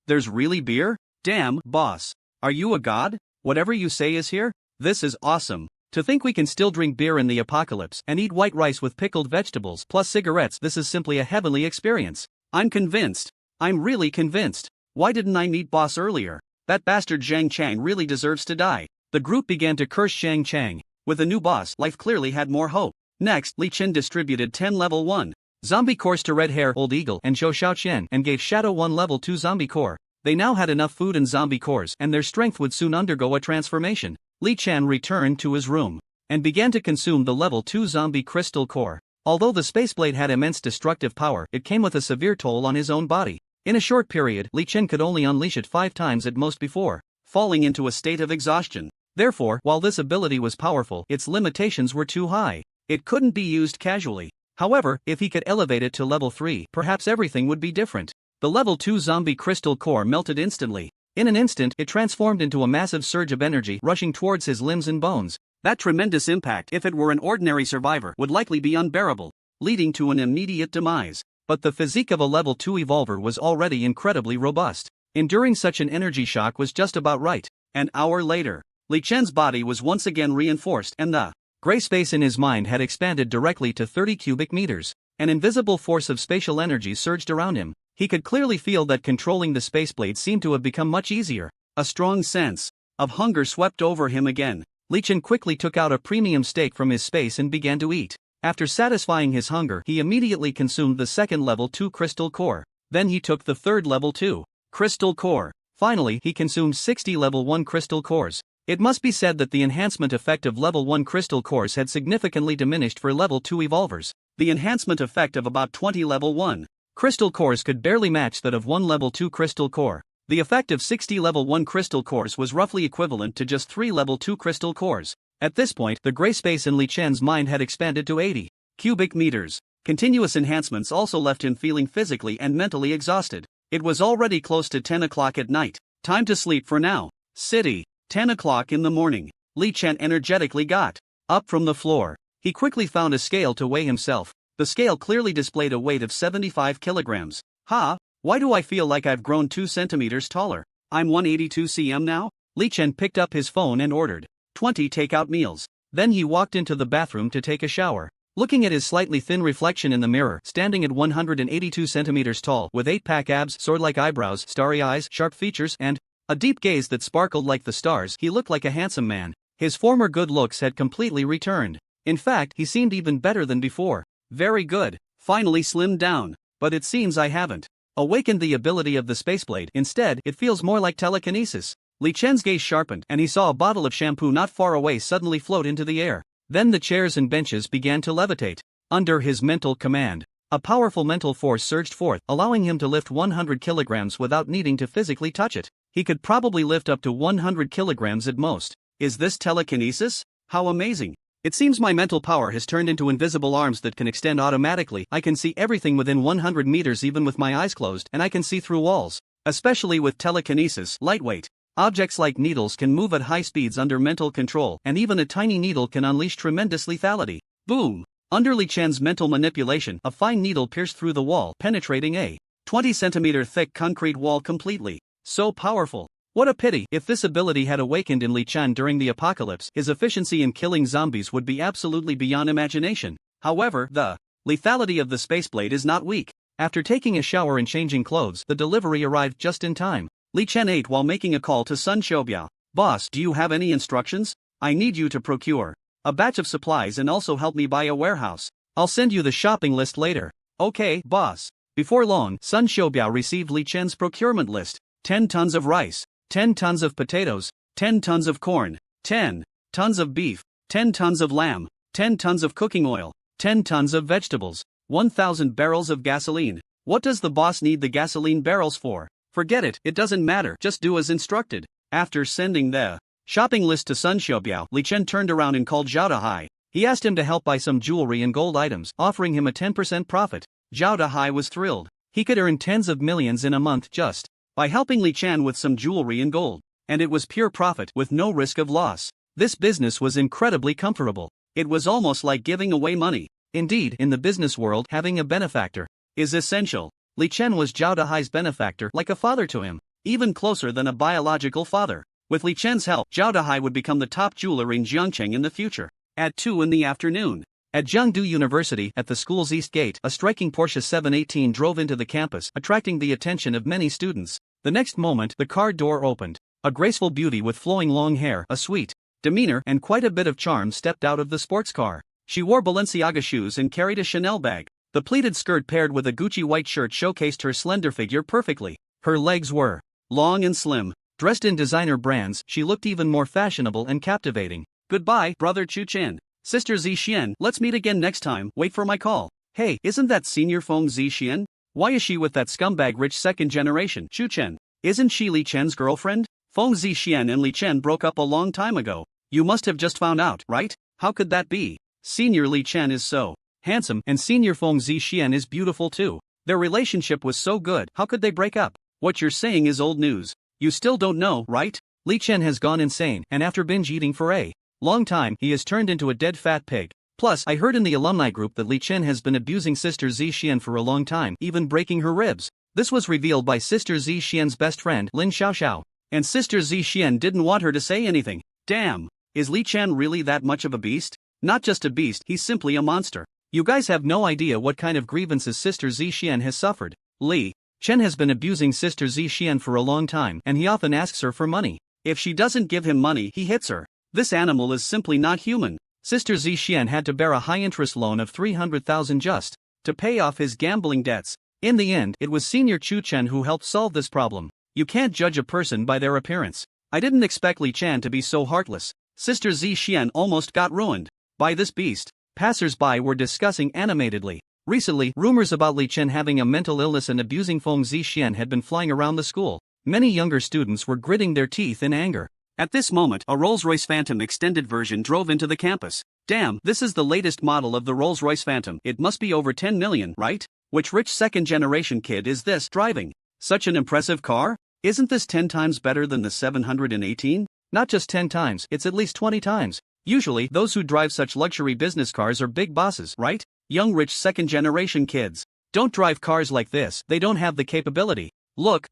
There's really beer? Damn, boss. Are you a god? Whatever you say is here? This is awesome. To think we can still drink beer in the apocalypse and eat white rice with pickled vegetables plus cigarettes, this is simply a heavenly experience. I'm convinced. I'm really convinced. Why didn't I meet boss earlier? That bastard Zhang Chang really deserves to die. The group began to curse Zhang Chang. With a new boss, life clearly had more hope. Next, Li Chen distributed 10 level 1 zombie cores to Red Hair, Old Eagle, and Zhou Xiaoqian and gave Shadow 1 level 2 zombie core. They now had enough food and zombie cores, and their strength would soon undergo a transformation. Li Chen returned to his room and began to consume the level 2 zombie crystal core. Although the Spaceblade had immense destructive power, it came with a severe toll on his own body. In a short period, Li Chen could only unleash it 5 times at most before falling into a state of exhaustion. Therefore, while this ability was powerful, its limitations were too high. It couldn't be used casually. However, if he could elevate it to level 3, perhaps everything would be different. The level 2 zombie crystal core melted instantly. In an instant, it transformed into a massive surge of energy rushing towards his limbs and bones. That tremendous impact, if it were an ordinary survivor, would likely be unbearable, leading to an immediate demise. But the physique of a level 2 evolver was already incredibly robust. Enduring such an energy shock was just about right. An hour later, Li Chen's body was once again reinforced and the gray space in his mind had expanded directly to 30 cubic meters. An invisible force of spatial energy surged around him. He could clearly feel that controlling the Spaceblade seemed to have become much easier. A strong sense of hunger swept over him again. Li Chen quickly took out a premium steak from his space and began to eat. After satisfying his hunger, he immediately consumed the second level 2 crystal core. Then he took the third level 2 crystal core. Finally, he consumed 60 level 1 crystal cores. It must be said that the enhancement effect of level 1 crystal cores had significantly diminished for level 2 evolvers. The enhancement effect of about 20 level 1 crystal cores could barely match that of 1 level 2 crystal core. The effect of 60 level 1 crystal cores was roughly equivalent to just 3 level 2 crystal cores. At this point, the gray space in Li Chen's mind had expanded to 80 cubic meters. Continuous enhancements also left him feeling physically and mentally exhausted. It was already close to 10 o'clock at night. Time to sleep for now. City. 10 o'clock in the morning. Li Chen energetically got up from the floor. He quickly found a scale to weigh himself. The scale clearly displayed a weight of 75 kilograms. Why do I feel like I've grown 2 centimeters taller? I'm 182 cm now? Li Chen picked up his phone and ordered 20 takeout meals. Then he walked into the bathroom to take a shower. Looking at his slightly thin reflection in the mirror, standing at 182 centimeters tall, with 8-pack abs, sword-like eyebrows, starry eyes, sharp features, and a deep gaze that sparkled like the stars, he looked like a handsome man. His former good looks had completely returned. In fact, he seemed even better than before. Very good. Finally slimmed down. But it seems I haven't awakened the ability of the Spaceblade. Instead, it feels more like telekinesis. Li Chen's gaze sharpened, and he saw a bottle of shampoo not far away suddenly float into the air. Then the chairs and benches began to levitate. Under his mental command, a powerful mental force surged forth, allowing him to lift 100 kilograms without needing to physically touch it. He could probably lift up to 100 kilograms at most. Is this telekinesis? How amazing! It seems my mental power has turned into invisible arms that can extend automatically. I can see everything within 100 meters even with my eyes closed, and I can see through walls. Especially with telekinesis, lightweight objects like needles can move at high speeds under mental control, and even a tiny needle can unleash tremendous lethality. Boom! Under Li Chen's mental manipulation, a fine needle pierced through the wall, penetrating a 20-centimeter thick concrete wall completely. So powerful. What a pity. If this ability had awakened in Li Chen during the apocalypse, his efficiency in killing zombies would be absolutely beyond imagination. However, the lethality of the Spaceblade is not weak. After taking a shower and changing clothes, the delivery arrived just in time. Li Chen ate while making a call to Sun Xiaobiao. Boss, do you have any instructions? I need you to procure a batch of supplies and also help me buy a warehouse. I'll send you the shopping list later. Okay, boss. Before long, Sun Xiaobiao received Li Chen's procurement list. 10 tons of rice, 10 tons of potatoes, 10 tons of corn, 10 tons of beef, 10 tons of lamb, 10 tons of cooking oil, 10 tons of vegetables, 1,000 barrels of gasoline. What does the boss need the gasoline barrels for? Forget it, it doesn't matter, just do as instructed. After sending the shopping list to Sun Xiaobiao, Li Chen turned around and called Zhao Dahai. He asked him to help buy some jewelry and gold items, offering him a 10% profit. Zhao Dahai was thrilled. He could earn tens of millions in a month just by helping Li Chen with some jewelry and gold. And it was pure profit with no risk of loss. This business was incredibly comfortable. It was almost like giving away money. Indeed, in the business world, having a benefactor is essential. Li Chen was Zhao Dahai's benefactor, like a father to him, even closer than a biological father. With Li Chen's help, Zhao Dahai would become the top jeweler in Jiangcheng in the future. At 2 in the afternoon, at Jiangdu University, at the school's east gate, a striking Porsche 718 drove into the campus, attracting the attention of many students. The next moment, the car door opened. A graceful beauty with flowing long hair, a sweet demeanor, and quite a bit of charm stepped out of the sports car. She wore Balenciaga shoes and carried a Chanel bag. The pleated skirt paired with a Gucci white shirt showcased her slender figure perfectly. Her legs were long and slim. Dressed in designer brands, she looked even more fashionable and captivating. Goodbye, brother Chu Chen. Sister Zixian, let's meet again next time, wait for my call. Hey, isn't that senior Feng Zixian? Why is she with that scumbag rich second generation Chu Chen? Isn't she Li Chen's girlfriend? Feng Zixian and Li Chen broke up a long time ago. You must have just found out, right? How could that be? Senior Li Chen is so handsome, and Senior Feng Zixian is beautiful too. Their relationship was so good, how could they break up? What you're saying is old news. You still don't know, right? Li Chen has gone insane, and after binge eating for a long time, he has turned into a dead fat pig. Plus, I heard in the alumni group that Li Chen has been abusing Sister Zixian for a long time, even breaking her ribs. This was revealed by Sister Zixian's best friend, Lin Xiaoxiao. And Sister Zixian didn't want her to say anything. Damn, is Li Chen really that much of a beast? Not just a beast, he's simply a monster. You guys have no idea what kind of grievances Sister Zixian has suffered. Li Chen has been abusing Sister Zixian for a long time, and he often asks her for money. If she doesn't give him money, he hits her. This animal is simply not human. Sister Zixian had to bear a high-interest loan of 300,000 just to pay off his gambling debts. In the end, it was Senior Chu Chen who helped solve this problem. You can't judge a person by their appearance. I didn't expect Li Chen to be so heartless. Sister Zixian almost got ruined by this beast. Passers-by were discussing animatedly. Recently, rumors about Li Chen having a mental illness and abusing Feng Zixian had been flying around the school. Many younger students were gritting their teeth in anger. At this moment, a Rolls-Royce Phantom extended version drove into the campus. Damn, this is the latest model of the Rolls-Royce Phantom. It must be over 10 million, right? Which rich second-generation kid is this driving such an impressive car? Isn't this 10 times better than the 718? Not just 10 times, it's at least 20 times. Usually, those who drive such luxury business cars are big bosses, right? Young rich second-generation kids don't drive cars like this, they don't have the capability. Look,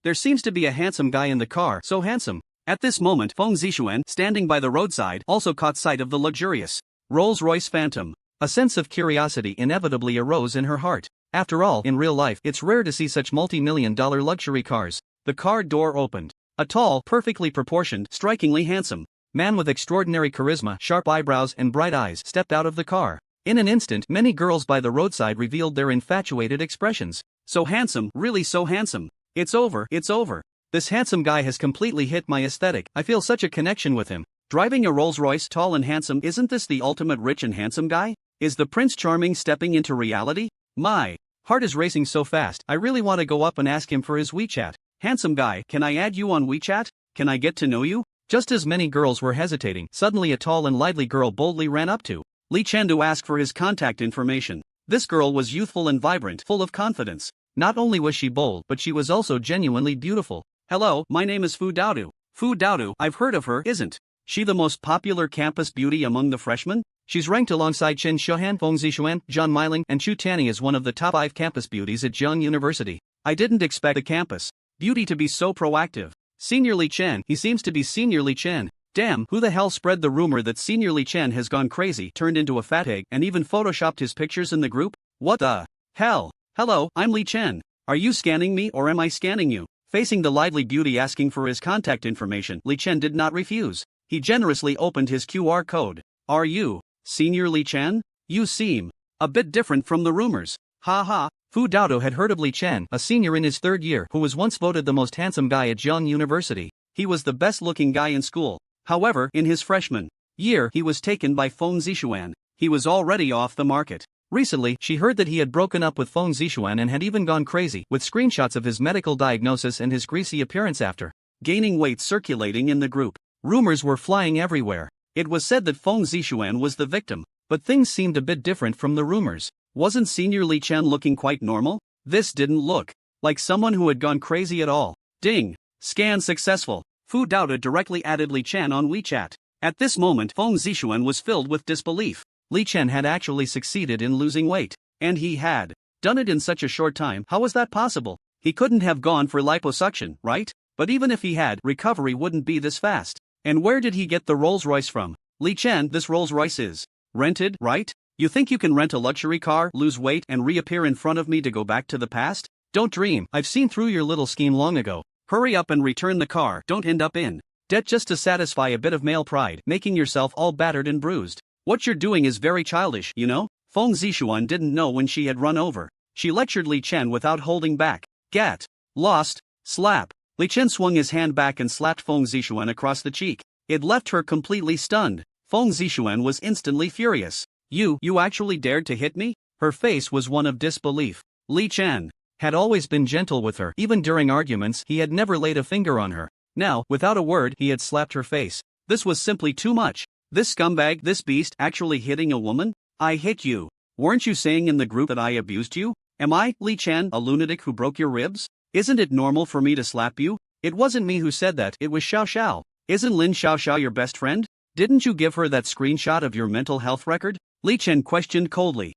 there seems to be a handsome guy in the car, so handsome. At this moment, Feng Zixuan, standing by the roadside, also caught sight of the luxurious Rolls-Royce Phantom. A sense of curiosity inevitably arose in her heart. After all, in real life, it's rare to see such multi-million-dollar luxury cars. The car door opened. A tall, perfectly proportioned, strikingly handsome man with extraordinary charisma, sharp eyebrows and bright eyes stepped out of the car. In an instant, many girls by the roadside revealed their infatuated expressions. So handsome, really so handsome. It's over. This handsome guy has completely hit my aesthetic. I feel such a connection with him. Driving a Rolls-Royce, tall and handsome, isn't this the ultimate rich and handsome guy? Is the Prince Charming stepping into reality? My heart is racing so fast, I really want to go up and ask him for his WeChat. Handsome guy, can I add you on WeChat? Can I get to know you? Just as many girls were hesitating, suddenly a tall and lively girl boldly ran up to Li Chen to ask for his contact information. This girl was youthful and vibrant, full of confidence. Not only was she bold, but she was also genuinely beautiful. Hello, my name is Fu Daodu. Fu Daodu, I've heard of her, isn't she the most popular campus beauty among the freshmen? She's ranked alongside Chen Xiuhan, Feng Zixuan, Zhang Meiling, and Chu Tani as one of the top 5 campus beauties at Zhejiang University. I didn't expect the campus beauty to be so proactive. Senior Li Chen, he seems to be Senior Li Chen. Damn, who the hell spread the rumor that Senior Li Chen has gone crazy, turned into a fat egg, and even photoshopped his pictures in the group? What the hell? Hello, I'm Li Chen. Are you scanning me or am I scanning you? Facing the lively beauty asking for his contact information, Li Chen did not refuse. He generously opened his QR code. Are you Senior Li Chen? You seem a bit different from the rumors. Ha ha. Fu Daodu had heard of Li Chen, a senior in his 3rd year who was once voted the most handsome guy at Zhejiang University. He was the best-looking guy in school. However, in his freshman year, he was taken by Feng Zixuan. He was already off the market. Recently, she heard that he had broken up with Feng Zixuan and had even gone crazy, with screenshots of his medical diagnosis and his greasy appearance after gaining weight circulating in the group. Rumors were flying everywhere. It was said that Feng Zixuan was the victim, but things seemed a bit different from the rumors. Wasn't Senior Li Chen looking quite normal? This didn't look like someone who had gone crazy at all. Ding! Scan successful. Fu Daodu directly added Li Chen on WeChat. At this moment, Feng Zixuan was filled with disbelief. Li Chen had actually succeeded in losing weight. And he had done it in such a short time. How was that possible? He couldn't have gone for liposuction, right? But even if he had, recovery wouldn't be this fast. And where did he get the Rolls-Royce from? Li Chen, this Rolls-Royce is rented, right? You think you can rent a luxury car, lose weight, and reappear in front of me to go back to the past? Don't dream, I've seen through your little scheme long ago. Hurry up and return the car, don't end up in debt just to satisfy a bit of male pride, making yourself all battered and bruised. What you're doing is very childish, you know? Feng Zixuan didn't know when she had run over. She lectured Li Chen without holding back. Get lost, slap. Li Chen swung his hand back and slapped Feng Zixuan across the cheek. It left her completely stunned. Feng Zixuan was instantly furious. You actually dared to hit me? Her face was one of disbelief. Li Chen had always been gentle with her. Even during arguments, he had never laid a finger on her. Now, without a word, he had slapped her face. This was simply too much. This scumbag, this beast, actually hitting a woman? I hit you. Weren't you saying in the group that I abused you? Am I, Li Chen, a lunatic who broke your ribs? Isn't it normal for me to slap you? It wasn't me who said that, it was Xiao Xiao. Isn't Lin Xiao Xiao your best friend? Didn't you give her that screenshot of your mental health record? Li Chen questioned coldly.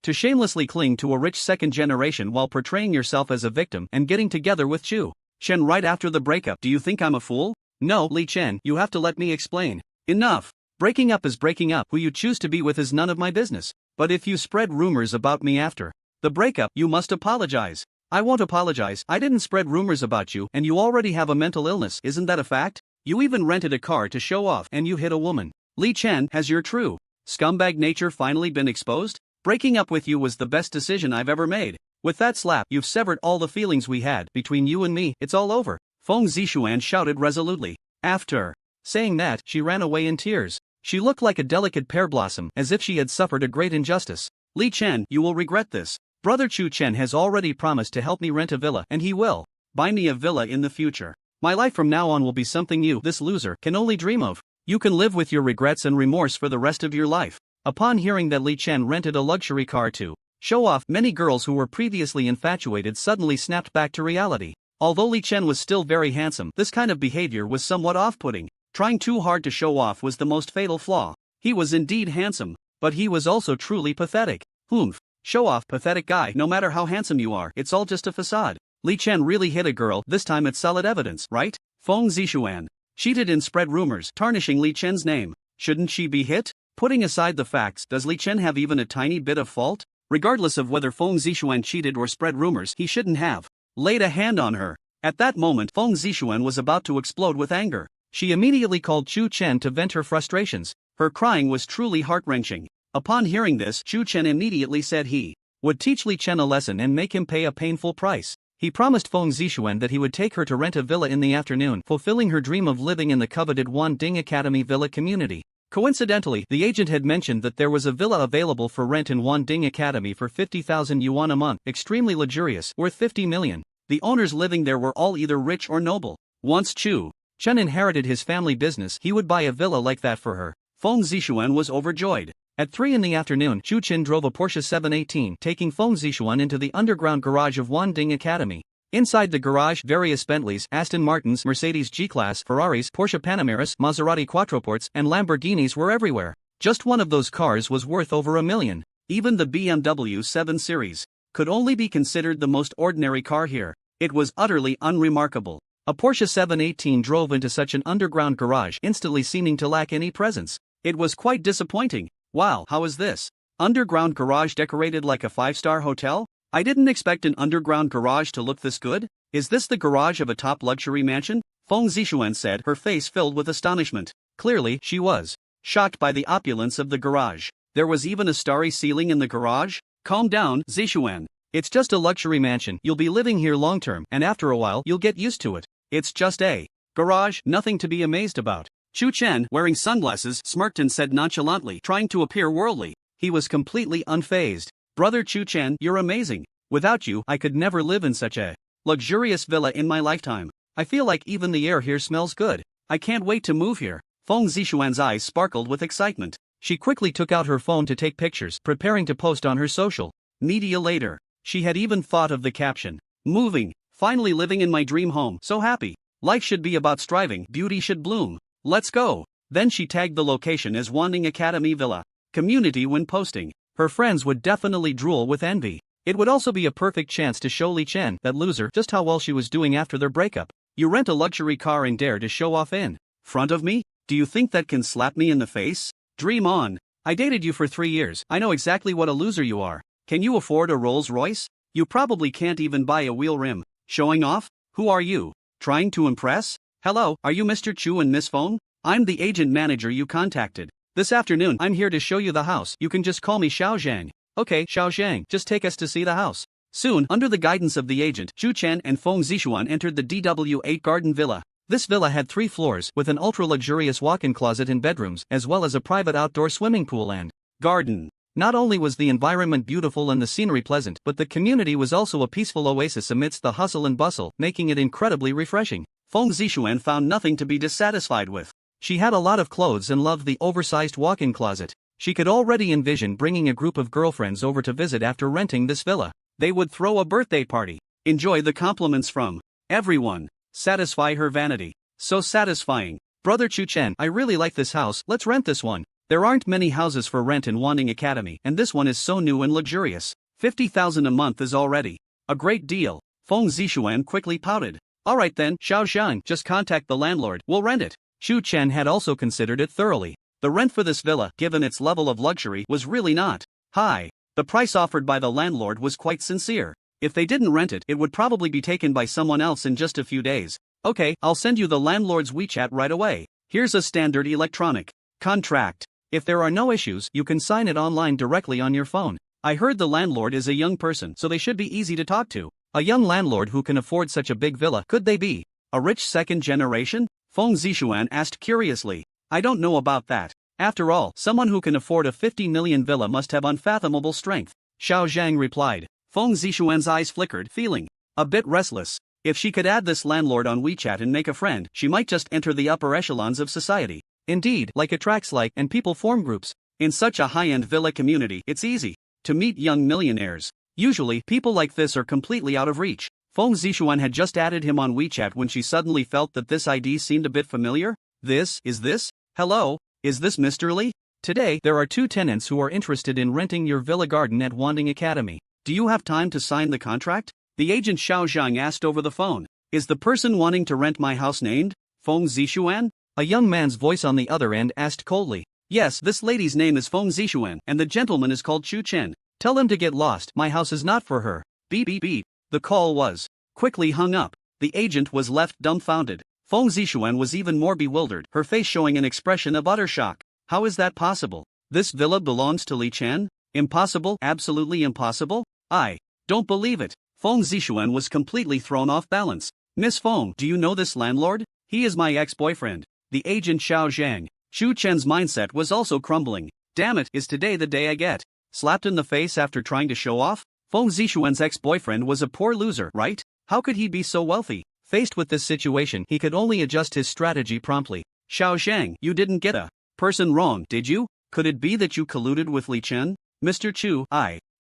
To shamelessly cling to a rich second generation while portraying yourself as a victim and getting together with Chu Chen right after the breakup. Do you think I'm a fool? No, Li Chen, you have to let me explain. Enough. Breaking up is breaking up. Who you choose to be with is none of my business. But if you spread rumors about me after the breakup, you must apologize. I won't apologize. I didn't spread rumors about you, and you already have a mental illness. Isn't that a fact? You even rented a car to show off, and you hit a woman. Li Chen, has your true scumbag nature finally been exposed? Breaking up with you was the best decision I've ever made. With that slap, you've severed all the feelings we had between you and me. It's all over. Feng Zixuan shouted resolutely. After saying that, she ran away in tears. She looked like a delicate pear blossom, as if she had suffered a great injustice. Li Chen, you will regret this. Brother Chu Chen has already promised to help me rent a villa, and he will buy me a villa in the future. My life from now on will be something you, this loser, can only dream of. You can live with your regrets and remorse for the rest of your life. Upon hearing that Li Chen rented a luxury car to show off, many girls who were previously infatuated suddenly snapped back to reality. Although Li Chen was still very handsome, this kind of behavior was somewhat off-putting. Trying too hard to show off was the most fatal flaw. He was indeed handsome, but he was also truly pathetic. Show off, pathetic guy. No matter how handsome you are, it's all just a facade. Li Chen really hit a girl, this time it's solid evidence, right? Feng Zishuan cheated and spread rumors, tarnishing Li Chen's name. Shouldn't she be hit? Putting aside the facts, does Li Chen have even a tiny bit of fault? Regardless of whether Feng Zishuan cheated or spread rumors, he shouldn't have laid a hand on her. At that moment, Feng Zishuan was about to explode with anger. She immediately called Chu Chen to vent her frustrations. Her crying was truly heart-wrenching. Upon hearing this, Chu Chen immediately said he would teach Li Chen a lesson and make him pay a painful price. He promised Feng Zishuan that he would take her to rent a villa in the afternoon, fulfilling her dream of living in the coveted Wanding Academy villa community. Coincidentally, the agent had mentioned that there was a villa available for rent in Wanding Academy for 50,000 yuan a month, extremely luxurious, worth 50 million. The owners living there were all either rich or noble. Once Chu Chen inherited his family business, he would buy a villa like that for her. Feng Zishuan was overjoyed. At 3 in the afternoon, Chu Chen drove a Porsche 718, taking Feng Zishuan into the underground garage of Wanding Academy. Inside the garage, various Bentleys, Aston Martins, Mercedes G-Class, Ferraris, Porsche Panameras, Maserati Quattroports, and Lamborghinis were everywhere. Just one of those cars was worth over $1 million. Even the BMW 7 Series could only be considered the most ordinary car here. It was utterly unremarkable. A Porsche 718 drove into such an underground garage, instantly seeming to lack any presence. It was quite disappointing. Wow, how is this? Underground garage decorated like a 5-star hotel? I didn't expect an underground garage to look this good. Is this the garage of a top luxury mansion? Feng Zishuan said, her face filled with astonishment. Clearly, she was shocked by the opulence of the garage. There was even a starry ceiling in the garage? Calm down, Zishuan. It's just a luxury mansion. You'll be living here long-term, and after a while, you'll get used to it. It's just a garage, nothing to be amazed about. Chu Chen, wearing sunglasses, smirked and said nonchalantly, trying to appear worldly. He was completely unfazed. Brother Chu Chen, you're amazing. Without you, I could never live in such a luxurious villa in my lifetime. I feel like even the air here smells good. I can't wait to move here. Feng Zishuan's eyes sparkled with excitement. She quickly took out her phone to take pictures, preparing to post on her social media later. She had even thought of the caption, "Moving, finally living in my dream home, so happy. Life should be about striving, beauty should bloom. Let's go." Then she tagged the location as Wanding Academy Villa community when posting. Her friends would definitely drool with envy. It would also be a perfect chance to show Li Chen, that loser, just how well she was doing after their breakup. You rent a luxury car and dare to show off in front of me? Do you think that can slap me in the face? Dream on. I dated you for 3 years. I know exactly what a loser you are. Can you afford a Rolls Royce? You probably can't even buy a wheel rim. Showing off? Who are you? Trying to impress? Hello, are you Mr. Chu and Miss Feng? I'm the agent manager you contacted. This afternoon, I'm here to show you the house. You can just call me Xiao Zhang. Okay, Xiao Zhang, just take us to see the house. Soon, under the guidance of the agent, Chu Chen and Feng Zishuan entered the DW8 Garden Villa. This villa had 3 floors, with an ultra-luxurious walk-in closet and bedrooms, as well as a private outdoor swimming pool and garden. Not only was the environment beautiful and the scenery pleasant, but the community was also a peaceful oasis amidst the hustle and bustle, making it incredibly refreshing. Feng Zishuan found nothing to be dissatisfied with. She had a lot of clothes and loved the oversized walk-in closet. She could already envision bringing a group of girlfriends over to visit after renting this villa. They would throw a birthday party, enjoy the compliments from everyone, satisfy her vanity. So satisfying. Brother Chu Chen, I really like this house, let's rent this one. There aren't many houses for rent in Wanding Academy, and this one is so new and luxurious. 50,000 a month is already a great deal. Feng Zishuan quickly pouted. Alright then, Xiao Zhang, just contact the landlord, we'll rent it. Chu Chen had also considered it thoroughly. The rent for this villa, given its level of luxury, was really not high. The price offered by the landlord was quite sincere. If they didn't rent it, it would probably be taken by someone else in just a few days. Okay, I'll send you the landlord's WeChat right away. Here's a standard electronic contract. If there are no issues, you can sign it online directly on your phone. I heard the landlord is a young person, so they should be easy to talk to. A young landlord who can afford such a big villa, could they be a rich second generation? Feng Zishuan asked curiously. I don't know about that. After all, someone who can afford a 50 million villa must have unfathomable strength. Xiao Zhang replied. Feng Zishuan's eyes flickered, feeling a bit restless. If she could add this landlord on WeChat and make a friend, she might just enter the upper echelons of society. Indeed, like attracts like, and people form groups. In such a high-end villa community, it's easy to meet young millionaires. Usually, people like this are completely out of reach. Feng Zishuan had just added him on WeChat when she suddenly felt that this ID seemed a bit familiar. Is this? Hello, is this Mr. Li? Today, there are 2 tenants who are interested in renting your villa garden at Wanding Academy. Do you have time to sign the contract? The agent Xiao Zhang asked over the phone. Is the person wanting to rent my house named Feng Zishuan? A young man's voice on the other end asked coldly. Yes, this lady's name is Feng Zishuan, and the gentleman is called Chu Chen. Tell him to get lost, my house is not for her. Beep beep beep. The call was quickly hung up. The agent was left dumbfounded. Feng Zishuan was even more bewildered, her face showing an expression of utter shock. How is that possible? This villa belongs to Li Chen? Impossible, absolutely impossible? I don't believe it. Feng Zishuan was completely thrown off balance. Miss Feng, do you know this landlord? He is my ex-boyfriend. The agent Xiao Zhang. Chu Chen's mindset was also crumbling. Damn it, is today the day I get slapped in the face after trying to show off? Feng Zishuan's ex-boyfriend was a poor loser, right? How could he be so wealthy? Faced with this situation, he could only adjust his strategy promptly. Xiao Zhang, you didn't get a person wrong, did you? Could it be that you colluded with Li Chen? Mr. Chu,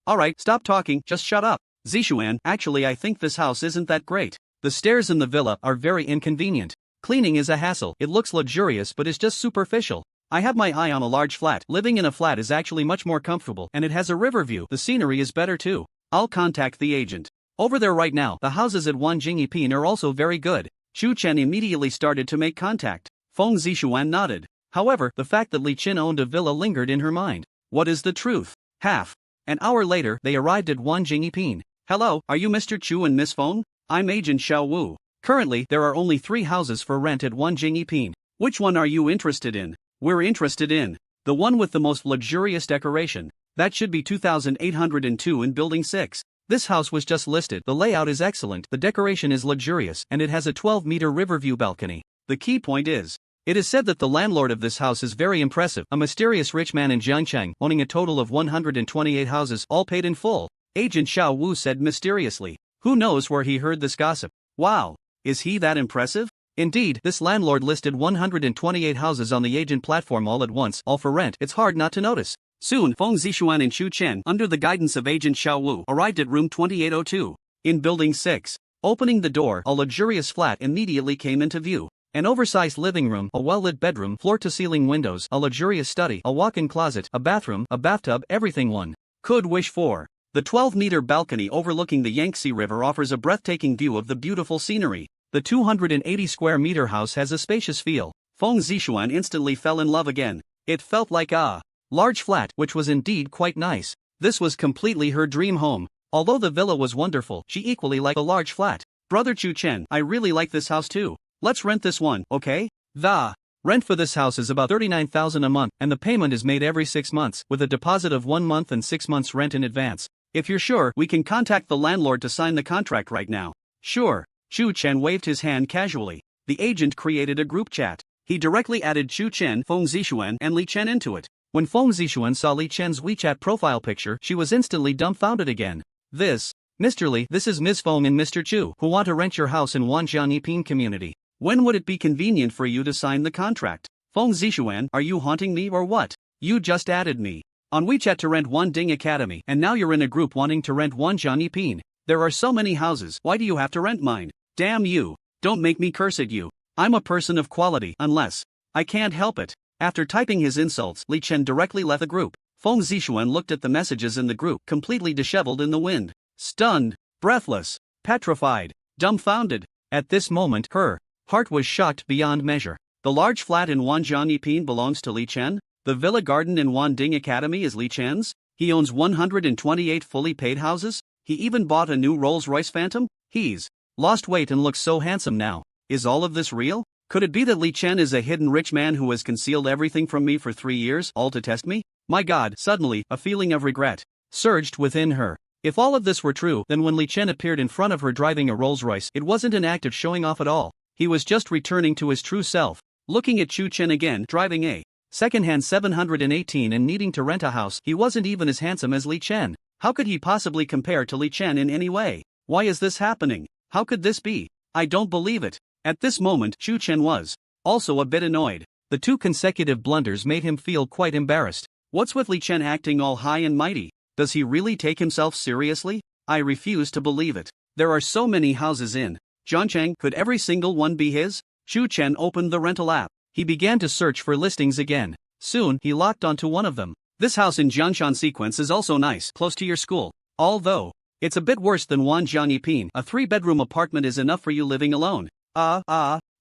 Alright, stop talking, just shut up. Zishuan, actually I think this house isn't that great. The stairs in the villa are very inconvenient. Cleaning is a hassle, it looks luxurious but is just superficial. I have my eye on a large flat. Living in a flat is actually much more comfortable and it has a river view. The scenery is better too. I'll contact the agent. Over there right now. The houses at Wanjing Yipin are also very good. Chu Chen immediately started to make contact. Feng Zishuan nodded. However, the fact that Li Chen owned a villa lingered in her mind. What is the truth? Half an hour later, they arrived at Wanjing Yipin. Hello, are you Mr. Chu and Miss Feng? I'm Agent Xiao Wu. Currently, there are only 3 houses for rent at Wanjing Yipin. Which one are you interested in? We're interested in the one with the most luxurious decoration. That should be 2802 in Building 6. This house was just listed. The layout is excellent, the decoration is luxurious, and it has a 12-meter riverview balcony. The key point is, it is said that the landlord of this house is very impressive, a mysterious rich man in Jiangcheng, owning a total of 128 houses, all paid in full. Agent Xiao Wu said mysteriously. Who knows where he heard this gossip? Wow, is he that impressive? Indeed, this landlord listed 128 houses on the agent platform all at once, all for rent. It's hard not to notice. Soon, Feng Zishuan and Chu Chen, under the guidance of Agent Xiao Wu, arrived at room 2802. In Building 6. Opening the door, a luxurious flat immediately came into view. An oversized living room, a well-lit bedroom, floor-to-ceiling windows, a luxurious study, a walk-in closet, a bathroom, a bathtub, everything one could wish for. The 12-meter balcony overlooking the Yangtze River offers a breathtaking view of the beautiful scenery. The 280-square-meter house has a spacious feel. Feng Zishuan instantly fell in love again. It felt like a large flat, which was indeed quite nice. This was completely her dream home. Although the villa was wonderful, she equally liked a large flat. Brother Chu Chen, I really like this house too. Let's rent this one, okay? The rent for this house is about 39,000 a month, and the payment is made every 6 months, with a deposit of 1 month and 6 months rent in advance. If you're sure, we can contact the landlord to sign the contract right now. Sure. Chu Chen waved his hand casually. The agent created a group chat. He directly added Chu Chen, Feng Zishuan, and Li Chen into it. When Feng Zishuan saw Li Chen's WeChat profile picture, she was instantly dumbfounded again. Mr. Li, this is Ms. Feng and Mr. Chu, who want to rent your house in Wanjian Yipin community. When would it be convenient for you to sign the contract? Feng Zishuan, are you haunting me or what? You just added me on WeChat to rent Wanding Academy, and now you're in a group wanting to rent Wanjian Yipin. There are so many houses, why do you have to rent mine? Damn you. Don't make me curse at you. I'm a person of quality, unless I can't help it. After typing his insults, Li Chen directly left the group. Feng Zishuan looked at the messages in the group, completely disheveled in the wind. Stunned, breathless, petrified, dumbfounded. At this moment, her heart was shocked beyond measure. The large flat in Wanjian Yipin belongs to Li Chen? The villa garden in Wanding Academy is Li Chen's? He owns 128 fully paid houses? He even bought a new Rolls-Royce Phantom? He's lost weight and looks so handsome now. Is all of this real? Could it be that Li Chen is a hidden rich man who has concealed everything from me for 3 years, all to test me? My God, suddenly, a feeling of regret surged within her. If all of this were true, then when Li Chen appeared in front of her driving a Rolls-Royce, it wasn't an act of showing off at all. He was just returning to his true self. Looking at Chu Chen again, driving a second-hand 718 and needing to rent a house, he wasn't even as handsome as Li Chen. How could he possibly compare to Li Chen in any way? Why is this happening? How could this be? I don't believe it. At this moment, Chu Chen was also a bit annoyed. The 2 consecutive blunders made him feel quite embarrassed. What's with Li Chen acting all high and mighty? Does he really take himself seriously? I refuse to believe it. There are so many houses in Zhangcheng, could every single one be his? Xu Chen opened the rental app. He began to search for listings again. Soon, he locked onto one of them. This house in Jiangshan Sequence is also nice, close to your school. Although, it's a bit worse than Wanjiang Yiping. A 3-bedroom apartment is enough for you living alone.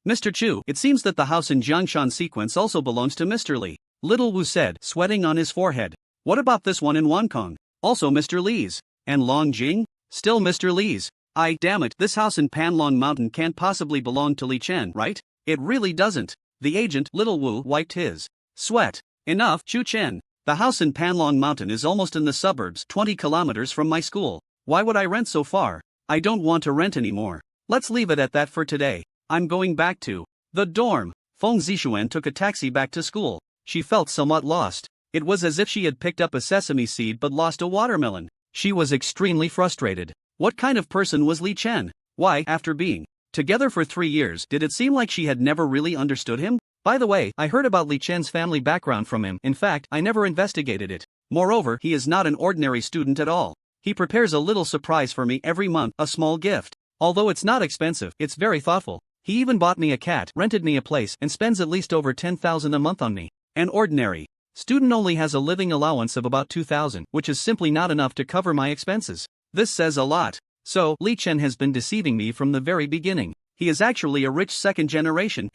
Mr. Chu, it seems that the house in Jiangshan Sequence also belongs to Mr. Li. Little Wu said, sweating on his forehead. What about this one in Wonkong? Also Mr. Li's. And Longjing? Still Mr. Li's. Damn it, this house in Panlong Mountain can't possibly belong to Li Chen, right? It really doesn't. The agent, Little Wu, wiped his sweat. Enough, Xu Chen. The house in Panlong Mountain is almost in the suburbs, 20 kilometers from my school. Why would I rent so far? I don't want to rent anymore. Let's leave it at that for today. I'm going back to the dorm. Feng Zixuan took a taxi back to school. She felt somewhat lost. It was as if she had picked up a sesame seed but lost a watermelon. She was extremely frustrated. What kind of person was Li Chen? Why, after being together for 3 years, did it seem like she had never really understood him? By the way, I heard about Li Chen's family background from him. In fact, I never investigated it. Moreover, he is not an ordinary student at all. He prepares a little surprise for me every month, a small gift. Although it's not expensive, it's very thoughtful. He even bought me a cat, rented me a place, and spends at least over 10,000 a month on me. An ordinary student only has a living allowance of about 2,000, which is simply not enough to cover my expenses. This says a lot. So, Li Chen has been deceiving me from the very beginning. He is actually a rich second generation,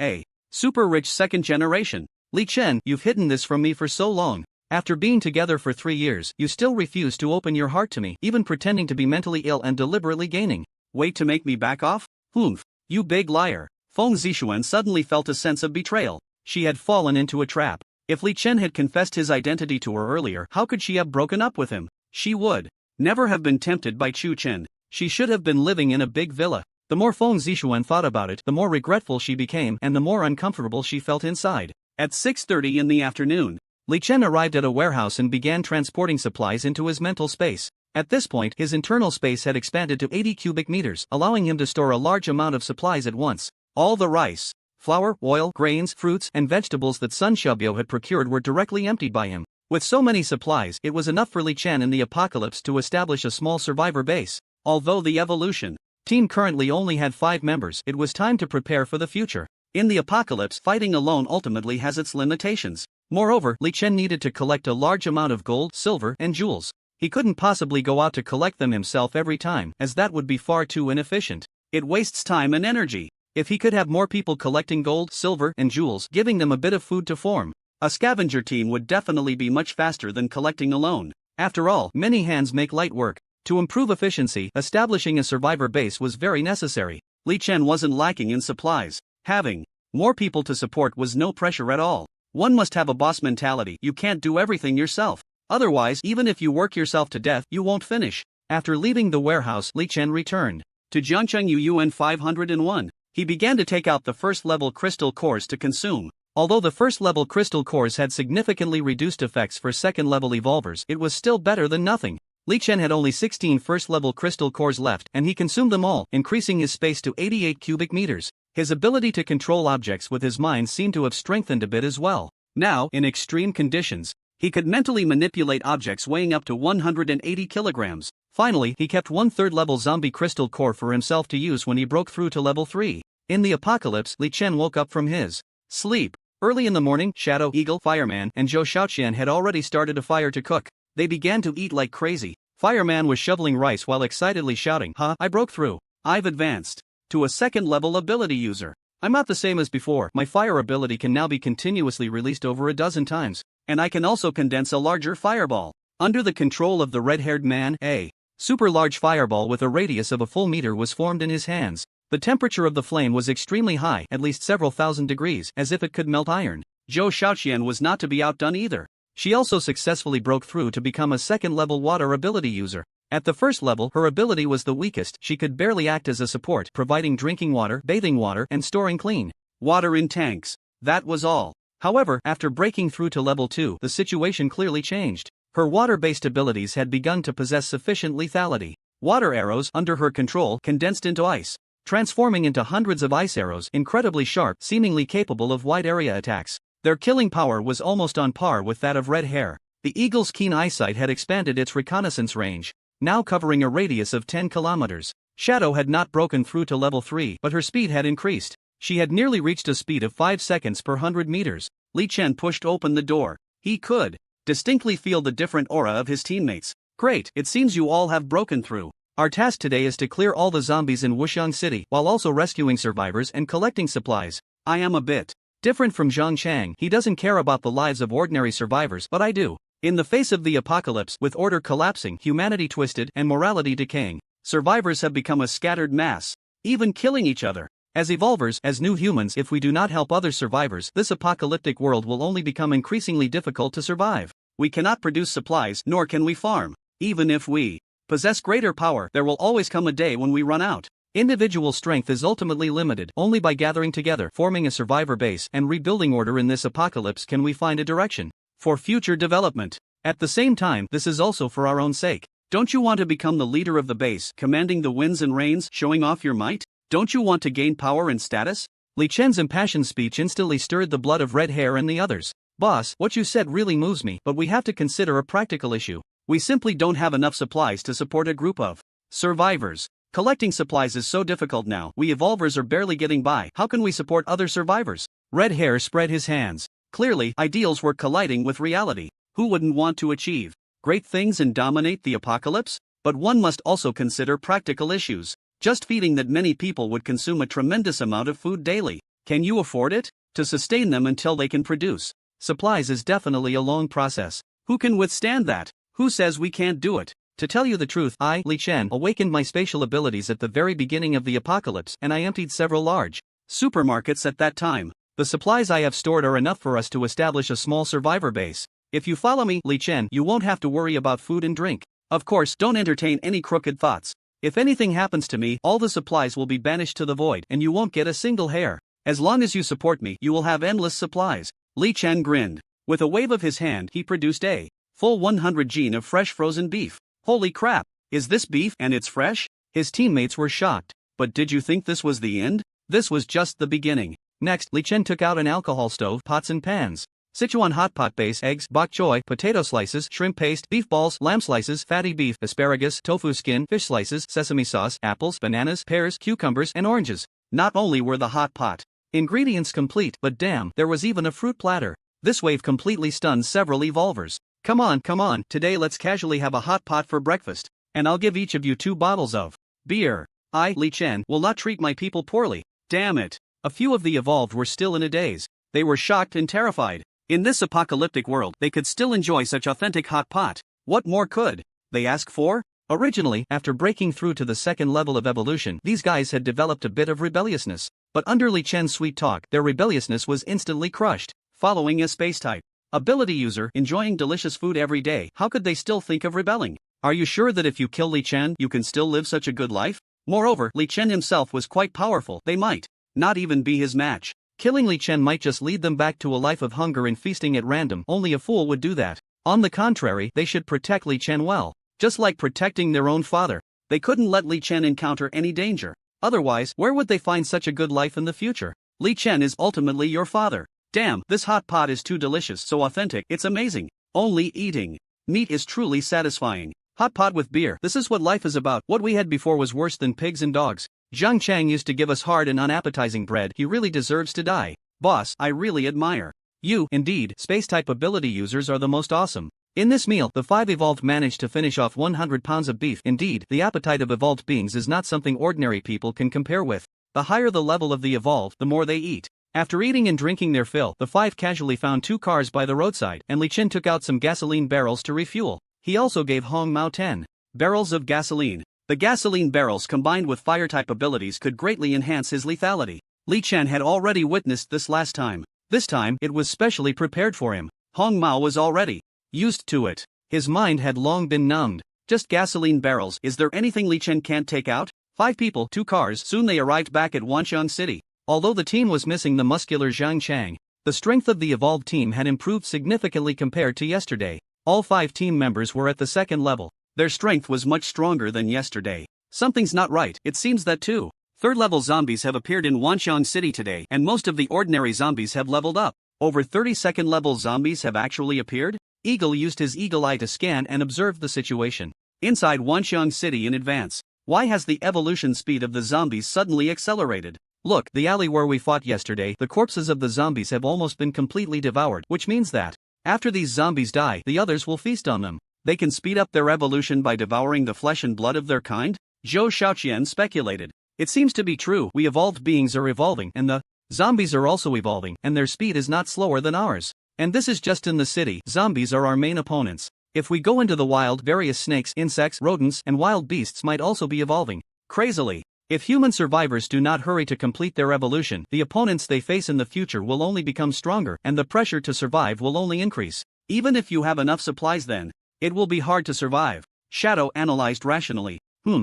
super rich second generation. Li Chen, you've hidden this from me for so long. After being together for 3 years, you still refuse to open your heart to me, even pretending to be mentally ill and deliberately gaining weight to make me back off? Humph. You big liar. Feng Zixuan suddenly felt a sense of betrayal. She had fallen into a trap. If Li Chen had confessed his identity to her earlier, how could she have broken up with him? She would never have been tempted by Xu Chen. She should have been living in a big villa. The more Feng Zixuan thought about it, the more regretful she became and the more uncomfortable she felt inside. At 6:30 in the afternoon, Li Chen arrived at a warehouse and began transporting supplies into his mental space. At this point, his internal space had expanded to 80 cubic meters, allowing him to store a large amount of supplies at once. All the rice, flour, oil, grains, fruits, and vegetables that Sun Xiaobiu had procured were directly emptied by him. With so many supplies, it was enough for Li Chen in the apocalypse to establish a small survivor base. Although the evolution team currently only had 5 members, it was time to prepare for the future. In the apocalypse, fighting alone ultimately has its limitations. Moreover, Li Chen needed to collect a large amount of gold, silver, and jewels. He couldn't possibly go out to collect them himself every time, as that would be far too inefficient. It wastes time and energy. If he could have more people collecting gold, silver, and jewels, giving them a bit of food to form a scavenger team would definitely be much faster than collecting alone. After all, many hands make light work. To improve efficiency, establishing a survivor base was very necessary. Li Chen wasn't lacking in supplies. Having more people to support was no pressure at all. One must have a boss mentality. You can't do everything yourself. Otherwise, even if you work yourself to death, you won't finish. After leaving the warehouse, Li Chen returned to Jiangcheng Yuyuan 501. He began to take out the first-level crystal cores to consume. Although the first-level crystal cores had significantly reduced effects for second-level evolvers, it was still better than nothing. Li Chen had only 16 first-level crystal cores left, and he consumed them all, increasing his space to 88 cubic meters. His ability to control objects with his mind seemed to have strengthened a bit as well. Now, in extreme conditions, he could mentally manipulate objects weighing up to 180 kilograms. Finally, he kept one third-level zombie crystal core for himself to use when he broke through to level 3. In the apocalypse, Li Chen woke up from his sleep. Early in the morning, Shadow, Eagle, Fireman, and Zhou Shaoqian had already started a fire to cook. They began to eat like crazy. Fireman was shoveling rice while excitedly shouting, I broke through. I've advanced to a second-level ability user. I'm not the same as before. My fire ability can now be continuously released over a dozen times. And I can also condense a larger fireball. Under the control of the red-haired man, a super large fireball with a radius of a full meter was formed in his hands. The temperature of the flame was extremely high, at least several thousand degrees, as if it could melt iron. Zhou Shaoqian was not to be outdone either. She also successfully broke through to become a second-level water ability user. At the first level, her ability was the weakest. She could barely act as a support, providing drinking water, bathing water, and storing clean water in tanks. That was all. However, after breaking through to level 2, the situation clearly changed. Her water-based abilities had begun to possess sufficient lethality. Water arrows, under her control, condensed into ice, transforming into hundreds of ice arrows, incredibly sharp, seemingly capable of wide area attacks. Their killing power was almost on par with that of Red Hair. The eagle's keen eyesight had expanded its reconnaissance range, now covering a radius of 10 kilometers. Shadow had not broken through to level 3, but her speed had increased. She had nearly reached a speed of 5 seconds per 100 meters. Li Chen pushed open the door. He could distinctly feel the different aura of his teammates. Great, it seems you all have broken through. Our task today is to clear all the zombies in Wuxiang City while also rescuing survivors and collecting supplies. I am a bit different from Zhang Chang. He doesn't care about the lives of ordinary survivors, but I do. In the face of the apocalypse, with order collapsing, humanity twisted, and morality decaying, survivors have become a scattered mass, even killing each other. As evolvers, as new humans, if we do not help other survivors, this apocalyptic world will only become increasingly difficult to survive. We cannot produce supplies, nor can we farm. Even if we possess greater power, there will always come a day when we run out. Individual strength is ultimately limited. Only by gathering together, forming a survivor base, and rebuilding order in this apocalypse can we find a direction for future development. At the same time, this is also for our own sake. Don't you want to become the leader of the base, commanding the winds and rains, showing off your might? Don't you want to gain power and status? Li Chen's impassioned speech instantly stirred the blood of Red Hair and the others. Boss, what you said really moves me, but we have to consider a practical issue. We simply don't have enough supplies to support a group of survivors. Collecting supplies is so difficult now. We evolvers are barely getting by. How can we support other survivors? Red Hair spread his hands. Clearly, ideals were colliding with reality. Who wouldn't want to achieve great things and dominate the apocalypse? But one must also consider practical issues. Just feeding that many people would consume a tremendous amount of food daily. Can you afford it? To sustain them until they can produce supplies is definitely a long process. Who can withstand that? Who says we can't do it? To tell you the truth, I, Li Chen, awakened my spatial abilities at the very beginning of the apocalypse, and I emptied several large supermarkets at that time. The supplies I have stored are enough for us to establish a small survivor base. If you follow me, Li Chen, you won't have to worry about food and drink. Of course, don't entertain any crooked thoughts. If anything happens to me, all the supplies will be banished to the void, and you won't get a single hair. As long as you support me, you will have endless supplies. Li Chen grinned. With a wave of his hand, he produced a full 100 gene of fresh frozen beef. Holy crap! Is this beef and it's fresh? His teammates were shocked. But did you think this was the end? This was just the beginning. Next, Li Chen took out an alcohol stove, pots and pans, Sichuan hot pot base, eggs, bok choy, potato slices, shrimp paste, beef balls, lamb slices, fatty beef, asparagus, tofu skin, fish slices, sesame sauce, apples, bananas, pears, cucumbers, and oranges. Not only were the hot pot ingredients complete, but damn, there was even a fruit platter. This wave completely stunned several evolvers. Come on, today let's casually have a hot pot for breakfast, and I'll give each of you 2 bottles of beer. I, Li Chen, will not treat my people poorly. Damn it. A few of the evolved were still in a daze. They were shocked and terrified. In this apocalyptic world, they could still enjoy such authentic hot pot. What more could they ask for? Originally, after breaking through to the second level of evolution, these guys had developed a bit of rebelliousness. But under Li Chen's sweet talk, their rebelliousness was instantly crushed. Following a space-type ability user, enjoying delicious food every day, how could they still think of rebelling? Are you sure that if you kill Li Chen, you can still live such a good life? Moreover, Li Chen himself was quite powerful. They might not even be his match. Killing Li Chen might just lead them back to a life of hunger and feasting at random. Only a fool would do that. On the contrary, they should protect Li Chen well. Just like protecting their own father. They couldn't let Li Chen encounter any danger. Otherwise, where would they find such a good life in the future? Li Chen is ultimately your father. Damn, this hot pot is too delicious, so authentic, it's amazing. Only eating meat is truly satisfying. Hot pot with beer, this is what life is about. What we had before was worse than pigs and dogs. Zhang Chang used to give us hard and unappetizing bread. He really deserves to die. Boss, I really admire you. Indeed, space-type ability users are the most awesome. In this meal, the 5 evolved managed to finish off 100 pounds of beef. Indeed, the appetite of evolved beings is not something ordinary people can compare with. The higher the level of the evolved, the more they eat. After eating and drinking their fill, the 5 casually found 2 cars by the roadside, and Li Chen took out some gasoline barrels to refuel. He also gave Hong Mao 10 barrels of gasoline. The gasoline barrels combined with fire-type abilities could greatly enhance his lethality. Li Chen had already witnessed this last time. This time, it was specially prepared for him. Hong Mao was already used to it. His mind had long been numbed. Just gasoline barrels. Is there anything Li Chen can't take out? 5 people, 2 cars. Soon they arrived back at Wuxiang City. Although the team was missing the muscular Zhang Chang, the strength of the evolved team had improved significantly compared to yesterday. All 5 team members were at the second level. Their strength was much stronger than yesterday. Something's not right. It seems that 2 third-level zombies have appeared in Wuxiang City today, and most of the ordinary zombies have leveled up. Over 30-second level zombies have actually appeared? Eagle used his eagle eye to scan and observe the situation. Inside Wanxiang City in advance. Why has the evolution speed of the zombies suddenly accelerated? Look, the alley where we fought yesterday, the corpses of the zombies have almost been completely devoured, which means that after these zombies die, the others will feast on them. They can speed up their evolution by devouring the flesh and blood of their kind? Zhou Xiaoqian speculated. It seems to be true. We evolved beings are evolving, and the zombies are also evolving, and their speed is not slower than ours. And this is just in the city. Zombies are our main opponents. If we go into the wild, various snakes, insects, rodents, and wild beasts might also be evolving. Crazily. If human survivors do not hurry to complete their evolution, the opponents they face in the future will only become stronger, and the pressure to survive will only increase. Even if you have enough supplies, then it will be hard to survive. Shadow analyzed rationally.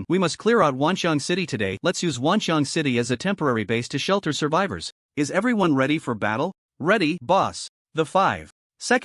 We must clear out Wanxiang City today. Let's use Wanxiang City as a temporary base to shelter survivors. Is everyone ready for battle? Ready, boss. The 5th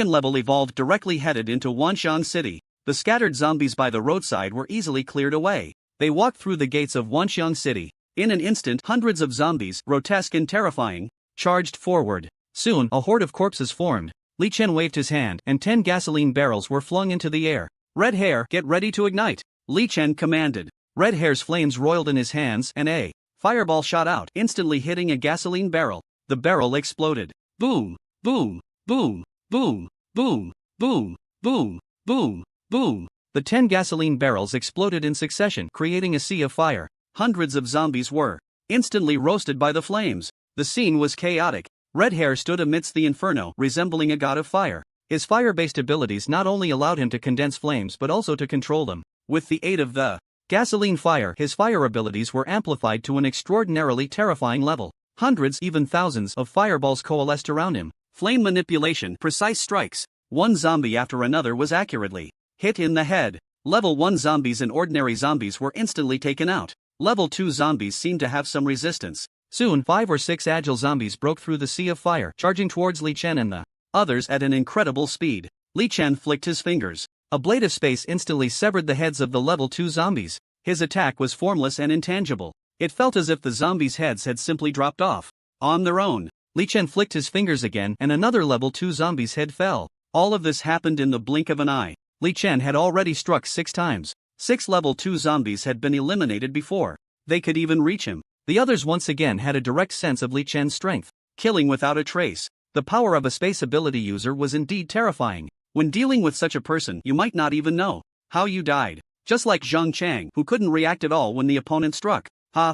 level evolved directly headed into Wanxiang City. The scattered zombies by the roadside were easily cleared away. They walked through the gates of Wanxiang City. In an instant, hundreds of zombies, grotesque and terrifying, charged forward. Soon, a horde of corpses formed. Li Chen waved his hand, and 10 gasoline barrels were flung into the air. Red Hair, get ready to ignite. Li Chen commanded. Red Hair's flames roiled in his hands, and a fireball shot out, instantly hitting a gasoline barrel. The barrel exploded. Boom, boom, boom, boom, boom, boom, boom, boom, boom. The 10 gasoline barrels exploded in succession, creating a sea of fire. Hundreds of zombies were instantly roasted by the flames. The scene was chaotic. Red Hair stood amidst the inferno, resembling a god of fire. His fire-based abilities not only allowed him to condense flames but also to control them. With the aid of the gasoline fire, his fire abilities were amplified to an extraordinarily terrifying level. Hundreds, even thousands, of fireballs coalesced around him. Flame manipulation, precise strikes. One zombie after another was accurately hit in the head. Level 1 zombies and ordinary zombies were instantly taken out. Level 2 zombies seemed to have some resistance. Soon, 5 or 6 agile zombies broke through the sea of fire, charging towards Li Chen and the others at an incredible speed. Li Chen flicked his fingers. A blade of space instantly severed the heads of the level 2 zombies. His attack was formless and intangible. It felt as if the zombies' heads had simply dropped off on their own. Li Chen flicked his fingers again, and another level 2 zombie's head fell. All of this happened in the blink of an eye. Li Chen had already struck 6 times. 6 level 2 zombies had been eliminated before they could even reach him. The others once again had a direct sense of Li Chen's strength, killing without a trace. The power of a space ability user was indeed terrifying. When dealing with such a person, you might not even know how you died. Just like Zhang Chang, who couldn't react at all when the opponent struck.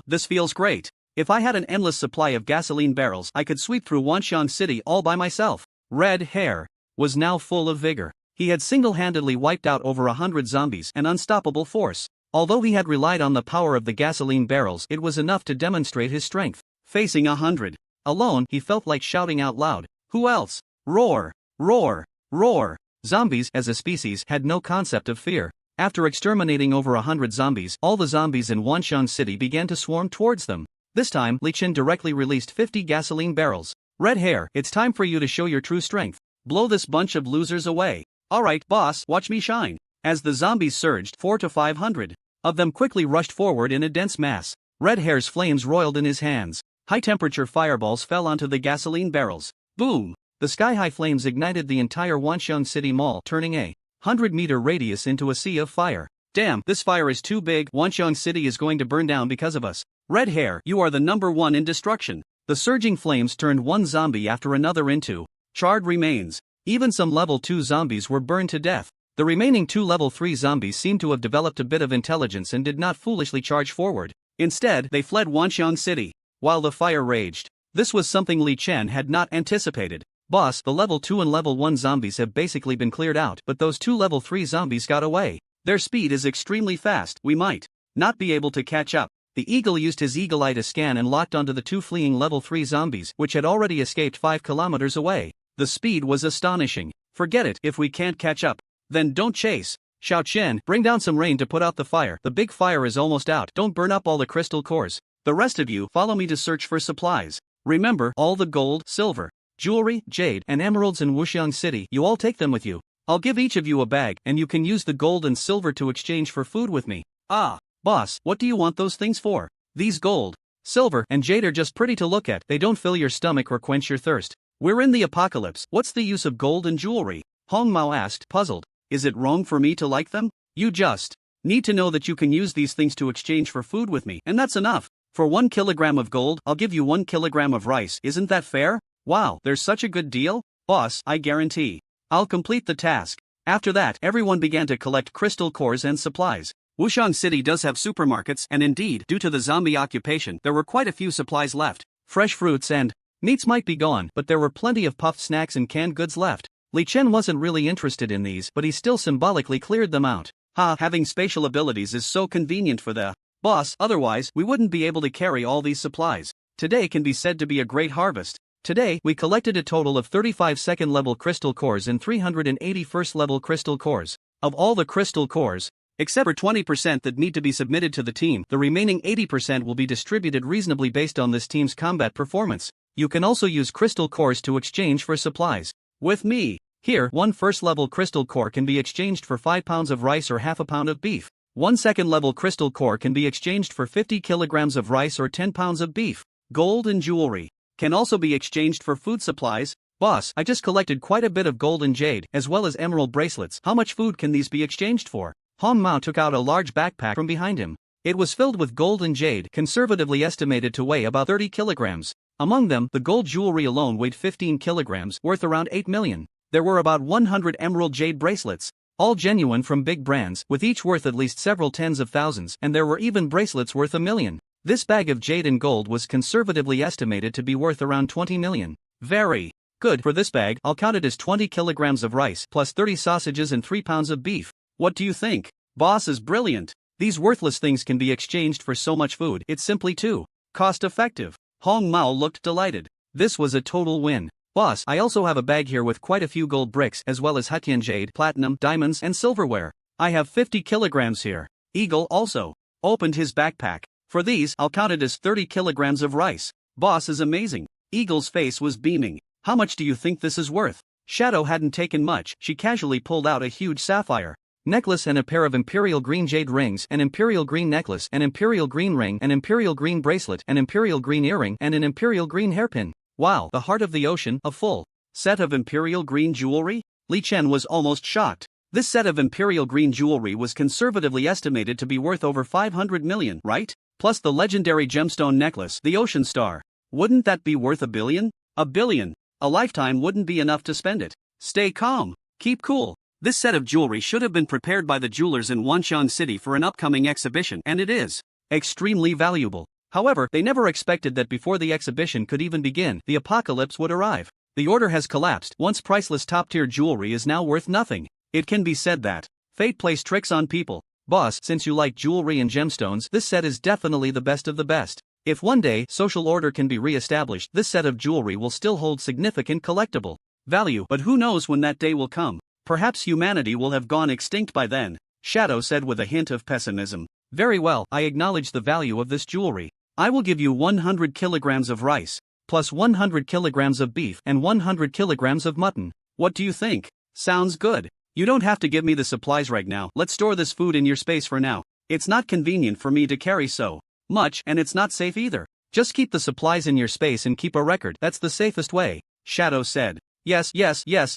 This feels great. If I had an endless supply of gasoline barrels, I could sweep through Wanxiang City all by myself. Red Hair was now full of vigor. He had single-handedly wiped out over 100 zombies, an unstoppable force. Although he had relied on the power of the gasoline barrels, it was enough to demonstrate his strength. Facing 100 alone, he felt like shouting out loud, "Who else? Roar! Roar! Roar!" Zombies, as a species, had no concept of fear. After exterminating over 100 zombies, all the zombies in Wanxiang City began to swarm towards them. This time, Li Chen directly released 50 gasoline barrels. Red Hair, it's time for you to show your true strength. Blow this bunch of losers away. Alright, boss, watch me shine. As the zombies surged, 400 to 500 of them quickly rushed forward in a dense mass. Red Hair's flames roiled in his hands. High-temperature fireballs fell onto the gasoline barrels. Boom! The sky-high flames ignited the entire Wanxiang City Mall, turning a 100-meter radius into a sea of fire. Damn, this fire is too big. Wanxiang City is going to burn down because of us. Red Hair, you are the #1 in destruction. The surging flames turned one zombie after another into charred remains. Even some level 2 zombies were burned to death. The remaining 2 level 3 zombies seemed to have developed a bit of intelligence and did not foolishly charge forward. Instead, they fled Wanxiang City while the fire raged. This was something Li Chen had not anticipated. Boss, the level 2 and level 1 zombies have basically been cleared out, but those 2 level 3 zombies got away. Their speed is extremely fast. We might not be able to catch up. The eagle used his eagle eye to scan and locked onto the 2 fleeing level 3 zombies, which had already escaped 5 kilometers away. The speed was astonishing. Forget it. If we can't catch up, then don't chase. Xiao Qian, bring down some rain to put out the fire. The big fire is almost out. Don't burn up all the crystal cores. The rest of you, follow me to search for supplies. Remember, all the gold, silver, jewelry, jade, and emeralds in Wuxiang City, you all take them with you. I'll give each of you a bag, and you can use the gold and silver to exchange for food with me. Boss, what do you want those things for? These gold, silver, and jade are just pretty to look at. They don't fill your stomach or quench your thirst. We're in the apocalypse, what's the use of gold and jewelry? Hong Mao asked, puzzled. Is it wrong for me to like them? You just need to know that you can use these things to exchange for food with me, and that's enough. For 1 kilogram of gold, I'll give you 1 kilogram of rice, isn't that fair? Wow, there's such a good deal? Boss, I guarantee I'll complete the task. After that, everyone began to collect crystal cores and supplies. Wushang City does have supermarkets, and indeed, due to the zombie occupation, there were quite a few supplies left. Fresh fruits and meats might be gone, but there were plenty of puffed snacks and canned goods left. Li Chen wasn't really interested in these, but he still symbolically cleared them out. Having spatial abilities is so convenient for the boss, otherwise, we wouldn't be able to carry all these supplies. Today can be said to be a great harvest. Today, we collected a total of 35 second-level crystal cores and 380 first-level crystal cores. Of all the crystal cores, except for 20% that need to be submitted to the team, the remaining 80% will be distributed reasonably based on this team's combat performance. You can also use crystal cores to exchange for supplies. With me, here, 1 first-level crystal core can be exchanged for 5 pounds of rice or half a pound of beef. 1 second-level crystal core can be exchanged for 50 kilograms of rice or 10 pounds of beef. Gold and jewelry can also be exchanged for food supplies. Boss, I just collected quite a bit of gold and jade, as well as emerald bracelets. How much food can these be exchanged for? Hong Mao took out a large backpack from behind him. It was filled with gold and jade, conservatively estimated to weigh about 30 kilograms. Among them, the gold jewelry alone weighed 15 kilograms, worth around 8 million. There were about 100 emerald jade bracelets, all genuine from big brands, with each worth at least several tens of thousands, and there were even bracelets worth 1 million. This bag of jade and gold was conservatively estimated to be worth around 20 million. Very good. For this bag, I'll count it as 20 kilograms of rice, plus 30 sausages and 3 pounds of beef. What do you think? Boss is brilliant. These worthless things can be exchanged for so much food, it's simply too cost-effective. Hong Mao looked delighted. This was a total win. Boss, I also have a bag here with quite a few gold bricks as well as Hutian jade, platinum, diamonds and silverware. I have 50 kilograms here. Eagle also opened his backpack. For these, I'll count it as 30 kilograms of rice. Boss is amazing. Eagle's face was beaming. How much do you think this is worth? Shadow hadn't taken much. She casually pulled out a huge sapphire necklace and a pair of imperial green jade rings, an imperial green necklace, an imperial green ring, an imperial green bracelet, an imperial green earring, and an imperial green hairpin. Wow, the heart of the ocean, a full set of imperial green jewelry? Li Chen was almost shocked. This set of imperial green jewelry was conservatively estimated to be worth over 500 million, right? Plus the legendary gemstone necklace, the Ocean Star. Wouldn't that be worth 1 billion? 1 billion. A lifetime wouldn't be enough to spend it. Stay calm. Keep cool. This set of jewelry should have been prepared by the jewelers in Wushang City for an upcoming exhibition, and it is extremely valuable. However, they never expected that before the exhibition could even begin, the apocalypse would arrive. The order has collapsed. Once priceless top-tier jewelry is now worth nothing. It can be said that fate plays tricks on people. Boss, since you like jewelry and gemstones, this set is definitely the best of the best. If one day social order can be re-established, this set of jewelry will still hold significant collectible value. But who knows when that day will come? Perhaps humanity will have gone extinct by then, Shadow said with a hint of pessimism. Very well, I acknowledge the value of this jewelry. I will give you 100 kilograms of rice, plus 100 kilograms of beef and 100 kilograms of mutton. What do you think? Sounds good. You don't have to give me the supplies right now. Let's store this food in your space for now. It's not convenient for me to carry so much, and it's not safe either. Just keep the supplies in your space and keep a record. That's the safest way, Shadow said. Yes,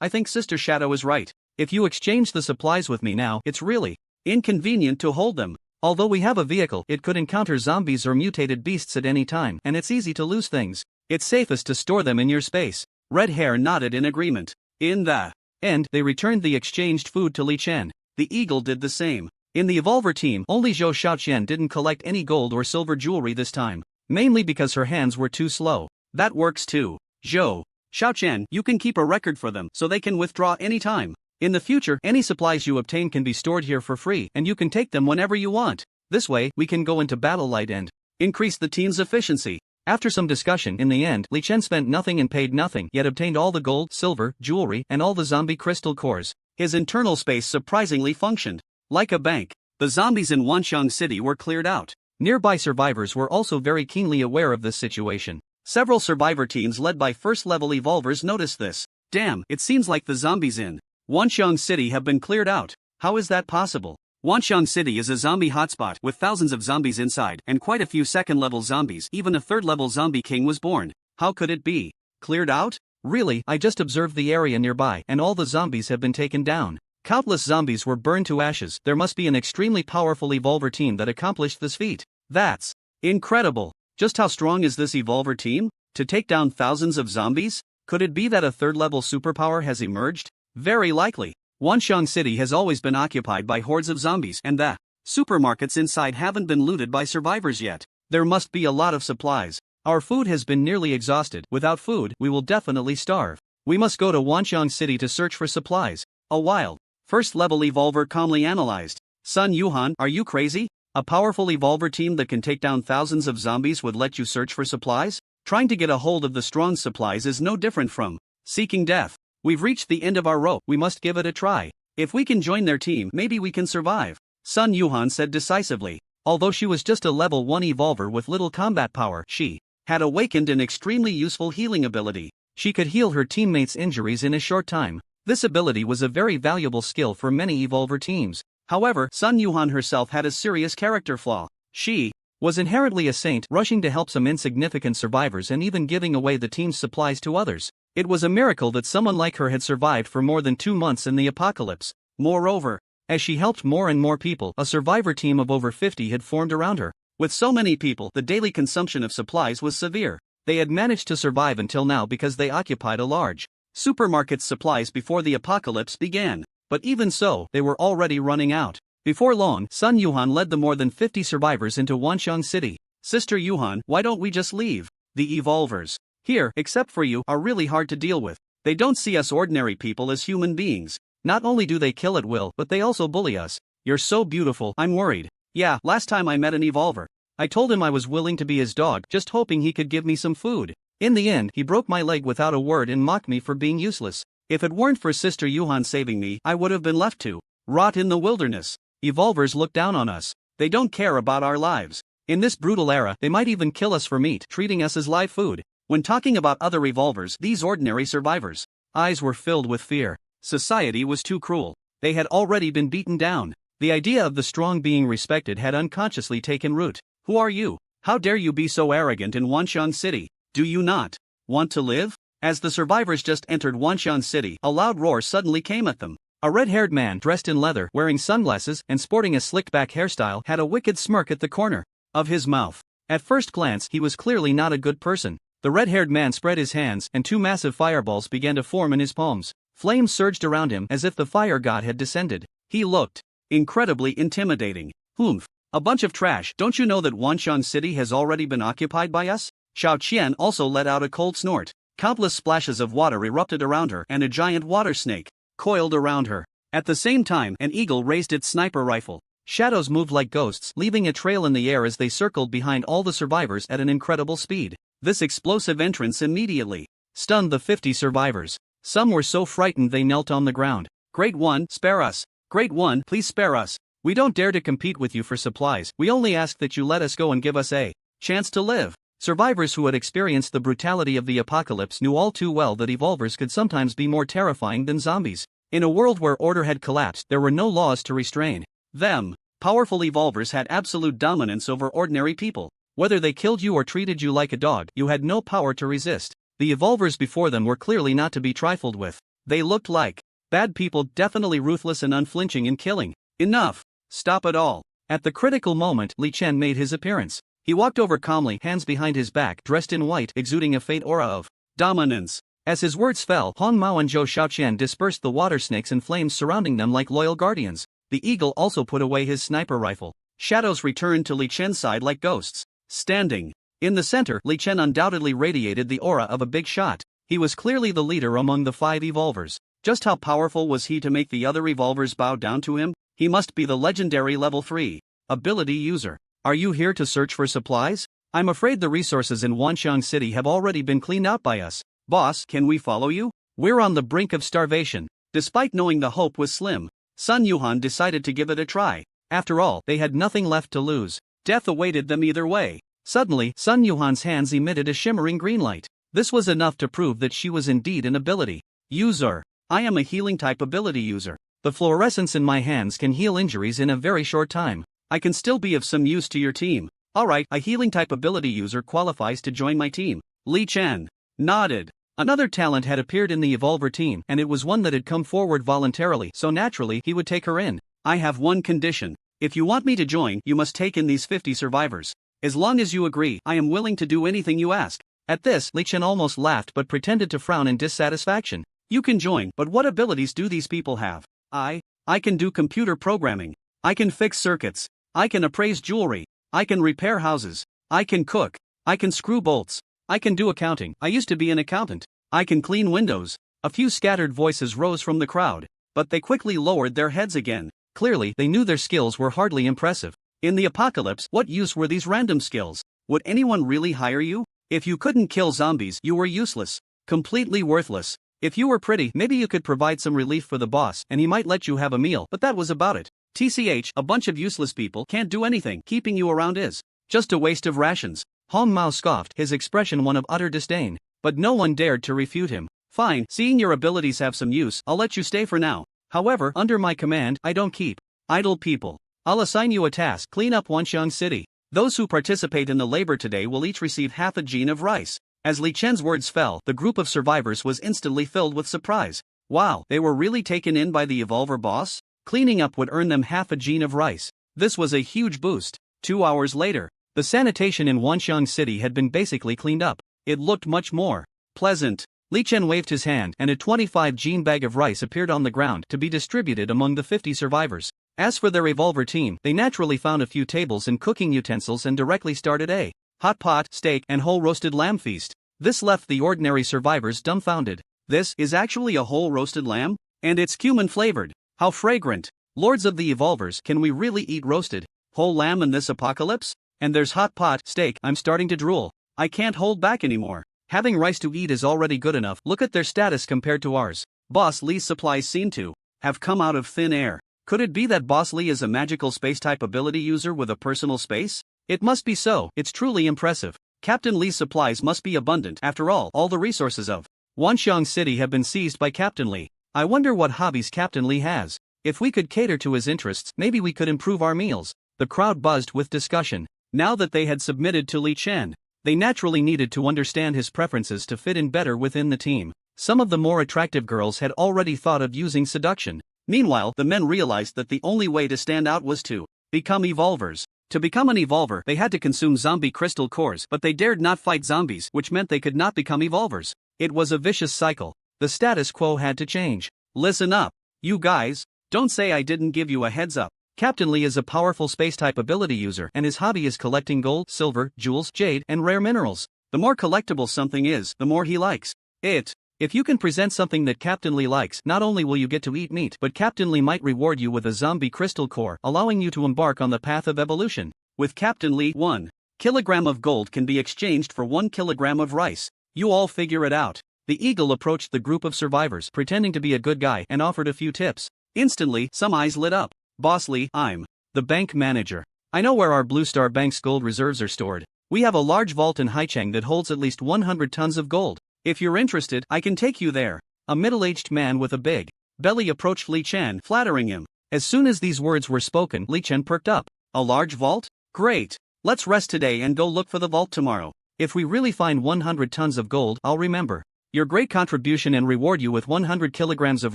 I think Sister Shadow is right. If you exchange the supplies with me now, it's really inconvenient to hold them. Although we have a vehicle, it could encounter zombies or mutated beasts at any time, and it's easy to lose things. It's safest to store them in your space. Red Hair nodded in agreement. In the end, they returned the exchanged food to Li Chen. The Eagle did the same. In the Evolver team, only Zhou Xiaoqian didn't collect any gold or silver jewelry this time, mainly because her hands were too slow. That works too. Zhou Xiaoqian, you can keep a record for them so they can withdraw anytime. In the future, any supplies you obtain can be stored here for free, and you can take them whenever you want. This way, we can go into battle light and increase the team's efficiency. After some discussion, in the end, Li Chen spent nothing and paid nothing, yet obtained all the gold, silver, jewelry, and all the zombie crystal cores. His internal space surprisingly functioned like a bank. The zombies in Wushang City were cleared out. Nearby survivors were also very keenly aware of this situation. Several survivor teams led by first-level evolvers noticed this. Damn, it seems like the zombies in Wushang City have been cleared out. How is that possible? Wushang City is a zombie hotspot with thousands of zombies inside and quite a few second-level zombies. Even a third-level zombie king was born. How could it be cleared out? Really, I just observed the area nearby and all the zombies have been taken down. Countless zombies were burned to ashes. There must be an extremely powerful Evolver team that accomplished this feat. That's incredible. Just how strong is this Evolver team? To take down thousands of zombies? Could it be that a third-level superpower has emerged? Very likely. Wanxiang City has always been occupied by hordes of zombies, and the supermarkets inside haven't been looted by survivors yet. There must be a lot of supplies. Our food has been nearly exhausted. Without food, we will definitely starve. We must go to Wanxiang City to search for supplies. A wild first-level Evolver calmly analyzed. Sun Yuhan, are you crazy? A powerful Evolver team that can take down thousands of zombies would let you search for supplies? Trying to get a hold of the strong supplies is no different from seeking death. We've reached the end of our rope. We must give it a try. If we can join their team, maybe we can survive. Sun Yuhan said decisively. Although she was just a level 1 Evolver with little combat power, she had awakened an extremely useful healing ability. She could heal her teammates' injuries in a short time. This ability was a very valuable skill for many Evolver teams. However, Sun Yuhan herself had a serious character flaw. She was inherently a saint, rushing to help some insignificant survivors and even giving away the team's supplies to others. It was a miracle that someone like her had survived for more than 2 months in the apocalypse. Moreover, as she helped more and more people, a survivor team of over 50 had formed around her. With so many people, the daily consumption of supplies was severe. They had managed to survive until now because they occupied a large supermarket's supplies before the apocalypse began. But even so, they were already running out. Before long, Sun Yuhan led the more than 50 survivors into Wanxiang City. Sister Yuhan, why don't we just leave? The Evolvers here, except for you, are really hard to deal with. They don't see us ordinary people as human beings. Not only do they kill at will, but they also bully us. You're so beautiful, I'm worried. Yeah, last time I met an Evolver, I told him I was willing to be his dog, just hoping he could give me some food. In the end, he broke my leg without a word and mocked me for being useless. If it weren't for Sister Yuhan saving me, I would have been left to rot in the wilderness. Evolvers look down on us. They don't care about our lives. In this brutal era, they might even kill us for meat, treating us as live food. When talking about other Evolvers, these ordinary survivors' eyes were filled with fear. Society was too cruel. They had already been beaten down. The idea of the strong being respected had unconsciously taken root. Who are you? How dare you be so arrogant in Wanxiang City? Do you not want to live? As the survivors just entered Wanxiang City, a loud roar suddenly came at them. A red-haired man dressed in leather, wearing sunglasses, and sporting a slicked-back hairstyle had a wicked smirk at the corner of his mouth. At first glance, he was clearly not a good person. The red-haired man spread his hands, and 2 massive fireballs began to form in his palms. Flames surged around him as if the fire god had descended. He looked incredibly intimidating. Humph. A bunch of trash. Don't you know that Wanxiang City has already been occupied by us? Xiao Qian also let out a cold snort. Countless splashes of water erupted around her, and a giant water snake coiled around her. At the same time, an eagle raised its sniper rifle. Shadows moved like ghosts, leaving a trail in the air as they circled behind all the survivors at an incredible speed. This explosive entrance immediately stunned the 50 survivors. Some were so frightened they knelt on the ground. Great One, spare us. Great One, please spare us. We don't dare to compete with you for supplies. We only ask that you let us go and give us a chance to live. Survivors who had experienced the brutality of the apocalypse knew all too well that Evolvers could sometimes be more terrifying than zombies. In a world where order had collapsed, there were no laws to restrain them. Powerful Evolvers had absolute dominance over ordinary people. Whether they killed you or treated you like a dog, you had no power to resist. The Evolvers before them were clearly not to be trifled with. They looked like bad people, definitely ruthless and unflinching in killing. Enough. Stop it all. At the critical moment, Li Chen made his appearance. He walked over calmly, hands behind his back, dressed in white, exuding a faint aura of dominance. As his words fell, Hong Mao and Zhou Xiaoqian dispersed the water snakes and flames surrounding them like loyal guardians. The eagle also put away his sniper rifle. Shadows returned to Li Chen's side like ghosts. Standing in the center, Li Chen undoubtedly radiated the aura of a big shot. He was clearly the leader among the 5 Evolvers. Just how powerful was he to make the other Evolvers bow down to him? He must be the legendary level 3 ability user. Are you here to search for supplies? I'm afraid the resources in Wanxiang City have already been cleaned out by us. Boss, can we follow you? We're on the brink of starvation. Despite knowing the hope was slim, Sun Yuhan decided to give it a try. After all, they had nothing left to lose. Death awaited them either way. Suddenly, Sun Yuhan's hands emitted a shimmering green light. This was enough to prove that she was indeed an ability user. I am a healing type ability user. The fluorescence in my hands can heal injuries in a very short time. I can still be of some use to your team. Alright, a healing type ability user qualifies to join my team. Li Chen nodded. Another talent had appeared in the Evolver team, and it was one that had come forward voluntarily, so naturally he would take her in. I have one condition. If you want me to join, you must take in these 50 survivors. As long as you agree, I am willing to do anything you ask. At this, Li Chen almost laughed but pretended to frown in dissatisfaction. You can join, but what abilities do these people have? I can do computer programming. I can fix circuits. I can appraise jewelry. I can repair houses. I can cook. I can screw bolts. I can do accounting. I used to be an accountant. I can clean windows. A few scattered voices rose from the crowd, but they quickly lowered their heads again. Clearly, they knew their skills were hardly impressive. In the apocalypse, what use were these random skills? Would anyone really hire you? If you couldn't kill zombies, you were useless. Completely worthless. If you were pretty, maybe you could provide some relief for the boss and he might let you have a meal, but that was about it. TCH, a bunch of useless people can't do anything. Keeping you around is just a waste of rations. Hong Mao scoffed, his expression one of utter disdain. But no one dared to refute him. Fine, seeing your abilities have some use, I'll let you stay for now. However, under my command, I don't keep idle people. I'll assign you a task: clean up Wanxiang City. Those who participate in the labor today will each receive half a gene of rice. As Li Chen's words fell, the group of survivors was instantly filled with surprise. Wow, they were really taken in by the Evolver boss? Cleaning up would earn them half a gene of rice. This was a huge boost. 2 hours later, the sanitation in Wanxiang City had been basically cleaned up. It looked much more pleasant. Li Chen waved his hand and a 25 gene bag of rice appeared on the ground to be distributed among the 50 survivors. As for their Evolver team, they naturally found a few tables and cooking utensils and directly started a hot pot, steak, and whole roasted lamb feast. This left the ordinary survivors dumbfounded. This is actually a whole roasted lamb? And it's cumin flavored. How fragrant. Lords of the Evolvers, can we really eat roasted whole lamb in this apocalypse? And there's hot pot, steak. I'm starting to drool. I can't hold back anymore. Having rice to eat is already good enough. Look at their status compared to ours. Boss Li's supplies seem to have come out of thin air. Could it be that Boss Li is a magical space-type ability user with a personal space? It must be so. It's truly impressive. Captain Li's supplies must be abundant. After all the resources of Wanxiang City have been seized by Captain Li. I wonder what hobbies Captain Li has. If we could cater to his interests, maybe we could improve our meals. The crowd buzzed with discussion. Now that they had submitted to Li Chen, they naturally needed to understand his preferences to fit in better within the team. Some of the more attractive girls had already thought of using seduction. Meanwhile, the men realized that the only way to stand out was to become Evolvers. To become an Evolver, they had to consume zombie crystal cores, but they dared not fight zombies, which meant they could not become Evolvers. It was a vicious cycle. The status quo had to change. Listen up, you guys. Don't say I didn't give you a heads up. Captain Li is a powerful space-type ability user, and his hobby is collecting gold, silver, jewels, jade, and rare minerals. The more collectible something is, the more he likes it. If you can present something that Captain Li likes, not only will you get to eat meat, but Captain Li might reward you with a zombie crystal core, allowing you to embark on the path of evolution. With Captain Li, 1 kilogram of gold can be exchanged for 1 kilogram of rice. You all figure it out. The eagle approached the group of survivors, pretending to be a good guy, and offered a few tips. Instantly, some eyes lit up. Boss Li, I'm the bank manager. I know where our Blue Star Bank's gold reserves are stored. We have a large vault in Haicheng that holds at least 100 tons of gold. If you're interested, I can take you there. A middle-aged man with a big belly approached Li Chen, flattering him. As soon as these words were spoken, Li Chen perked up. A large vault? Great. Let's rest today and go look for the vault tomorrow. If we really find 100 tons of gold, I'll remember your great contribution and reward you with 100 kilograms of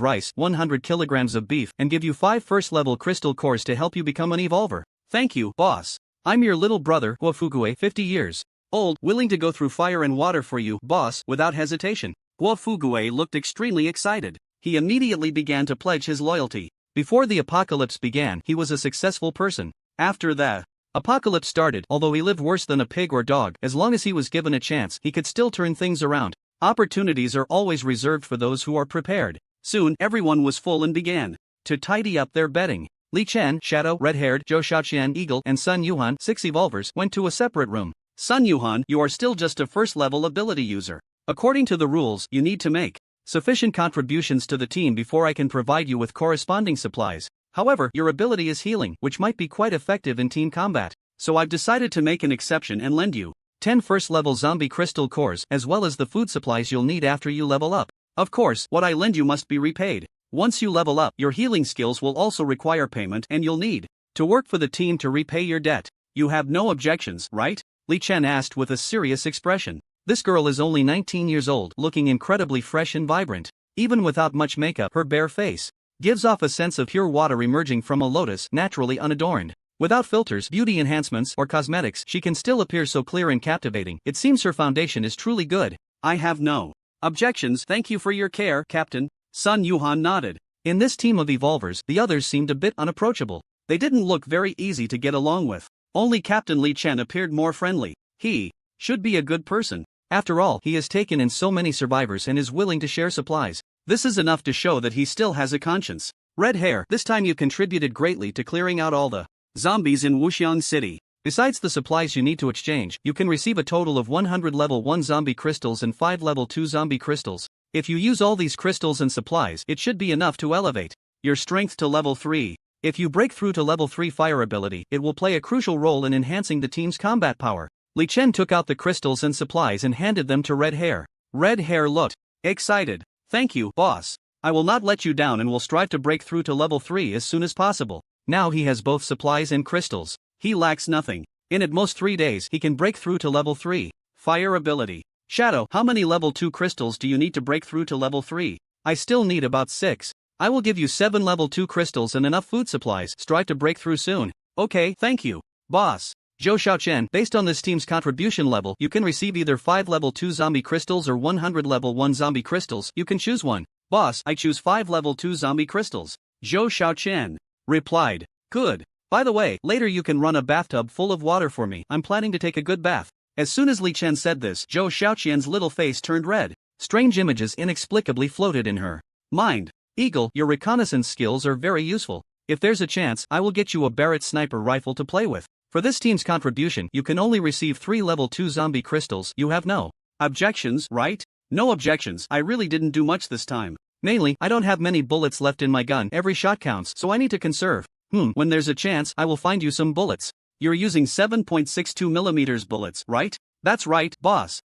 rice, 100 kilograms of beef, and give you 5 first-level crystal cores to help you become an Evolver. Thank you, boss. I'm your little brother, Guo Fugue, 50 years old, willing to go through fire and water for you, boss, without hesitation. Guo Fugue looked extremely excited. He immediately began to pledge his loyalty. Before the apocalypse began, he was a successful person. After the apocalypse started, although he lived worse than a pig or dog, as long as he was given a chance, he could still turn things around. Opportunities are always reserved for those who are prepared. Soon, everyone was full and began to tidy up their bedding. Li Chen, Shadow, Red-Haired, Zhou Shaoqian, Eagle, and Sun Yuhan, 6 Evolvers, went to a separate room. Sun Yuhan, you are still just a first-level ability user. According to the rules, you need to make sufficient contributions to the team before I can provide you with corresponding supplies. However, your ability is healing, which might be quite effective in team combat. So I've decided to make an exception and lend you 10 first-level zombie crystal cores, as well as the food supplies you'll need after you level up. Of course, what I lend you must be repaid. Once you level up, your healing skills will also require payment and you'll need to work for the team to repay your debt. You have no objections, right? Li Chen asked with a serious expression. This girl is only 19 years old, looking incredibly fresh and vibrant. Even without much makeup, her bare face gives off a sense of pure water emerging from a lotus, naturally unadorned. Without filters, beauty enhancements, or cosmetics, she can still appear so clear and captivating. It seems her foundation is truly good. I have no objections. Thank you for your care, Captain. Sun Yuhan nodded. In this team of evolvers, the others seemed a bit unapproachable. They didn't look very easy to get along with. Only Captain Li Chen appeared more friendly. He should be a good person. After all, he has taken in so many survivors and is willing to share supplies. This is enough to show that he still has a conscience. Red hair, this time you contributed greatly to clearing out all the zombies in Wuxian City. Besides the supplies you need to exchange, you can receive a total of 100 level 1 zombie crystals and 5 level 2 zombie crystals. If you use all these crystals and supplies, it should be enough to elevate your strength to level 3. If you break through to level 3 fire ability, it will play a crucial role in enhancing the team's combat power. Li Chen took out the crystals and supplies and handed them to Red Hair. Red Hair looked excited. Thank you, boss. I will not let you down and will strive to break through to level 3 as soon as possible. Now he has both supplies and crystals. He lacks nothing. In at most 3 days, he can break through to level 3. Fire ability. Shadow, how many level 2 crystals do you need to break through to level 3? I still need about 6. I will give you 7 level 2 crystals and enough food supplies. Strive to break through soon. Okay, thank you, boss. Zhou Xiaochen, based on this team's contribution level, you can receive either 5 level 2 zombie crystals or 100 level 1 zombie crystals. You can choose one. Boss, I choose 5 level 2 zombie crystals. Zhou Xiaochen replied. Good. By the way, later you can run a bathtub full of water for me. I'm planning to take a good bath. As soon as Li Chen said this, Zhou Xiaoqian's little face turned red. Strange images inexplicably floated in her mind. Eagle, your reconnaissance skills are very useful. If there's a chance, I will get you a Barrett sniper rifle to play with. For this team's contribution, you can only receive 3 level 2 zombie crystals. You have no objections, right? No objections. I really didn't do much this time. Mainly, I don't have many bullets left in my gun. Every shot counts, so I need to conserve. When there's a chance, I will find you some bullets. You're using 7.62mm bullets, right? That's right, boss.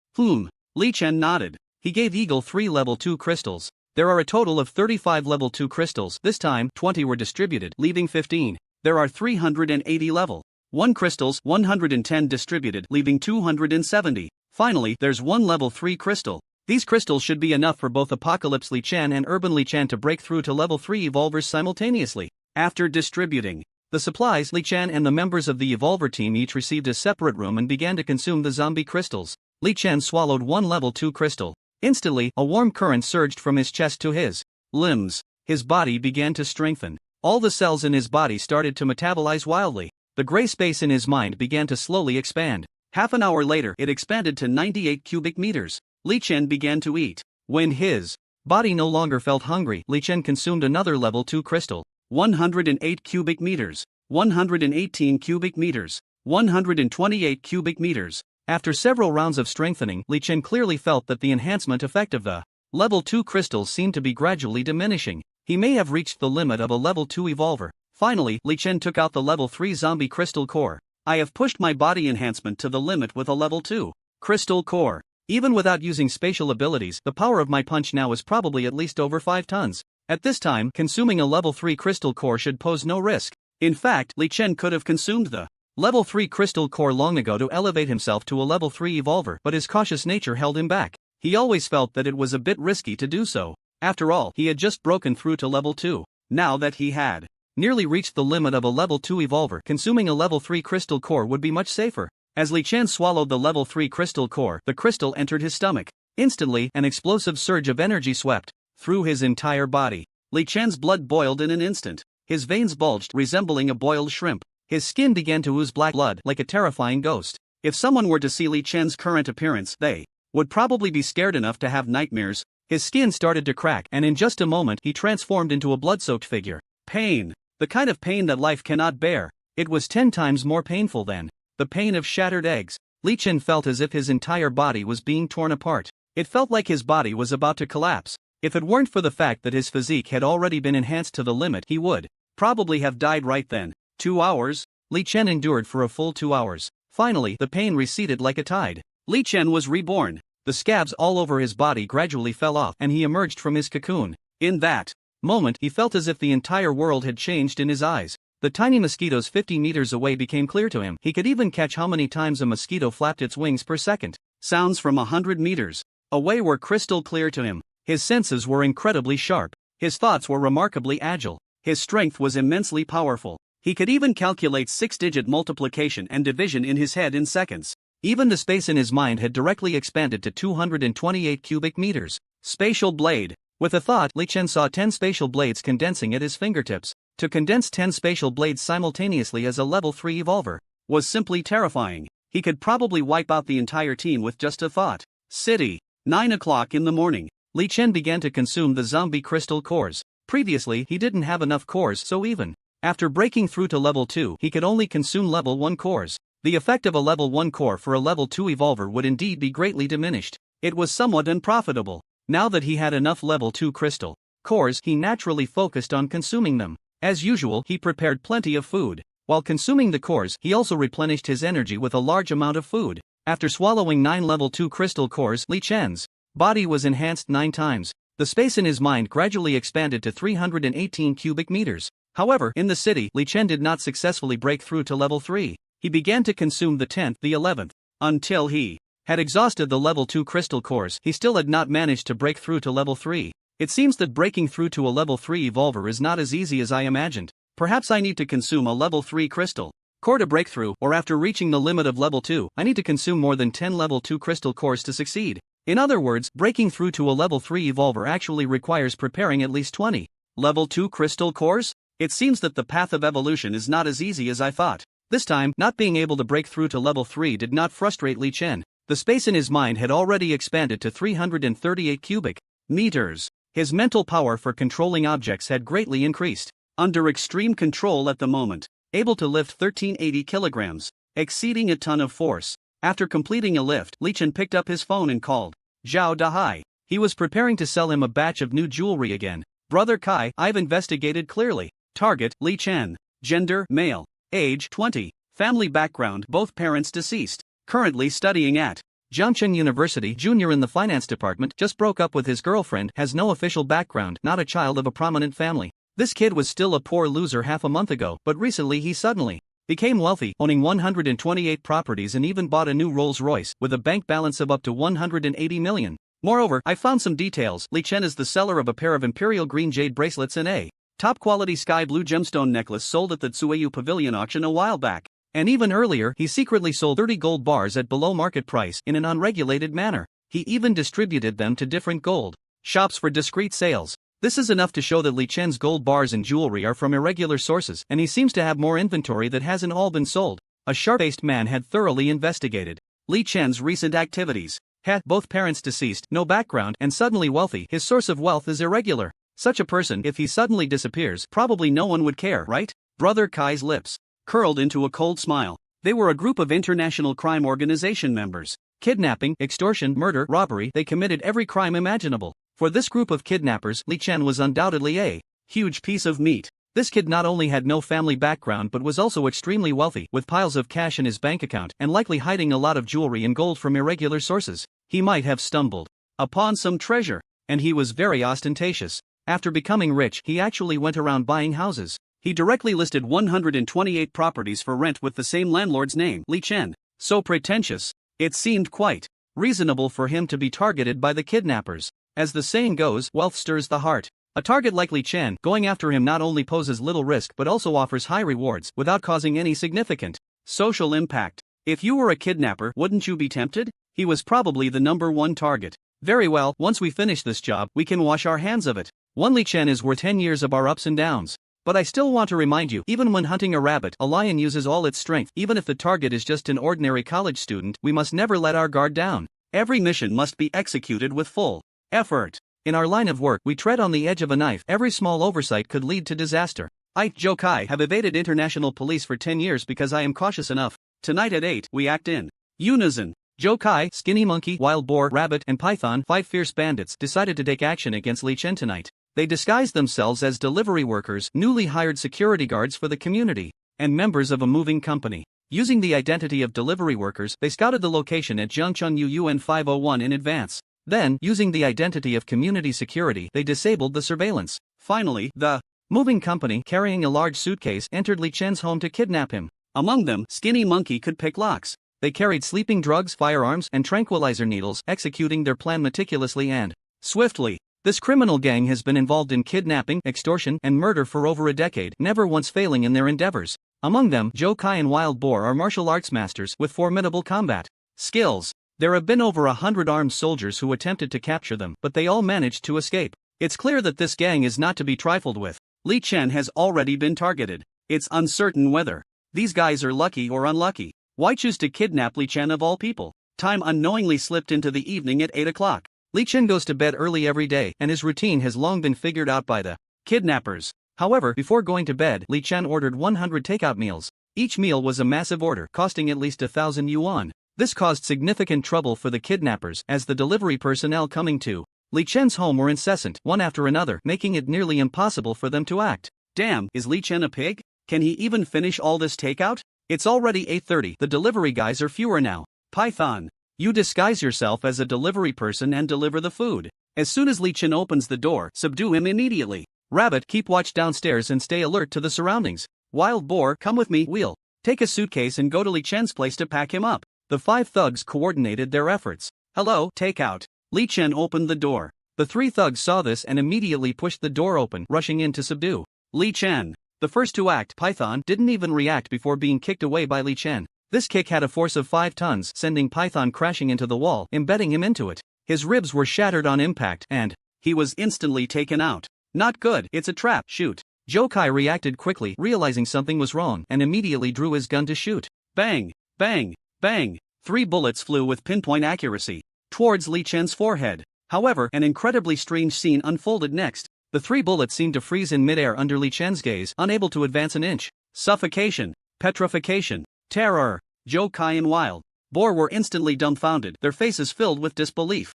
Li Chen nodded. He gave Eagle 3 level 2 crystals. There are a total of 35 level 2 crystals. This time, 20 were distributed, leaving 15. There are 380 level 1 crystals, 110 distributed, leaving 270. Finally, there's 1 level 3 crystal. These crystals should be enough for both Apocalypse Li Chen and Urban Li Chen to break through to level 3 evolvers simultaneously. After distributing the supplies, Li Chen and the members of the evolver team each received a separate room and began to consume the zombie crystals. Li Chen swallowed 1 level 2 crystal. Instantly, a warm current surged from his chest to his limbs. His body began to strengthen. All the cells in his body started to metabolize wildly. The gray space in his mind began to slowly expand. Half an hour later, it expanded to 98 cubic meters. Li Chen began to eat. When his body no longer felt hungry, Li Chen consumed another level 2 crystal. 108 cubic meters, 118 cubic meters, 128 cubic meters. After several rounds of strengthening, Li Chen clearly felt that the enhancement effect of the level 2 crystals seemed to be gradually diminishing. He may have reached the limit of a level 2 evolver. Finally, Li Chen took out the level 3 zombie crystal core. I have pushed my body enhancement to the limit with a level 2 crystal core. Even without using spatial abilities, the power of my punch now is probably at least over 5 tons. At this time, consuming a level 3 crystal core should pose no risk. In fact, Li Chen could have consumed the level 3 crystal core long ago to elevate himself to a level 3 evolver, but his cautious nature held him back. He always felt that it was a bit risky to do so. After all, he had just broken through to level 2. Now that he had nearly reached the limit of a level 2 evolver, consuming a level 3 crystal core would be much safer. As Li Chen swallowed the level 3 crystal core, the crystal entered his stomach. Instantly, an explosive surge of energy swept through his entire body. Li Chen's blood boiled in an instant. His veins bulged, resembling a boiled shrimp. His skin began to ooze black blood like a terrifying ghost. If someone were to see Li Chen's current appearance, they would probably be scared enough to have nightmares. His skin started to crack, and in just a moment he transformed into a blood-soaked figure. Pain. The kind of pain that life cannot bear. It was 10 times more painful than the pain of shattered eggs. Li Chen felt as if his entire body was being torn apart. It felt like his body was about to collapse. If it weren't for the fact that his physique had already been enhanced to the limit, he would probably have died right then. 2 hours? Li Chen endured for a full 2 hours. Finally, the pain receded like a tide. Li Chen was reborn. The scabs all over his body gradually fell off, and he emerged from his cocoon. In that moment, he felt as if the entire world had changed in his eyes. The tiny mosquitoes 50 meters away became clear to him. He could even catch how many times a mosquito flapped its wings per second. Sounds from 100 meters away were crystal clear to him. His senses were incredibly sharp. His thoughts were remarkably agile. His strength was immensely powerful. He could even calculate 6-digit multiplication and division in his head in seconds. Even the space in his mind had directly expanded to 228 cubic meters. Spatial blade. With a thought, Li Chen saw 10 spatial blades condensing at his fingertips. To condense 10 spatial blades simultaneously as a level 3 evolver was simply terrifying. He could probably wipe out the entire team with just a thought. City. 9 o'clock in the morning. Li Chen began to consume the zombie crystal cores. Previously, he didn't have enough cores, so even after breaking through to level 2, he could only consume level 1 cores. The effect of a level 1 core for a level 2 evolver would indeed be greatly diminished. It was somewhat unprofitable. Now that he had enough level 2 crystal cores, he naturally focused on consuming them. As usual, he prepared plenty of food. While consuming the cores, he also replenished his energy with a large amount of food. After swallowing 9 level 2 crystal cores, Li Chen's body was enhanced 9 times. The space in his mind gradually expanded to 318 cubic meters. However, in the city, Li Chen did not successfully break through to level 3. He began to consume the 10th, the 11th. Until he had exhausted the level 2 crystal cores, he still had not managed to break through to level 3. It seems that breaking through to a level 3 evolver is not as easy as I imagined. Perhaps I need to consume a level 3 crystal core to break through, or after reaching the limit of level 2, I need to consume more than 10 level 2 crystal cores to succeed. In other words, breaking through to a level 3 evolver actually requires preparing at least 20 level 2 crystal cores? It seems that the path of evolution is not as easy as I thought. This time, not being able to break through to level 3 did not frustrate Li Chen. The space in his mind had already expanded to 338 cubic meters. His mental power for controlling objects had greatly increased. Under extreme control at the moment. Able to lift 1380 kilograms, exceeding a ton of force. After completing a lift, Li Chen picked up his phone and called Zhao Dahai. He was preparing to sell him a batch of new jewelry again. Brother Kai, I've investigated clearly. Target, Li Chen. Gender, male. Age, 20. Family background, both parents deceased. Currently studying at Jiangcheng University. Junior in the finance department, just broke up with his girlfriend, has no official background, not a child of a prominent family. This kid was still a poor loser half a month ago, but recently he suddenly became wealthy, owning 128 properties and even bought a new Rolls-Royce, with a bank balance of up to 180 million. Moreover, I found some details. Li Chen is the seller of a pair of imperial green jade bracelets and a top-quality sky blue gemstone necklace sold at the Tsuyu Pavilion auction a while back. And even earlier, he secretly sold 30 gold bars at below market price in an unregulated manner. He even distributed them to different gold shops for discreet sales. This is enough to show that Li Chen's gold bars and jewelry are from irregular sources, and he seems to have more inventory that hasn't all been sold. A sharp-faced man had thoroughly investigated Li Chen's recent activities. Had both parents deceased, no background, and suddenly wealthy. His source of wealth is irregular. Such a person, if he suddenly disappears, probably no one would care, right? Brother Kai's lips curled into a cold smile. They were a group of international crime organization members. Kidnapping, extortion, murder, robbery, they committed every crime imaginable. For this group of kidnappers, Li Chen was undoubtedly a huge piece of meat. This kid not only had no family background but was also extremely wealthy, with piles of cash in his bank account and likely hiding a lot of jewelry and gold from irregular sources. He might have stumbled upon some treasure, and he was very ostentatious. After becoming rich, he actually went around buying houses. He directly listed 128 properties for rent with the same landlord's name, Li Chen. So pretentious, it seemed quite reasonable for him to be targeted by the kidnappers. As the saying goes, wealth stirs the heart. A target like Li Chen, going after him not only poses little risk but also offers high rewards without causing any significant social impact. If you were a kidnapper, wouldn't you be tempted? He was probably the #1 target. Very well, once we finish this job, we can wash our hands of it. One Li Chen is worth 10 years of our ups and downs. But I still want to remind you, even when hunting a rabbit, a lion uses all its strength. Even if the target is just an ordinary college student, we must never let our guard down. Every mission must be executed with full effort. In our line of work, we tread on the edge of a knife. Every small oversight could lead to disaster. I, Zhou Kai, have evaded international police for 10 years because I am cautious enough. Tonight at 8, we act in unison. Zhou Kai, Skinny Monkey, Wild Boar, Rabbit, and Python, 5 fierce bandits, decided to take action against Li Chen tonight. They disguised themselves as delivery workers, newly hired security guards for the community, and members of a moving company. Using the identity of delivery workers, they scouted the location at Jiangcheng UN 501 in advance. Then, using the identity of community security, they disabled the surveillance. Finally, the moving company, carrying a large suitcase, entered Li Chen's home to kidnap him. Among them, Skinny Monkey could pick locks. They carried sleeping drugs, firearms, and tranquilizer needles, executing their plan meticulously and swiftly. This criminal gang has been involved in kidnapping, extortion, and murder for over a decade, never once failing in their endeavors. Among them, Joe Kai and Wild Boar are martial arts masters with formidable combat skills. There have been over 100 armed soldiers who attempted to capture them, but they all managed to escape. It's clear that this gang is not to be trifled with. Li Chen has already been targeted. It's uncertain whether these guys are lucky or unlucky. Why choose to kidnap Li Chen of all people? Time unknowingly slipped into the evening at 8 o'clock. Li Chen goes to bed early every day, and his routine has long been figured out by the kidnappers. However, before going to bed, Li Chen ordered 100 takeout meals. Each meal was a massive order, costing at least 1,000 yuan. This caused significant trouble for the kidnappers, as the delivery personnel coming to Li Chen's home were incessant, one after another, making it nearly impossible for them to act. Damn, is Li Chen a pig? Can he even finish all this takeout? It's already 8:30, the delivery guys are fewer now. Python, you disguise yourself as a delivery person and deliver the food. As soon as Li Chen opens the door, subdue him immediately. Rabbit, keep watch downstairs and stay alert to the surroundings. Wild Boar, come with me. Wheel, take a suitcase and go to Li Chen's place to pack him up. The 5 thugs coordinated their efforts. Hello, takeout. Li Chen opened the door. The 3 thugs saw this and immediately pushed the door open, rushing in to subdue Li Chen. The first to act, Python, didn't even react before being kicked away by Li Chen. This kick had a force of 5 tons, sending Python crashing into the wall, embedding him into it. His ribs were shattered on impact, and he was instantly taken out. Not good, it's a trap, shoot. Joe Kai reacted quickly, realizing something was wrong, and immediately drew his gun to shoot. Bang, bang, bang. 3 bullets flew with pinpoint accuracy towards Li Chen's forehead. However, an incredibly strange scene unfolded next. The 3 bullets seemed to freeze in midair under Li Chen's gaze, unable to advance an inch. Suffocation, petrification, terror. Joe Kai and Wild Boar were instantly dumbfounded, their faces filled with disbelief.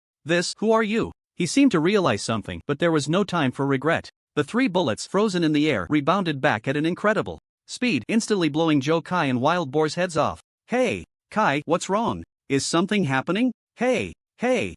Who are you? He seemed to realize something, but there was no time for regret. The 3 bullets, frozen in the air, rebounded back at an incredible speed, instantly blowing Joe Kai and Wild Boar's heads off. Hey, Kai, what's wrong? Is something happening? Hey, hey.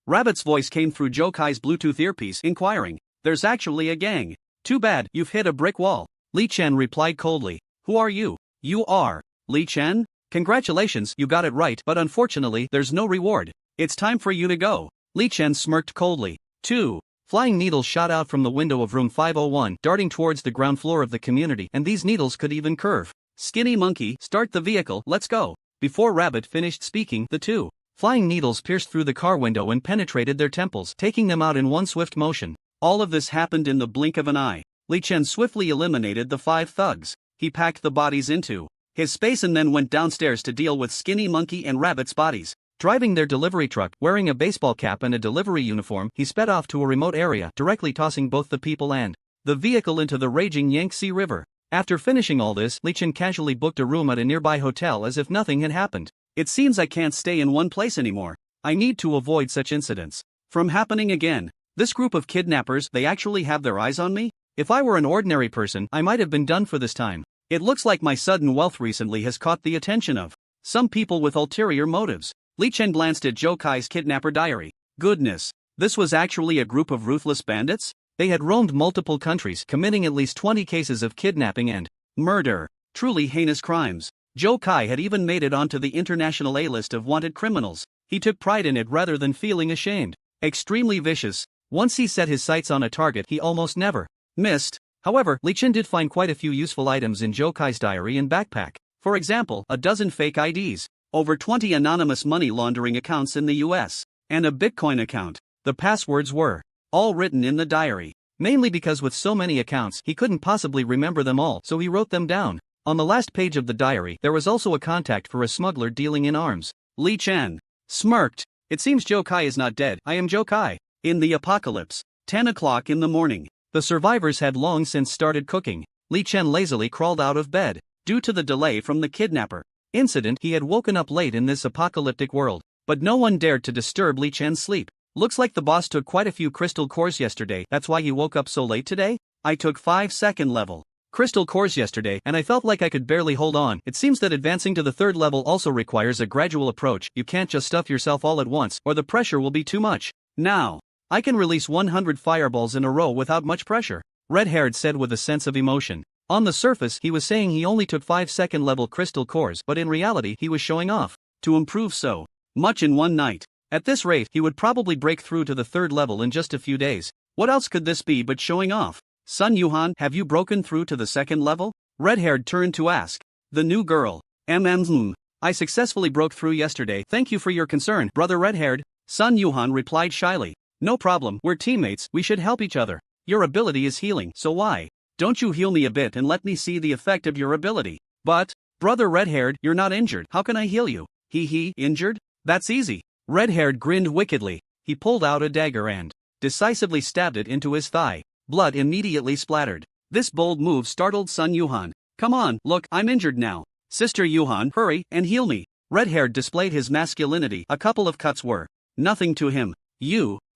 Rabbit's voice came through Joe Kai's Bluetooth earpiece, inquiring. There's actually a gang. Too bad, you've hit a brick wall. Li Chen replied coldly. Who are you? You are Li Chen? Congratulations, you got it right, but unfortunately, there's no reward. It's time for you to go. Li Chen smirked coldly. 2 flying needles shot out from the window of room 501, darting towards the ground floor of the community, and these needles could even curve. Skinny Monkey, start the vehicle, let's go. Before Rabbit finished speaking, the 2 flying needles pierced through the car window and penetrated their temples, taking them out in one swift motion. All of this happened in the blink of an eye. Li Chen swiftly eliminated the 5 thugs. He packed the bodies into his space and then went downstairs to deal with Skinny Monkey and Rabbit's bodies. Driving their delivery truck, wearing a baseball cap and a delivery uniform, he sped off to a remote area, directly tossing both the people and the vehicle into the raging Yangtze River. After finishing all this, Li Chen casually booked a room at a nearby hotel as if nothing had happened. It seems I can't stay in one place anymore. I need to avoid such incidents from happening again. This group of kidnappers, they actually have their eyes on me? If I were an ordinary person, I might have been done for this time. It looks like my sudden wealth recently has caught the attention of some people with ulterior motives. Li Chen glanced at Joe Kai's kidnapper diary. Goodness, this was actually a group of ruthless bandits? They had roamed multiple countries, committing at least 20 cases of kidnapping and murder. Truly heinous crimes. Joe Kai had even made it onto the international A-list of wanted criminals. He took pride in it rather than feeling ashamed. Extremely vicious. Once he set his sights on a target, he almost never missed. However, Li Chen did find quite a few useful items in Joe Kai's diary and backpack. For example, a dozen fake IDs, over 20 anonymous money laundering accounts in the US, and a Bitcoin account. The passwords were all written in the diary. Mainly because with so many accounts, he couldn't possibly remember them all, so he wrote them down. On the last page of the diary, there was also a contact for a smuggler dealing in arms. Li Chen smirked. It seems Joe Kai is not dead. I am Joe Kai. In the apocalypse. 10 o'clock in the morning. The survivors had long since started cooking. Li Chen lazily crawled out of bed. Due to the delay from the kidnapper incident, he had woken up late in this apocalyptic world. But no one dared to disturb Li Chen's sleep. Looks like the boss took quite a few crystal cores yesterday. That's why he woke up so late today? I took 5 second level crystal cores yesterday, and I felt like I could barely hold on. It seems that advancing to the 3rd level also requires a gradual approach. You can't just stuff yourself all at once, or the pressure will be too much. Now, I can release 100 fireballs in a row without much pressure, Red-Haired said with a sense of emotion. On the surface, he was saying he only took 5-second level crystal cores, but in reality, he was showing off to improve so much in one night. At this rate, he would probably break through to the 3rd level in just a few days. What else could this be but showing off? Sun Yuhan, have you broken through to the 2nd level? Red-haired turned to ask the new girl. I successfully broke through yesterday. Thank you for your concern, brother red-haired. Sun Yuhan replied shyly. No problem, we're teammates, we should help each other. Your ability is healing, so why don't you heal me a bit and let me see the effect of your ability? But, brother red-haired, you're not injured, how can I heal you? Injured? That's easy. Red-haired grinned wickedly. He pulled out a dagger and decisively stabbed it into his thigh. Blood immediately splattered. This bold move startled Sun Yuhan. Come on, look, I'm injured now. Sister Yuhan, hurry and heal me. Red-haired displayed his masculinity. A couple of cuts were nothing to him.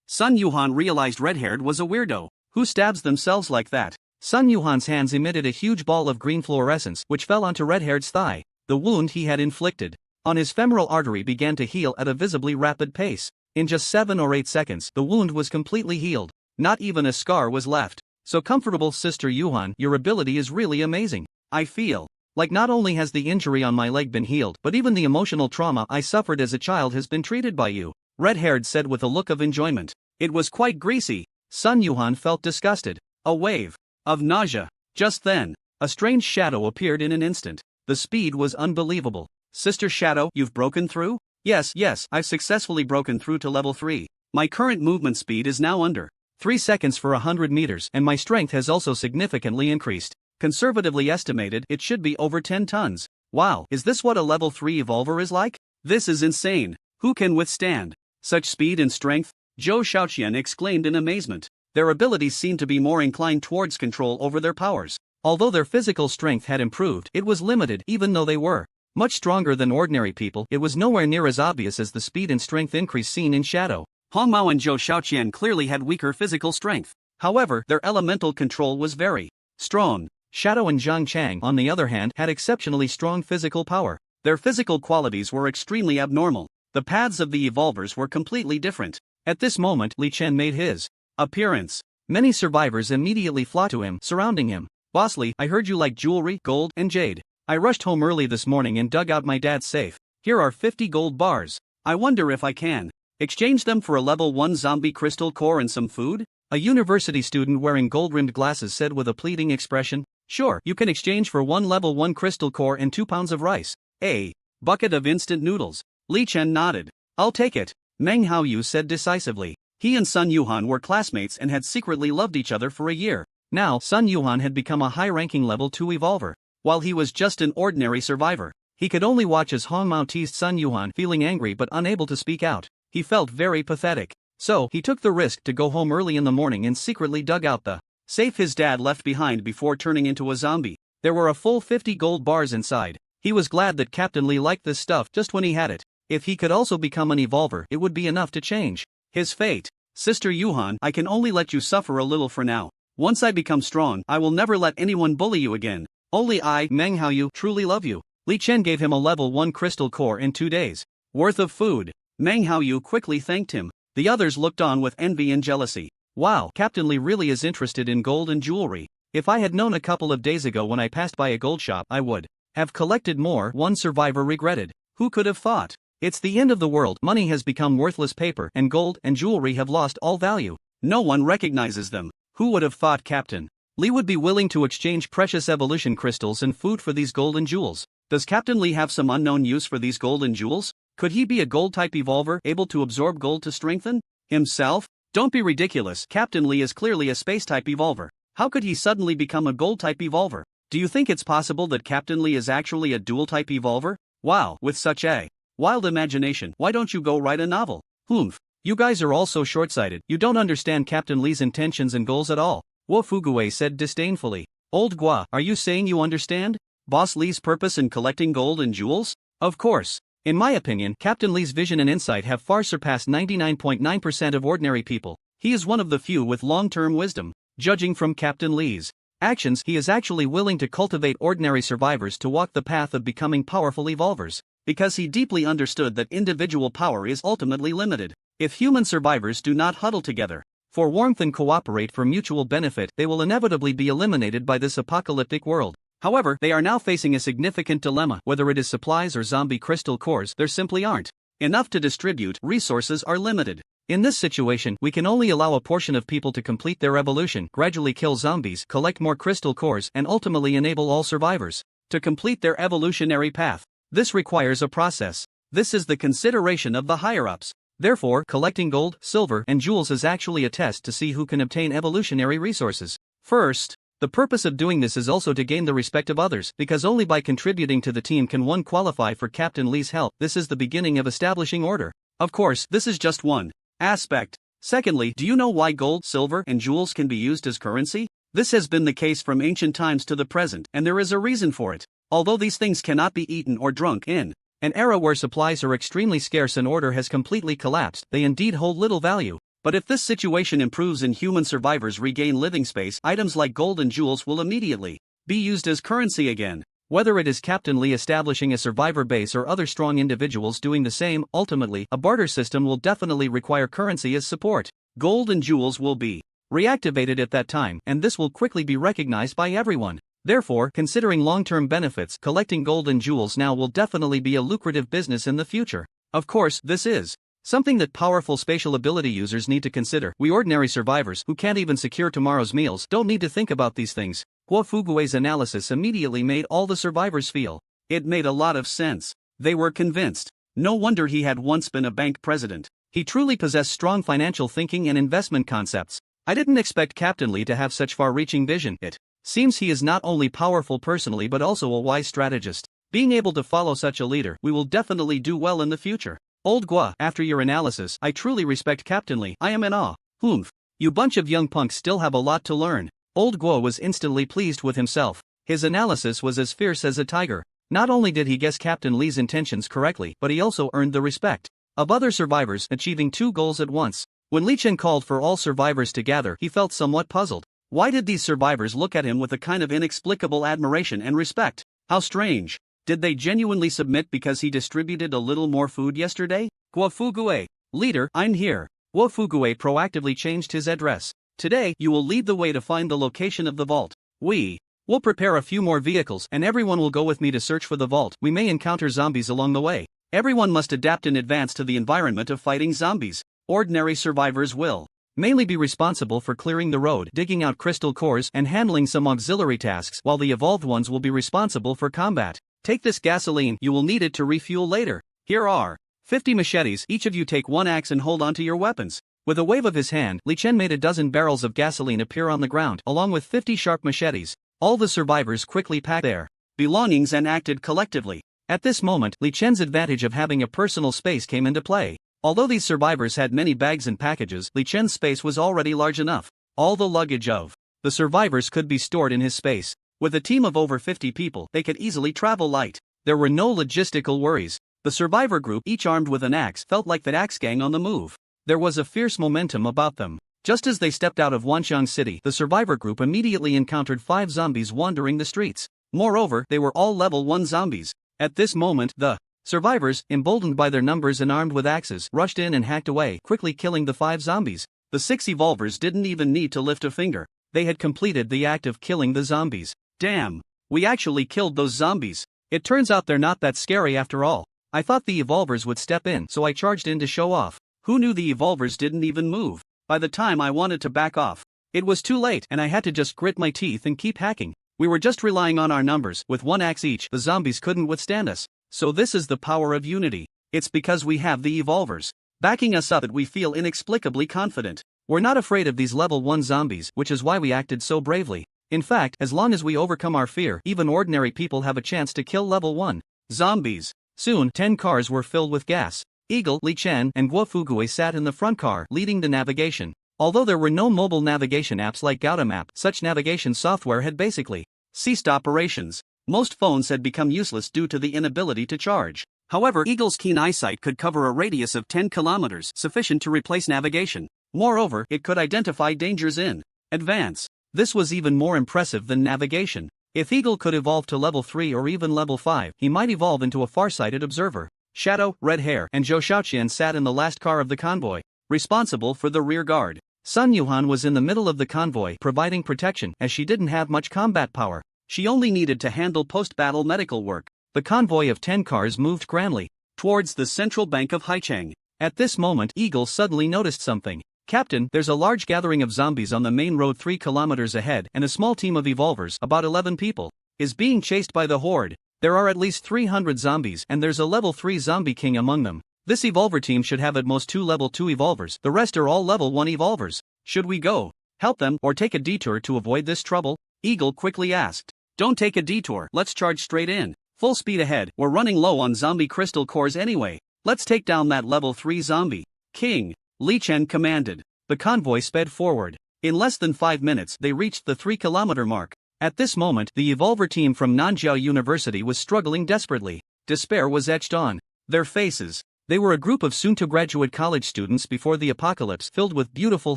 Sun Yuhan realized red-haired was a weirdo. Who stabs themselves like that? Sun Yuhan's hands emitted a huge ball of green fluorescence which fell onto red-haired's thigh. The wound he had inflicted on his femoral artery began to heal at a visibly rapid pace. In just 7 or 8 seconds, the wound was completely healed. Not even a scar was left. So comfortable, Sister Yuhan, your ability is really amazing. I feel like not only has the injury on my leg been healed, but even the emotional trauma I suffered as a child has been treated by you. Red-haired said with a look of enjoyment. It was quite greasy. Sun Yuhan felt disgusted. A wave of nausea. Just then, a strange shadow appeared in an instant. The speed was unbelievable. Sister Shadow, you've broken through? Yes, I've successfully broken through to level 3. My current movement speed is now under 3 seconds for 100 meters, and my strength has also significantly increased. Conservatively estimated, it should be over 10 tons. Wow, is this what a level 3 evolver is like? This is insane. Who can withstand such speed and strength? Zhou Shaoqian exclaimed in amazement. Their abilities seemed to be more inclined towards control over their powers. Although their physical strength had improved, it was limited. Even though they were much stronger than ordinary people, it was nowhere near as obvious as the speed and strength increase seen in Shadow. Hong Mao and Zhou Shaoqian clearly had weaker physical strength. However, their elemental control was very strong. Shadow and Zhang Chang, on the other hand, had exceptionally strong physical power. Their physical qualities were extremely abnormal. The paths of the evolvers were completely different. At this moment, Li Chen made his appearance. Many survivors immediately flocked to him, surrounding him. Boss Li, I heard you like jewelry, gold, and jade. I rushed home early this morning and dug out my dad's safe. Here are 50 gold bars. I wonder if I can exchange them for a level 1 zombie crystal core and some food? A university student wearing gold-rimmed glasses said with a pleading expression. Sure, you can exchange for 1 level 1 crystal core and 2 pounds of rice. A bucket of instant noodles. Li Chen nodded. I'll take it. Meng Haoyu said decisively. He and Sun Yuhan were classmates and had secretly loved each other for a year. Now, Sun Yuhan had become a high-ranking level 2 evolver. While he was just an ordinary survivor, he could only watch as Hong Mao teased Sun Yuhan, feeling angry but unable to speak out. He felt very pathetic. So, he took the risk to go home early in the morning and secretly dug out the safe his dad left behind before turning into a zombie. There were a full 50 gold bars inside. He was glad that Captain Li liked this stuff just when he had it. If he could also become an evolver, it would be enough to change his fate. Sister Yuhan, I can only let you suffer a little for now. Once I become strong, I will never let anyone bully you again. Only I, Meng Haoyu, truly love you. Li Chen gave him a level 1 crystal core in 2 days worth of food. Meng Haoyu quickly thanked him. The others looked on with envy and jealousy. Wow, Captain Li really is interested in gold and jewelry. If I had known a couple of days ago when I passed by a gold shop, I would have collected more. One survivor regretted. Who could have thought? It's the end of the world. Money has become worthless paper, and gold and jewelry have lost all value. No one recognizes them. Who would have thought Captain Li would be willing to exchange precious evolution crystals and food for these gold and jewels? Does Captain Li have some unknown use for these gold and jewels? Could he be a gold-type evolver able to absorb gold to strengthen himself? Don't be ridiculous. Captain Li is clearly a space-type evolver. How could he suddenly become a gold-type evolver? Do you think it's possible that Captain Li is actually a dual-type evolver? Wow, with such a wild imagination, why don't you go write a novel? Humph. You guys are all so short-sighted. You don't understand Captain Li's intentions and goals at all. Wo Fuguwei said disdainfully. Old Gua, are you saying you understand Boss Li's purpose in collecting gold and jewels? Of course. In my opinion, Captain Li's vision and insight have far surpassed 99.9% of ordinary people. He is one of the few with long-term wisdom. Judging from Captain Li's actions, he is actually willing to cultivate ordinary survivors to walk the path of becoming powerful evolvers. Because he deeply understood that individual power is ultimately limited. If human survivors do not huddle together, for warmth and cooperate for mutual benefit, they will inevitably be eliminated by this apocalyptic world. However, they are now facing a significant dilemma. Whether it is supplies or zombie crystal cores, there simply aren't enough to distribute. Resources are limited. In this situation, we can only allow a portion of people to complete their evolution, gradually kill zombies, collect more crystal cores, and ultimately enable all survivors to complete their evolutionary path. This requires a process. This is the consideration of the higher-ups. Therefore, collecting gold, silver, and jewels is actually a test to see who can obtain evolutionary resources first. The purpose of doing this is also to gain the respect of others, because only by contributing to the team can one qualify for Captain Lee's help. This is the beginning of establishing order. Of course, this is just one aspect. Secondly, do you know why gold, silver, and jewels can be used as currency? This has been the case from ancient times to the present, and there is a reason for it. Although these things cannot be eaten or drunk in an era where supplies are extremely scarce and order has completely collapsed, they indeed hold little value. But if this situation improves and human survivors regain living space, items like gold and jewels will immediately be used as currency again. Whether it is Captain Lee establishing a survivor base or other strong individuals doing the same, ultimately, a barter system will definitely require currency as support. Gold and jewels will be reactivated at that time, and this will quickly be recognized by everyone. Therefore, considering long-term benefits, collecting gold and jewels now will definitely be a lucrative business in the future. Of course, this is something that powerful spatial ability users need to consider. We ordinary survivors, who can't even secure tomorrow's meals, don't need to think about these things. Guo Fugui's analysis immediately made all the survivors feel. It made a lot of sense. They were convinced. No wonder he had once been a bank president. He truly possessed strong financial thinking and investment concepts. I didn't expect Captain Lee to have such far-reaching vision. It seems he is not only powerful personally but also a wise strategist. Being able to follow such a leader, we will definitely do well in the future. Old Guo, after your analysis, I truly respect Captain Lee. I am in awe. Humph. You bunch of young punks still have a lot to learn. Old Guo was instantly pleased with himself. His analysis was as fierce as a tiger. Not only did he guess Captain Lee's intentions correctly, but he also earned the respect of other survivors, achieving two goals at once. When Li Chen called for all survivors to gather, he felt somewhat puzzled. Why did these survivors look at him with a kind of inexplicable admiration and respect? How strange. Did they genuinely submit because he distributed a little more food yesterday? Guo Fugui, leader, I'm here. Guo Fugui proactively changed his address. Today, you will lead the way to find the location of the vault. We will prepare a few more vehicles and everyone will go with me to search for the vault. We may encounter zombies along the way. Everyone must adapt in advance to the environment of fighting zombies. Ordinary survivors will mainly be responsible for clearing the road, digging out crystal cores, and handling some auxiliary tasks, while the evolved ones will be responsible for combat. Take this gasoline, you will need it to refuel later. Here are 50 machetes, each of you take one axe and hold onto your weapons. With a wave of his hand, Li Chen made a dozen barrels of gasoline appear on the ground, along with 50 sharp machetes. All the survivors quickly packed their belongings and acted collectively. At this moment, Li Chen's advantage of having a personal space came into play. Although these survivors had many bags and packages, Li Chen's space was already large enough. All the luggage of the survivors could be stored in his space. With a team of over 50 people, they could easily travel light. There were no logistical worries. The survivor group, each armed with an axe, felt like the axe gang on the move. There was a fierce momentum about them. Just as they stepped out of Wanxiang City, the survivor group immediately encountered 5 zombies wandering the streets. Moreover, they were all level 1 zombies. At this moment, the survivors, emboldened by their numbers and armed with axes, rushed in and hacked away, quickly killing the 5 zombies. The 6 evolvers didn't even need to lift a finger. They had completed the act of killing the zombies. Damn! We actually killed those zombies. It turns out they're not that scary after all. I thought the evolvers would step in, so I charged in to show off. Who knew the evolvers didn't even move? By the time I wanted to back off, it was too late and I had to just grit my teeth and keep hacking. We were just relying on our numbers. With 1 axe each, the zombies couldn't withstand us. So this is the power of unity. It's because we have the evolvers backing us up that we feel inexplicably confident. We're not afraid of these level 1 zombies, which is why we acted so bravely. In fact, as long as we overcome our fear, even ordinary people have a chance to kill level 1 zombies. Soon, 10 cars were filled with gas. Eagle, Li Chen, and Guo Fugui sat in the front car, leading the navigation. Although there were no mobile navigation apps like GaudaMap, such navigation software had basically ceased operations. Most phones had become useless due to the inability to charge. However, Eagle's keen eyesight could cover a radius of 10 kilometers, sufficient to replace navigation. Moreover, it could identify dangers in advance. This was even more impressive than navigation. If Eagle could evolve to level 3 or even level 5, he might evolve into a far-sighted observer. Shadow, Red Hair, and Zhou Shaoqian sat in the last car of the convoy, responsible for the rear guard. Sun Yuhan was in the middle of the convoy providing protection as she didn't have much combat power. She only needed to handle post-battle medical work. The convoy of 10 cars moved grandly towards the central bank of Haicheng. At this moment, Eagle suddenly noticed something. Captain, there's a large gathering of zombies on the main road 3 kilometers ahead, and a small team of evolvers, about 11 people, is being chased by the horde. There are at least 300 zombies, and there's a level 3 zombie king among them. This evolver team should have at most 2 level 2 evolvers, the rest are all level 1 evolvers. Should we go help them or take a detour to avoid this trouble? Eagle quickly asked. Don't take a detour, let's charge straight in. Full speed ahead, we're running low on zombie crystal cores anyway. Let's take down that level 3 zombie king, Li Chen commanded. The convoy sped forward. In less than 5 minutes they reached the 3-kilometer mark. At this moment the evolver team from Nanjiao University was struggling desperately. Despair was etched on their faces. They were a group of soon-to-graduate college students before the apocalypse, filled with beautiful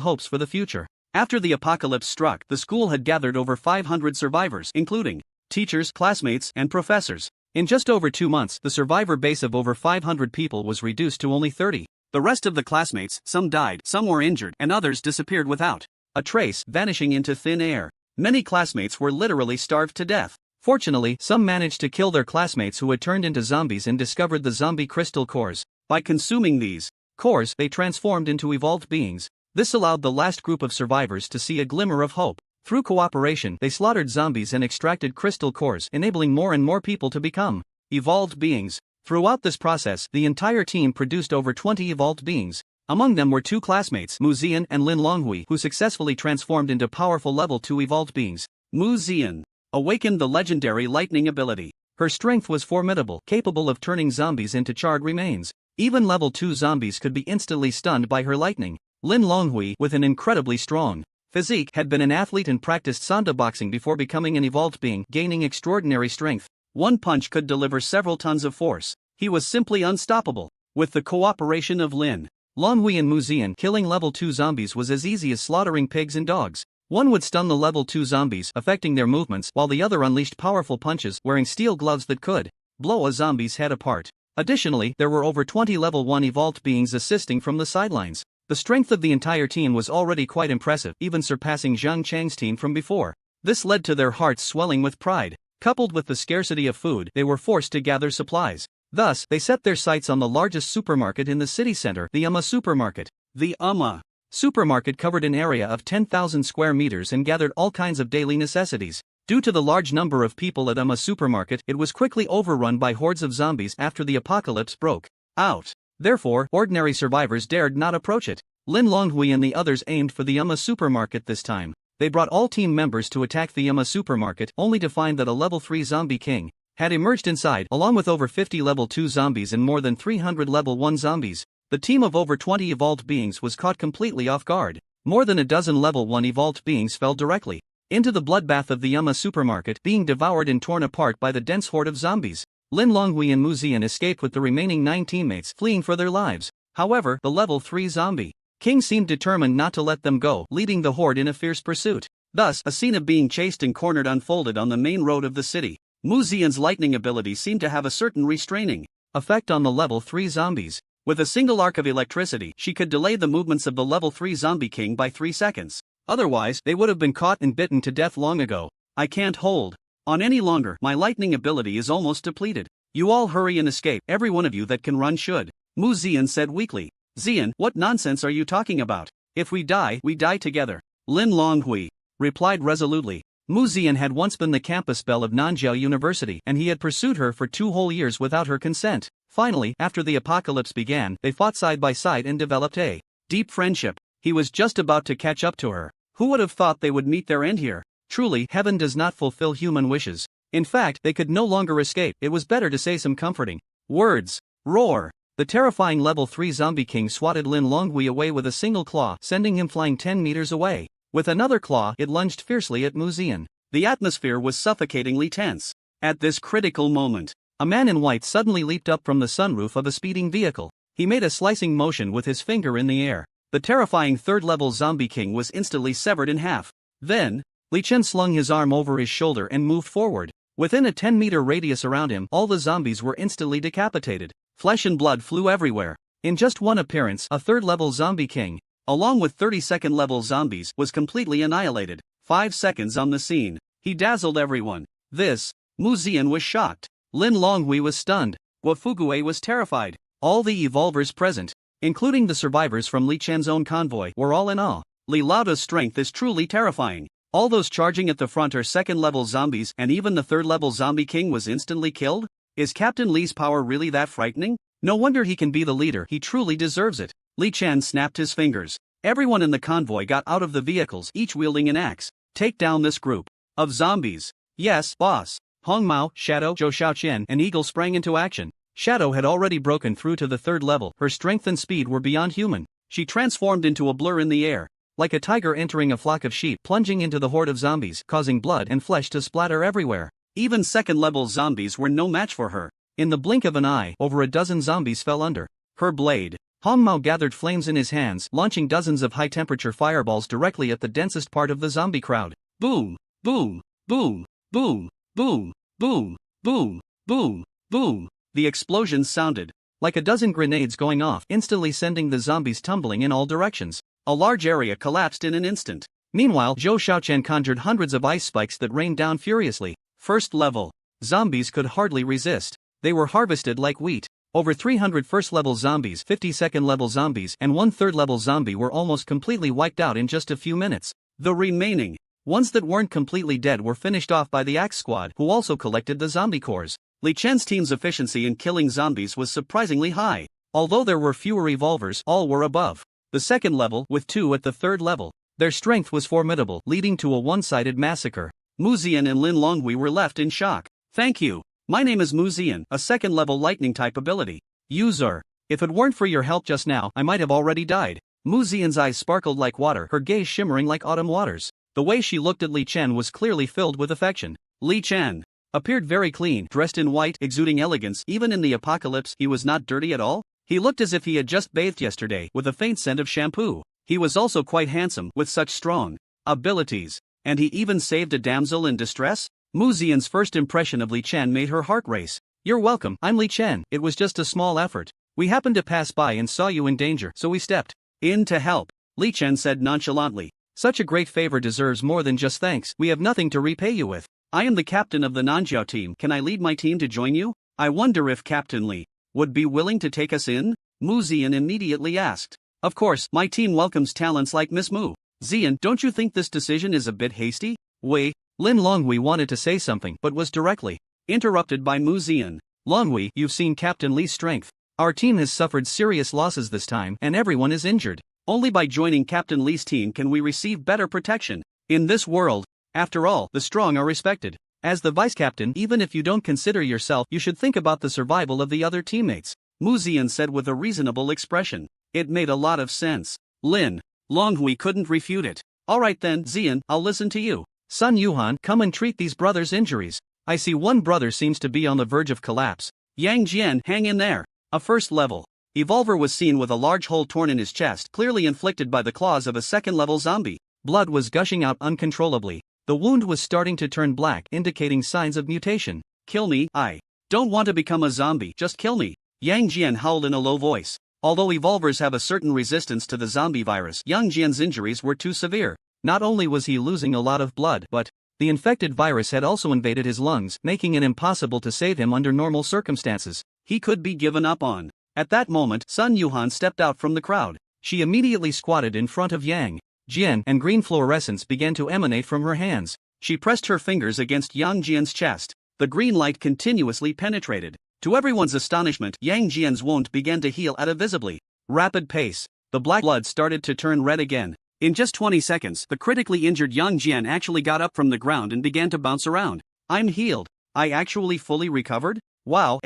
hopes for the future. After the apocalypse struck, the school had gathered over 500 survivors, including teachers, classmates, and professors. In just over 2 months, the survivor base of over 500 people was reduced to only 30. The rest of the classmates, some died, some were injured, and others disappeared without a trace, vanishing into thin air. Many classmates were literally starved to death. Fortunately, some managed to kill their classmates who had turned into zombies and discovered the zombie crystal cores. By consuming these cores, they transformed into evolved beings. This allowed the last group of survivors to see a glimmer of hope. Through cooperation, they slaughtered zombies and extracted crystal cores, enabling more and more people to become evolved beings. Throughout this process, the entire team produced over 20 evolved beings. Among them were 2 classmates, Mu Zian and Lin Longhui, who successfully transformed into powerful level 2 evolved beings. Mu Zian awakened the legendary lightning ability. Her strength was formidable, capable of turning zombies into charred remains. Even level 2 zombies could be instantly stunned by her lightning. Lin Longhui, with an incredibly strong physique, had been an athlete and practiced Sanda boxing before becoming an evolved being, gaining extraordinary strength. One punch could deliver several tons of force. He was simply unstoppable. With the cooperation of Lin Longhui and Mu Zian, killing level 2 zombies was as easy as slaughtering pigs and dogs. One would stun the level 2 zombies, affecting their movements, while the other unleashed powerful punches, wearing steel gloves that could blow a zombie's head apart. Additionally, there were over 20 level 1 evolved beings assisting from the sidelines. The strength of the entire team was already quite impressive, even surpassing Zhang Chang's team from before. This led to their hearts swelling with pride. Coupled with the scarcity of food, they were forced to gather supplies. Thus, they set their sights on the largest supermarket in the city center, the Umma Supermarket. The Umma Supermarket covered an area of 10,000 square meters and gathered all kinds of daily necessities. Due to the large number of people at Umma Supermarket, it was quickly overrun by hordes of zombies after the apocalypse broke out. Therefore, ordinary survivors dared not approach it. Lin Longhui and the others aimed for the Umma Supermarket this time. They brought all team members to attack the Umma Supermarket, only to find that a level 3 zombie king had emerged inside, along with over 50 level 2 zombies and more than 300 level 1 zombies. The team of over 20 evolved beings was caught completely off guard. More than a dozen level 1 evolved beings fell directly into the bloodbath of the Umma Supermarket, being devoured and torn apart by the dense horde of zombies. Lin Longhui and Mu Zian escaped with the remaining 9 teammates, fleeing for their lives. However, the level 3 zombie king seemed determined not to let them go, leading the horde in a fierce pursuit. Thus, a scene of being chased and cornered unfolded on the main road of the city. Mu Zian's lightning ability seemed to have a certain restraining effect on the level 3 zombies. With a single arc of electricity, she could delay the movements of the level 3 zombie king by 3 seconds. Otherwise, they would have been caught and bitten to death long ago. I can't hold on any longer. My lightning ability is almost depleted. You all hurry and escape. Every one of you that can run should. Mu Zian said weakly. Zian, what nonsense are you talking about? If we die together. Lin Longhui replied resolutely. Mu Zian had once been the campus belle of Nanjiao University, and he had pursued her for 2 whole years without her consent. Finally, after the apocalypse began, they fought side by side and developed a deep friendship. He was just about to catch up to her. Who would have thought they would meet their end here? Truly, heaven does not fulfill human wishes. In fact, they could no longer escape. It was better to say some comforting words. Roar! The terrifying level 3 zombie king swatted Lin Longhui away with a single claw, sending him flying 10 meters away. With another claw, it lunged fiercely at Mu Zian. The atmosphere was suffocatingly tense. At this critical moment, a man in white suddenly leaped up from the sunroof of a speeding vehicle. He made a slicing motion with his finger in the air. The terrifying third-level zombie king was instantly severed in half. Then, Li Chen slung his arm over his shoulder and moved forward. Within a 10-meter radius around him, all the zombies were instantly decapitated. Flesh and blood flew everywhere. In just one appearance, a third-level zombie king along with 30-second level zombies, was completely annihilated. 5 seconds on the scene. He dazzled everyone. Mu Ziyan was shocked. Lin Longhui was stunned. Guofugue was terrified. All the evolvers present, including the survivors from Li Chen's own convoy, were all in awe. Li Laoda's strength is truly terrifying. All those charging at the front are second-level zombies, and even the third-level zombie king was instantly killed? Is Captain Li's power really that frightening? No wonder he can be the leader, he truly deserves it. Li Chen snapped his fingers. Everyone in the convoy got out of the vehicles, each wielding an axe. Take down this group of zombies. Yes, boss. Hong Mao, Shadow, Zhou Xiaoqian, and Eagle sprang into action. Shadow had already broken through to the third level. Her strength and speed were beyond human. She transformed into a blur in the air, like a tiger entering a flock of sheep, plunging into the horde of zombies, causing blood and flesh to splatter everywhere. Even second-level zombies were no match for her. In the blink of an eye, over a dozen zombies fell under her blade. Hong Mao gathered flames in his hands, launching dozens of high-temperature fireballs directly at the densest part of the zombie crowd. Boom! Boom! Boom! Boom! Boom! Boom! Boom! Boom! Boom! The explosions sounded like a dozen grenades going off, instantly sending the zombies tumbling in all directions. A large area collapsed in an instant. Meanwhile, Zhou Xiaoqian conjured hundreds of ice spikes that rained down furiously. First level zombies could hardly resist. They were harvested like wheat. Over 300 first-level zombies, 50 second-level zombies, and 1 third-level zombie were almost completely wiped out in just a few minutes. The remaining ones that weren't completely dead were finished off by the Axe Squad, who also collected the zombie cores. Li Chen's team's efficiency in killing zombies was surprisingly high. Although there were fewer revolvers, all were above the second level, with 2 at the third level. Their strength was formidable, leading to a one-sided massacre. Mu Ziyan and Lin Longhui were left in shock. Thank you. My name is Mu Ziyan, a second-level lightning-type ability. User. If it weren't for your help just now, I might have already died. Mu Ziyan's eyes sparkled like water, her gaze shimmering like autumn waters. The way she looked at Li Chen was clearly filled with affection. Li Chen appeared very clean, dressed in white, exuding elegance. Even in the apocalypse, he was not dirty at all. He looked as if he had just bathed yesterday, with a faint scent of shampoo. He was also quite handsome, with such strong abilities. And he even saved a damsel in distress? Mu Ziyan's first impression of Li Chen made her heart race. You're welcome, I'm Li Chen. It was just a small effort. We happened to pass by and saw you in danger, so we stepped in to help. Li Chen said nonchalantly. Such a great favor deserves more than just thanks. We have nothing to repay you with. I am the captain of the Nanjiao team. Can I lead my team to join you? I wonder if Captain Li would be willing to take us in? Mu Ziyan immediately asked. Of course, my team welcomes talents like Miss Mu. Ziyan, don't you think this decision is a bit hasty? Wait. Lin Longhui wanted to say something but was directly interrupted by Mu Ziyan. Longhui, you've seen Captain Li's strength. Our team has suffered serious losses this time and everyone is injured. Only by joining Captain Li's team can we receive better protection. In this world, after all, the strong are respected. As the vice-captain, even if you don't consider yourself, you should think about the survival of the other teammates. Mu Ziyan said with a reasonable expression. It made a lot of sense. Lin Longhui couldn't refute it. Alright then, Ziyan, I'll listen to you. Sun Yuhan, come and treat these brothers' injuries. I see one brother seems to be on the verge of collapse. Yang Jian, hang in there. A first-level evolver was seen with a large hole torn in his chest, clearly inflicted by the claws of a second-level zombie. Blood was gushing out uncontrollably. The wound was starting to turn black, indicating signs of mutation. Kill me, I don't want to become a zombie, just kill me. Yang Jian howled in a low voice. Although evolvers have a certain resistance to the zombie virus, Yang Jian's injuries were too severe. Not only was he losing a lot of blood, but the infected virus had also invaded his lungs, making it impossible to save him under normal circumstances. He could be given up on. At that moment, Sun Yuhan stepped out from the crowd. She immediately squatted in front of Yang Jian, and green fluorescence began to emanate from her hands. She pressed her fingers against Yang Jian's chest. The green light continuously penetrated. To everyone's astonishment, Yang Jian's wound began to heal at a visibly rapid pace. The black blood started to turn red again. In just 20 seconds, the critically injured Yang Jian actually got up from the ground and began to bounce around. I'm healed. I actually fully recovered? Wow,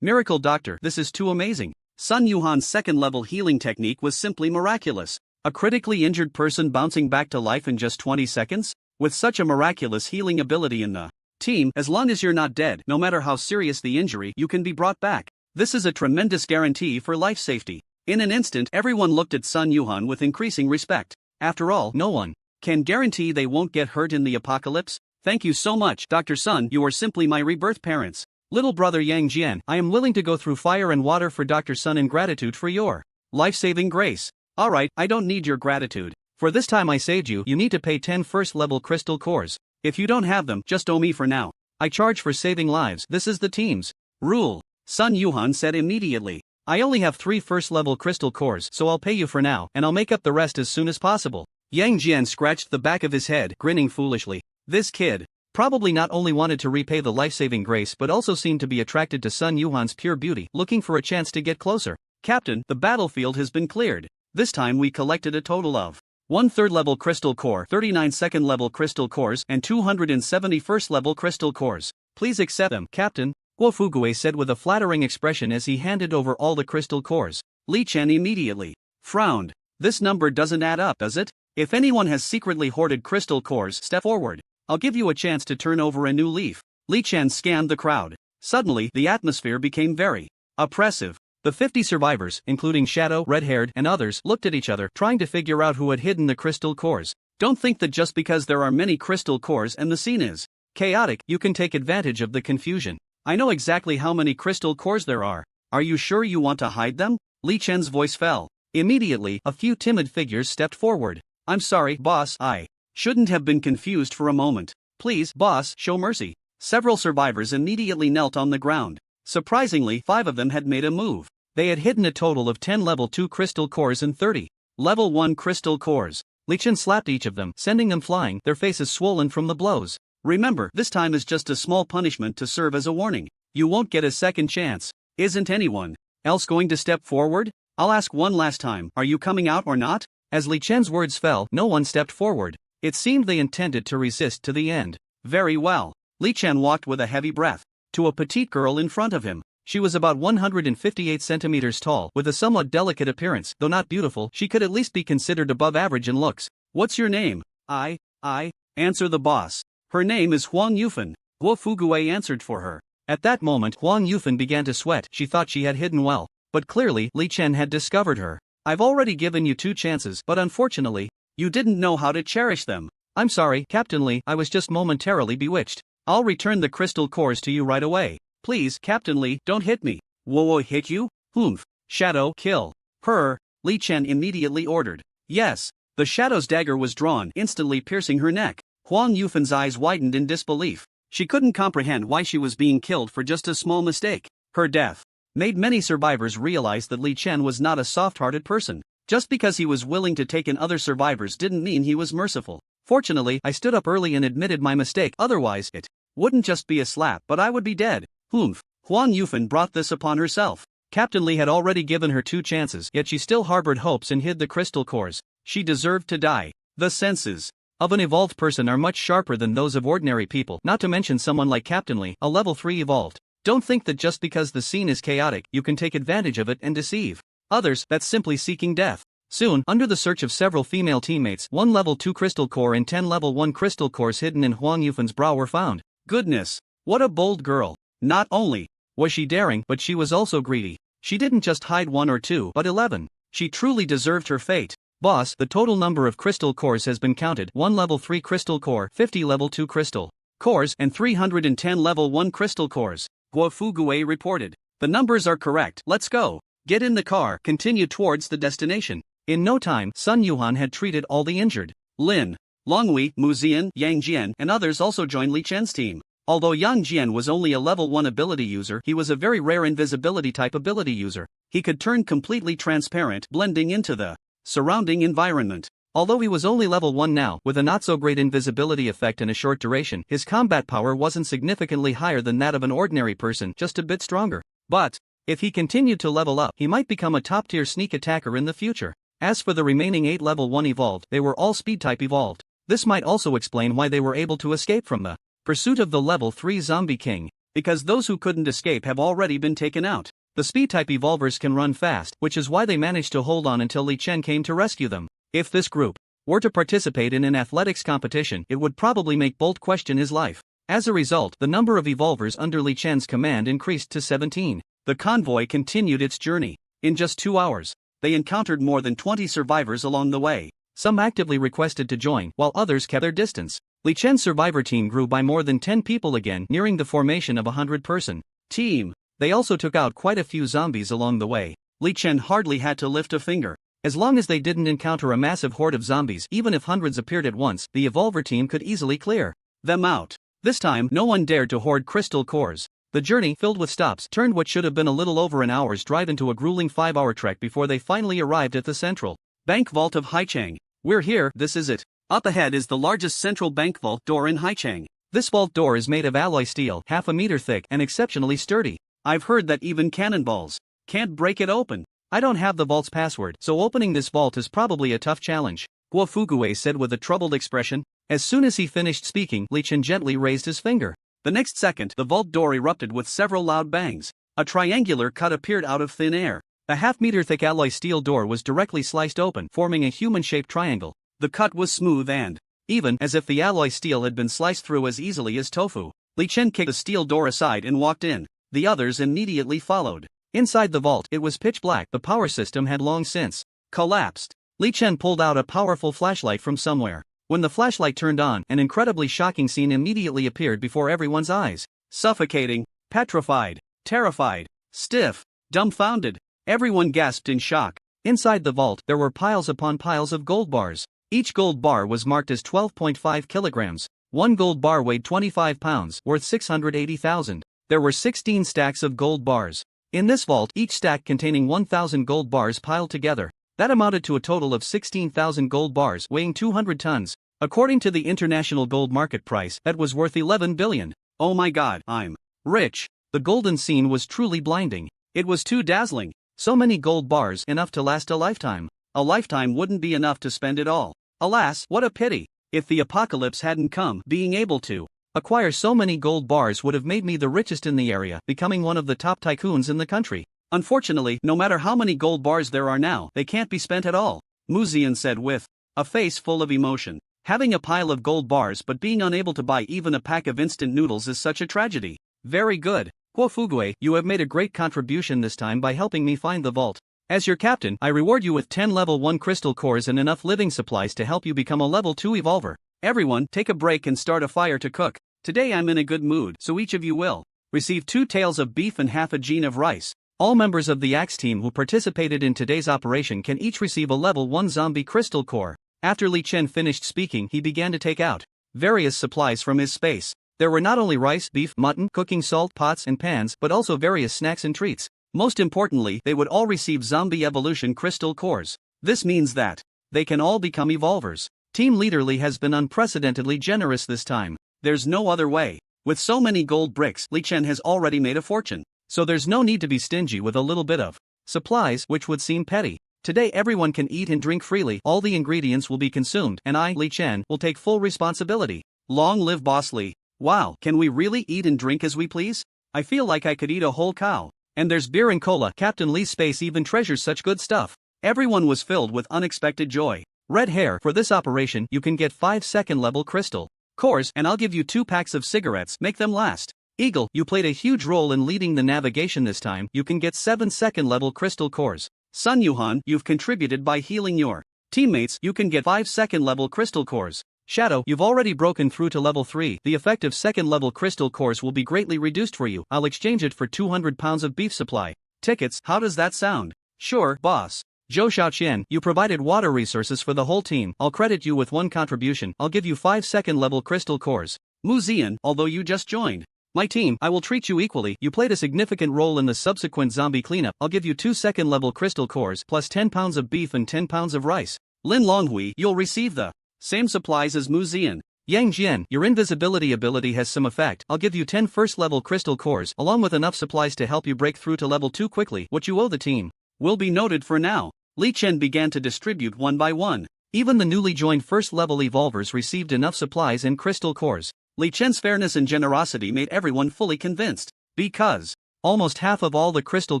miracle doctor, this is too amazing. Sun Yuhan's second-level healing technique was simply miraculous. A critically injured person bouncing back to life in just 20 seconds? With such a miraculous healing ability in the team, as long as you're not dead, no matter how serious the injury, you can be brought back. This is a tremendous guarantee for life safety. In an instant, everyone looked at Sun Yuhan with increasing respect. After all, no one can guarantee they won't get hurt in the apocalypse. Thank you so much, Dr. Sun, you are simply my rebirth parents. Little brother Yang Jian, I am willing to go through fire and water for Dr. Sun in gratitude for your life-saving grace. Alright, I don't need your gratitude. For this time I saved you, you need to pay 10 first level crystal cores. If you don't have them, just owe me for now. I charge for saving lives. This is the team's rule. Sun Yuhan said immediately. I only have 3 first level crystal cores, so I'll pay you for now, and I'll make up the rest as soon as possible. Yang Jian scratched the back of his head, grinning foolishly. This kid probably not only wanted to repay the life-saving grace but also seemed to be attracted to Sun Yuhan's pure beauty, looking for a chance to get closer. Captain, the battlefield has been cleared. This time we collected a total of 1 third-level crystal core, 39 second-level crystal cores, and 270 first-level crystal cores. Please accept them, Captain, Guo Fugue said with a flattering expression as he handed over all the crystal cores. Li Chen immediately frowned. This number doesn't add up, does it? If anyone has secretly hoarded crystal cores, step forward. I'll give you a chance to turn over a new leaf. Li Chen scanned the crowd. Suddenly, the atmosphere became very oppressive. The 50 survivors, including Shadow, Red-Haired, and others, looked at each other, trying to figure out who had hidden the crystal cores. Don't think that just because there are many crystal cores and the scene is chaotic, you can take advantage of the confusion. I know exactly how many crystal cores there are. Are you sure you want to hide them? Li Chen's voice fell. Immediately, a few timid figures stepped forward. I'm sorry, boss, I shouldn't have been confused for a moment. Please, boss, show mercy. Several survivors immediately knelt on the ground. Surprisingly, 5 of them had made a move. They had hidden a total of 10 level 2 crystal cores and 30 level 1 crystal cores. Li Chen slapped each of them, sending them flying, their faces swollen from the blows. Remember, this time is just a small punishment to serve as a warning. You won't get a second chance. Isn't anyone else going to step forward? I'll ask one last time, are you coming out or not? As Li Chen's words fell, no one stepped forward. It seemed they intended to resist to the end. Very well. Li Chen walked with a heavy breath to a petite girl in front of him. She was about 158 centimeters tall, with a somewhat delicate appearance. Though not beautiful, she could at least be considered above average in looks. What's your name? Answer the boss. Her name is Huang Yufan. Guo Fugue answered for her. At that moment, Huang Yufan began to sweat. She thought she had hidden well. But clearly, Li Chen had discovered her. I've already given you 2 chances, but unfortunately, you didn't know how to cherish them. I'm sorry, Captain Li, I was just momentarily bewitched. I'll return the crystal cores to you right away. Please, Captain Li, don't hit me. Woah, hit you? Humph. Shadow, kill her, Li Chen immediately ordered. Yes. The Shadow's dagger was drawn, instantly piercing her neck. Huang Yufan's eyes widened in disbelief. She couldn't comprehend why she was being killed for just a small mistake. Her death made many survivors realize that Li Chen was not a soft-hearted person. Just because he was willing to take in other survivors didn't mean he was merciful. Fortunately, I stood up early and admitted my mistake, otherwise it wouldn't just be a slap, but I would be dead. Humph. Huang Yufan brought this upon herself. Captain Li had already given her 2 chances, yet she still harbored hopes and hid the crystal cores. She deserved to die. The senses of an evolved person are much sharper than those of ordinary people, not to mention someone like Captain Li, a level 3 evolved. Don't think that just because the scene is chaotic, you can take advantage of it and deceive others. That's simply seeking death. Soon, under the search of several female teammates, 1 level 2 crystal core and 10 level 1 crystal cores hidden in Huang Yufan's brow were found. Goodness! What a bold girl! Not only was she daring, but she was also greedy. She didn't just hide 1 or 2, but 11. She truly deserved her fate. Boss, the total number of crystal cores has been counted. 1 level 3 crystal core, 50 level 2 crystal cores, and 310 level 1 crystal cores. Guo Fugue reported. The numbers are correct. Let's go. Get in the car, continue towards the destination. In no time, Sun Yuhan had treated all the injured. Lin Longwei, Mu Zian, Yang Jian, and others also joined Li Chen's team. Although Yang Jian was only a level 1 ability user, he was a very rare invisibility type ability user. He could turn completely transparent, blending into the surrounding environment. Although he was only level 1 now, with a not-so-great invisibility effect and a short duration, his combat power wasn't significantly higher than that of an ordinary person, just a bit stronger. But if he continued to level up, he might become a top-tier sneak attacker in the future. As for the remaining 8 level 1 evolved, they were all speed-type evolved. This might also explain why they were able to escape from the pursuit of the level 3 Zombie King, because those who couldn't escape have already been taken out. The speed-type evolvers can run fast, which is why they managed to hold on until Li Chen came to rescue them. If this group were to participate in an athletics competition, it would probably make Bolt question his life. As a result, the number of evolvers under Li Chen's command increased to 17. The convoy continued its journey. In just 2 hours, they encountered more than 20 survivors along the way. Some actively requested to join, while others kept their distance. Li Chen's survivor team grew by more than 10 people again, nearing the formation of a 100-person team. They also took out quite a few zombies along the way. Li Chen hardly had to lift a finger. As long as they didn't encounter a massive horde of zombies, even if hundreds appeared at once, the Evolver team could easily clear them out. This time, no one dared to hoard crystal cores. The journey, filled with stops, turned what should have been a little over an hour's drive into a grueling 5-hour trek before they finally arrived at the central bank vault of Haichang. We're here, this is it. Up ahead is the largest central bank vault door in Haichang. This vault door is made of alloy steel, half a meter thick and exceptionally sturdy. I've heard that even cannonballs can't break it open. I don't have the vault's password, so opening this vault is probably a tough challenge, Guo Fuguei said with a troubled expression. As soon as he finished speaking, Li Chen gently raised his finger. The next second, the vault door erupted with several loud bangs. A triangular cut appeared out of thin air. The half-meter thick alloy steel door was directly sliced open, forming a human-shaped triangle. The cut was smooth and even, as if the alloy steel had been sliced through as easily as tofu. Li Chen kicked the steel door aside and walked in. The others immediately followed. Inside the vault, it was pitch black. The power system had long since collapsed. Li Chen pulled out a powerful flashlight from somewhere. When the flashlight turned on, an incredibly shocking scene immediately appeared before everyone's eyes. Suffocating, petrified, terrified, stiff, dumbfounded. Everyone gasped in shock. Inside the vault, there were piles upon piles of gold bars. Each gold bar was marked as 12.5 kilograms. One gold bar weighed 25 pounds, worth 680,000. There were 16 stacks of gold bars. In this vault, each stack containing 1,000 gold bars piled together. That amounted to a total of 16,000 gold bars weighing 200 tons. According to the international gold market price, that was worth 11 billion. Oh my god, I'm rich. The golden scene was truly blinding. It was too dazzling. So many gold bars, enough to last a lifetime. A lifetime wouldn't be enough to spend it all. Alas, what a pity. If the apocalypse hadn't come, being able to acquire so many gold bars would have made me the richest in the area, becoming one of the top tycoons in the country. Unfortunately, no matter how many gold bars there are now, they can't be spent at all, Mu Ziyan said with a face full of emotion. Having a pile of gold bars but being unable to buy even a pack of instant noodles is such a tragedy. Very good, Guo Fuguei, you have made a great contribution this time by helping me find the vault. As your captain, I reward you with 10 level 1 crystal cores and enough living supplies to help you become a level 2 evolver. Everyone, take a break and start a fire to cook. Today I'm in a good mood, so each of you will receive 2 tails of beef and half a gene of rice. All members of the Axe team who participated in today's operation can each receive a level 1 zombie crystal core. After Li Chen finished speaking, he began to take out various supplies from his space. There were not only rice, beef, mutton, cooking salt, pots and pans, but also various snacks and treats. Most importantly, they would all receive zombie evolution crystal cores. This means that they can all become evolvers. Team Leader Li has been unprecedentedly generous this time. There's no other way. With so many gold bricks, Li Chen has already made a fortune. So there's no need to be stingy with a little bit of supplies, which would seem petty. Today everyone can eat and drink freely, all the ingredients will be consumed, and I, Li Chen, will take full responsibility. Long live Boss Li. Wow, can we really eat and drink as we please? I feel like I could eat a whole cow. And there's beer and cola. Captain Li's space even treasures such good stuff. Everyone was filled with unexpected joy. Red hair, for this operation you can get 5 second level crystal cores, and I'll give you 2 packs of cigarettes, make them last. Eagle, you played a huge role in leading the navigation this time, you can get 7 second level crystal cores. Sun Yuhan, you've contributed by healing your teammates, you can get 5 second level crystal cores. Shadow, you've already broken through to level 3, the effective second level crystal cores will be greatly reduced for you, I'll exchange it for 200 pounds of beef supply. Tickets, how does that sound? Sure, boss. Zhou Xiaoqian, you provided water resources for the whole team, I'll credit you with 1 contribution, I'll give you 5 second level crystal cores. Mu Ziyan, although you just joined my team, I will treat you equally, you played a significant role in the subsequent zombie cleanup, I'll give you 2 second level crystal cores plus 10 pounds of beef and 10 pounds of rice. Lin Longhui, you'll receive the same supplies as Mu Ziyan. Yang Jian, your invisibility ability has some effect, I'll give you 10 first level crystal cores along with enough supplies to help you break through to level 2 quickly, what you owe the team will be noted for now. Li Chen began to distribute one by one. Even the newly joined first level evolvers received enough supplies and crystal cores. Li Chen's fairness and generosity made everyone fully convinced. Because almost half of all the crystal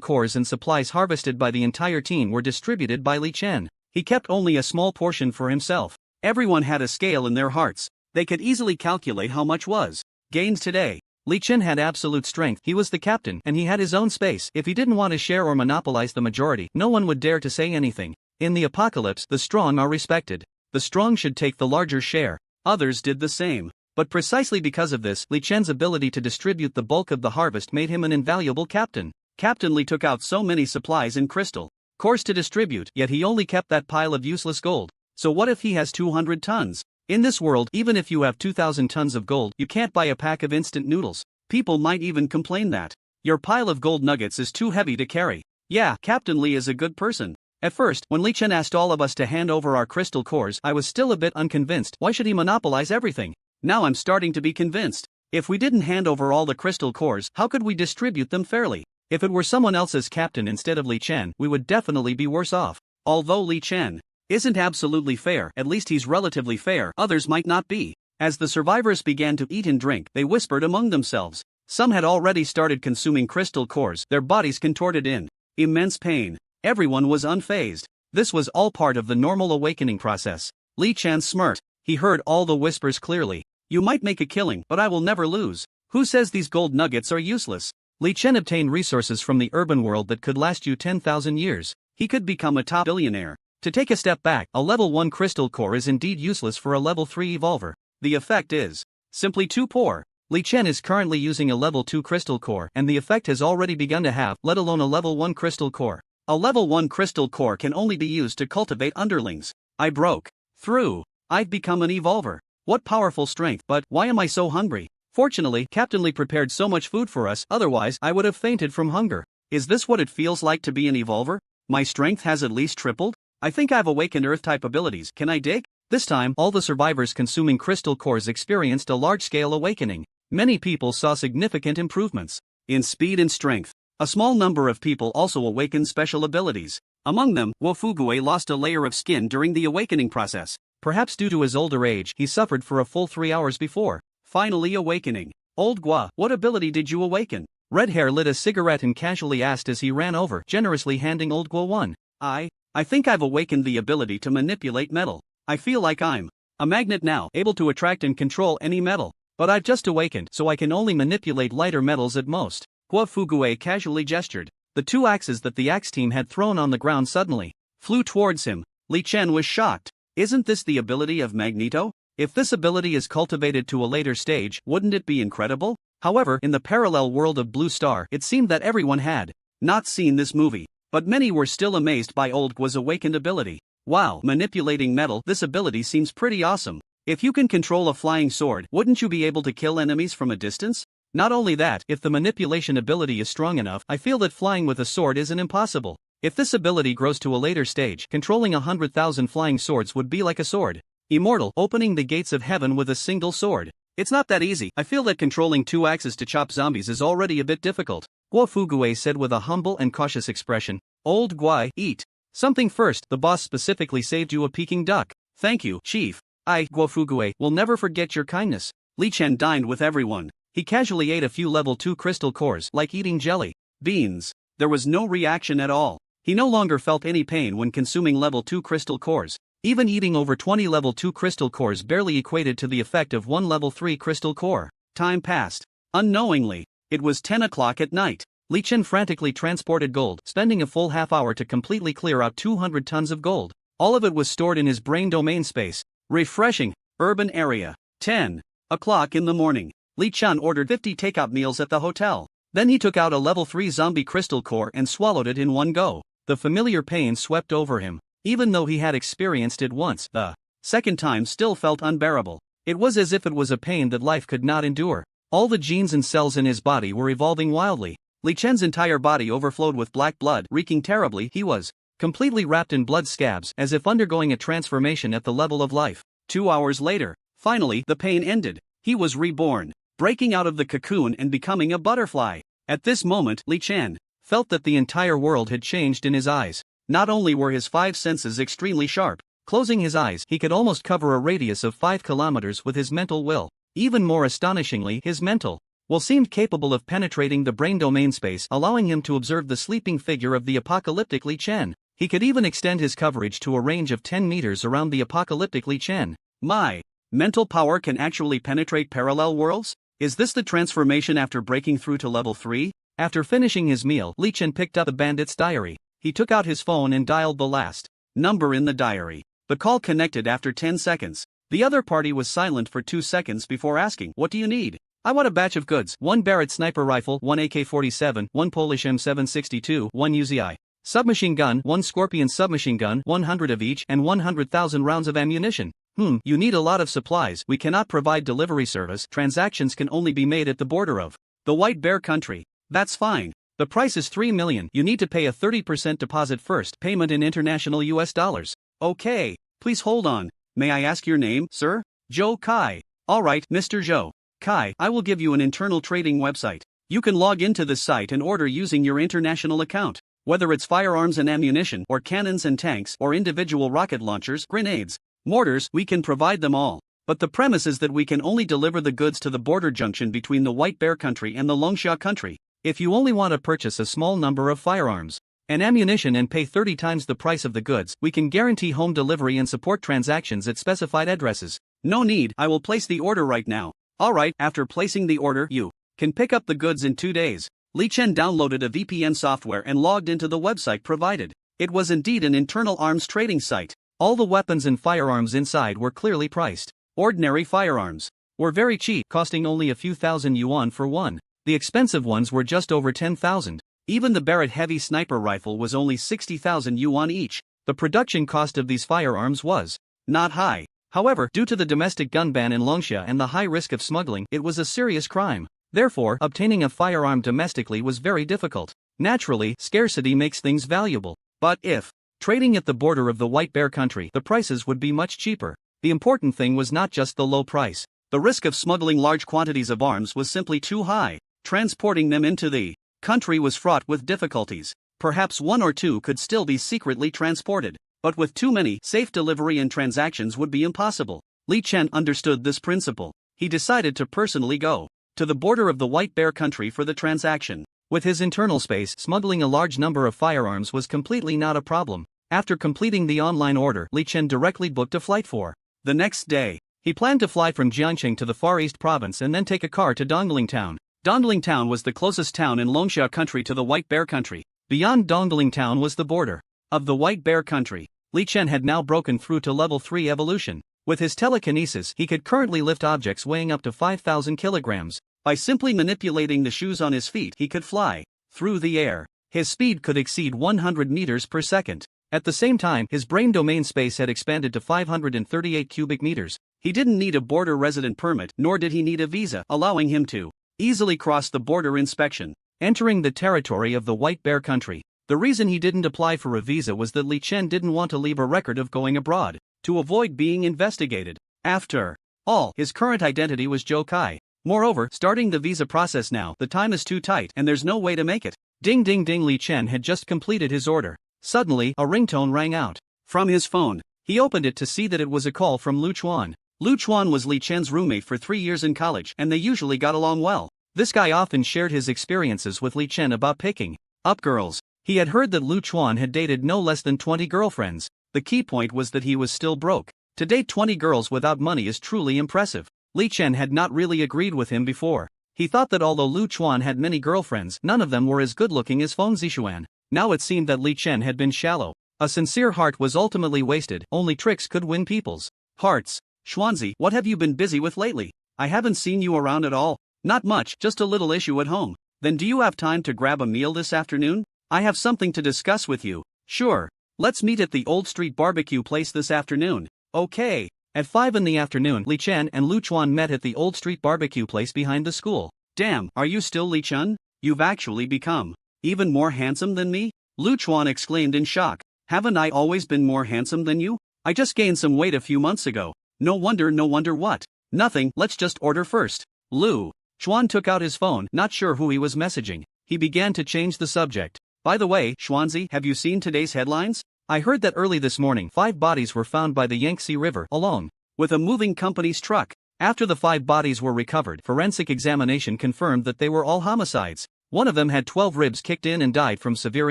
cores and supplies harvested by the entire team were distributed by Li Chen. He kept only a small portion for himself. Everyone had a scale in their hearts. They could easily calculate how much was gained today. Li Chen had absolute strength, he was the captain, and he had his own space. If he didn't want to share or monopolize the majority, no one would dare to say anything. In the apocalypse, the strong are respected. The strong should take the larger share. Others did the same. But precisely because of this, Li Chen's ability to distribute the bulk of the harvest made him an invaluable captain. Captain Li took out so many supplies and crystal cores to distribute, yet he only kept that pile of useless gold. So what if he has 200 tons? In this world, even if you have 2,000 tons of gold, you can't buy a pack of instant noodles. People might even complain that your pile of gold nuggets is too heavy to carry. Yeah, Captain Lee is a good person. At first, when Li Chen asked all of us to hand over our crystal cores, I was still a bit unconvinced. Why should he monopolize everything? Now I'm starting to be convinced. If we didn't hand over all the crystal cores, how could we distribute them fairly? If it were someone else as captain instead of Li Chen, we would definitely be worse off. Although Li Chen isn't absolutely fair, at least he's relatively fair, others might not be. As the survivors began to eat and drink, they whispered among themselves. Some had already started consuming crystal cores, their bodies contorted in immense pain. Everyone was unfazed. This was all part of the normal awakening process. Li Chen smirked. He heard all the whispers clearly. You might make a killing, but I will never lose. Who says these gold nuggets are useless? Li Chen obtained resources from the urban world that could last you 10,000 years. He could become a top billionaire. To take a step back, a level 1 crystal core is indeed useless for a level 3 evolver. The effect is simply too poor. Li Chen is currently using a level 2 crystal core, and the effect has already begun to have, let alone a level 1 crystal core. A level 1 crystal core can only be used to cultivate underlings. I broke through. I've become an evolver. What powerful strength, but why am I so hungry? Fortunately, Captain Lee prepared so much food for us, otherwise I would have fainted from hunger. Is this what it feels like to be an evolver? My strength has at least tripled? I think I've awakened Earth-type abilities. Can I dig? This time, all the survivors consuming crystal cores experienced a large-scale awakening. Many people saw significant improvements in speed and strength. A small number of people also awakened special abilities. Among them, Guo Fugue lost a layer of skin during the awakening process. Perhaps due to his older age, he suffered for a full 3 hours before finally awakening. Old Guo, what ability did you awaken? Red Hair lit a cigarette and casually asked as he ran over, generously handing Old Guo one. I think I've awakened the ability to manipulate metal. I feel like I'm a magnet now, able to attract and control any metal. But I've just awakened, so I can only manipulate lighter metals at most. Guo Fugue casually gestured. The 2 axes that the axe team had thrown on the ground suddenly flew towards him. Li Chen was shocked. Isn't this the ability of Magneto? If this ability is cultivated to a later stage, wouldn't it be incredible? However, in the parallel world of Blue Star, it seemed that everyone had not seen this movie. But many were still amazed by Old Guo's awakened ability. Wow, manipulating metal, this ability seems pretty awesome. If you can control a flying sword, wouldn't you be able to kill enemies from a distance? Not only that, if the manipulation ability is strong enough, I feel that flying with a sword isn't impossible. If this ability grows to a later stage, controlling 100,000 flying swords would be like a sword. Immortal, opening the gates of heaven with a single sword. It's not that easy. I feel that controlling 2 axes to chop zombies is already a bit difficult. Guo Fugue said with a humble and cautious expression. Old Guai, eat something first. The boss specifically saved you a Peking duck. Thank you, Chief. Guo Fugue, will never forget your kindness. Li Chen dined with everyone. He casually ate a few level 2 crystal cores, like eating jelly beans. There was no reaction at all. He no longer felt any pain when consuming level 2 crystal cores. Even eating over 20 level 2 crystal cores barely equated to the effect of 1 level 3 crystal core. Time passed. Unknowingly, it was 10 o'clock at night. Li Chen frantically transported gold, spending a full half hour to completely clear out 200 tons of gold. All of it was stored in his brain domain space. Refreshing. Urban area. 10 o'clock in the morning. Li Chen ordered 50 takeout meals at the hotel. Then he took out a level 3 zombie crystal core and swallowed it in one go. The familiar pain swept over him. Even though he had experienced it once, the second time still felt unbearable. It was as if it was a pain that life could not endure. All the genes and cells in his body were evolving wildly. Li Chen's entire body overflowed with black blood, reeking terribly. He was completely wrapped in blood scabs, as if undergoing a transformation at the level of life. 2 hours later, finally, the pain ended. He was reborn, breaking out of the cocoon and becoming a butterfly. At this moment, Li Chen felt that the entire world had changed in his eyes. Not only were his 5 senses extremely sharp, closing his eyes, he could almost cover a radius of 5 kilometers with his mental will. Even more astonishingly, his mental will seemed capable of penetrating the brain domain space, allowing him to observe the sleeping figure of the apocalyptic Li Chen. He could even extend his coverage to a range of 10 meters around the apocalyptic Li Chen. My mental power can actually penetrate parallel worlds? Is this the transformation after breaking through to level 3? After finishing his meal, Li Chen picked up the bandit's diary. He took out his phone and dialed the last number in the diary. The call connected after 10 seconds. The other party was silent for 2 seconds before asking, "What do you need?" "I want a batch of goods, 1 Barrett sniper rifle, 1 AK-47, 1 Polish M762, 1 UZI. Submachine gun, 1 Scorpion submachine gun, 100 of each and 100,000 rounds of ammunition. You need a lot of supplies. We cannot provide delivery service. Transactions can only be made at the border of the White Bear country. That's fine. The price is $3 million. You need to pay a 30% deposit first, payment in international US dollars. Okay, please hold on. May I ask your name, sir? Joe Kai. Alright, Mr. Joe Kai, I will give you an internal trading website. You can log into this site and order using your international account. Whether it's firearms and ammunition, or cannons and tanks, or individual rocket launchers, grenades, mortars, we can provide them all. But the premise is that we can only deliver the goods to the border junction between the White Bear country and the Longxia country. If you only want to purchase a small number of firearms and ammunition and pay 30 times the price of the goods, we can guarantee home delivery and support transactions at specified addresses. No need, I will place the order right now. Alright, after placing the order, you can pick up the goods in 2 days. Li Chen downloaded a VPN software and logged into the website provided. It was indeed an internal arms trading site. All the weapons and firearms inside were clearly priced. Ordinary firearms were very cheap, costing only a few thousand yuan for one. The expensive ones were just over 10,000. Even the Barrett heavy sniper rifle was only 60,000 yuan each. The production cost of these firearms was not high. However, due to the domestic gun ban in Longxia and the high risk of smuggling, it was a serious crime. Therefore, obtaining a firearm domestically was very difficult. Naturally, scarcity makes things valuable. But if trading at the border of the White Bear country, the prices would be much cheaper. The important thing was not just the low price. The risk of smuggling large quantities of arms was simply too high. Transporting them into the country was fraught with difficulties. Perhaps one or two could still be secretly transported, but with too many, safe delivery and transactions would be impossible. Li Chen understood this principle. He decided to personally go to the border of the White Bear country for the transaction. With his internal space, smuggling a large number of firearms was completely not a problem. After completing the online order, Li Chen directly booked a flight for the next day. He planned to fly from Jiangxing to the Far East province and then take a car to Dongling Town. Dongling Town was the closest town in Longxia country to the White Bear country. Beyond Dongling Town was the border of the White Bear country. Li Chen had now broken through to level 3 evolution. With his telekinesis, he could currently lift objects weighing up to 5,000 kilograms. By simply manipulating the shoes on his feet, he could fly through the air. His speed could exceed 100 meters per second. At the same time, his brain domain space had expanded to 538 cubic meters. He didn't need a border resident permit, nor did he need a visa, allowing him to easily cross the border inspection, entering the territory of the White Bear country. The reason he didn't apply for a visa was that Li Chen didn't want to leave a record of going abroad, to avoid being investigated. After all, his current identity was Joe Kai. Moreover, starting the visa process now, the time is too tight and there's no way to make it. Ding ding ding. Li Chen had just completed his order. Suddenly, a ringtone rang out from his phone. He opened it to see that it was a call from Lu Chuan. Lu Chuan was Li Chen's roommate for 3 years in college, and they usually got along well. This guy often shared his experiences with Li Chen about picking up girls. He had heard that Lu Chuan had dated no less than 20 girlfriends. The key point was that he was still broke. To date 20 girls without money is truly impressive. Li Chen had not really agreed with him before. He thought that although Lu Chuan had many girlfriends, none of them were as good-looking as Feng Zixuan. Now it seemed that Li Chen had been shallow. A sincere heart was ultimately wasted. Only tricks could win people's hearts. Xuanzi, what have you been busy with lately? I haven't seen you around at all. Not much, just a little issue at home. Then do you have time to grab a meal this afternoon? I have something to discuss with you. Sure. Let's meet at the Old Street barbecue place this afternoon. Okay. At 5 in the afternoon, Li Chen and Lu Chuan met at the Old Street barbecue place behind the school. Damn, are you still Li Chen? You've actually become even more handsome than me? Lu Chuan exclaimed in shock. Haven't I always been more handsome than you? I just gained some weight a few months ago. No wonder what? Nothing, let's just order first. Lu Chuan took out his phone, not sure who he was messaging. He began to change the subject. By the way, Xuanzi, have you seen today's headlines? I heard that early this morning 5 bodies were found by the Yangtze River along with a moving company's truck. After the 5 bodies were recovered, forensic examination confirmed that they were all homicides. One of them had 12 ribs kicked in and died from severe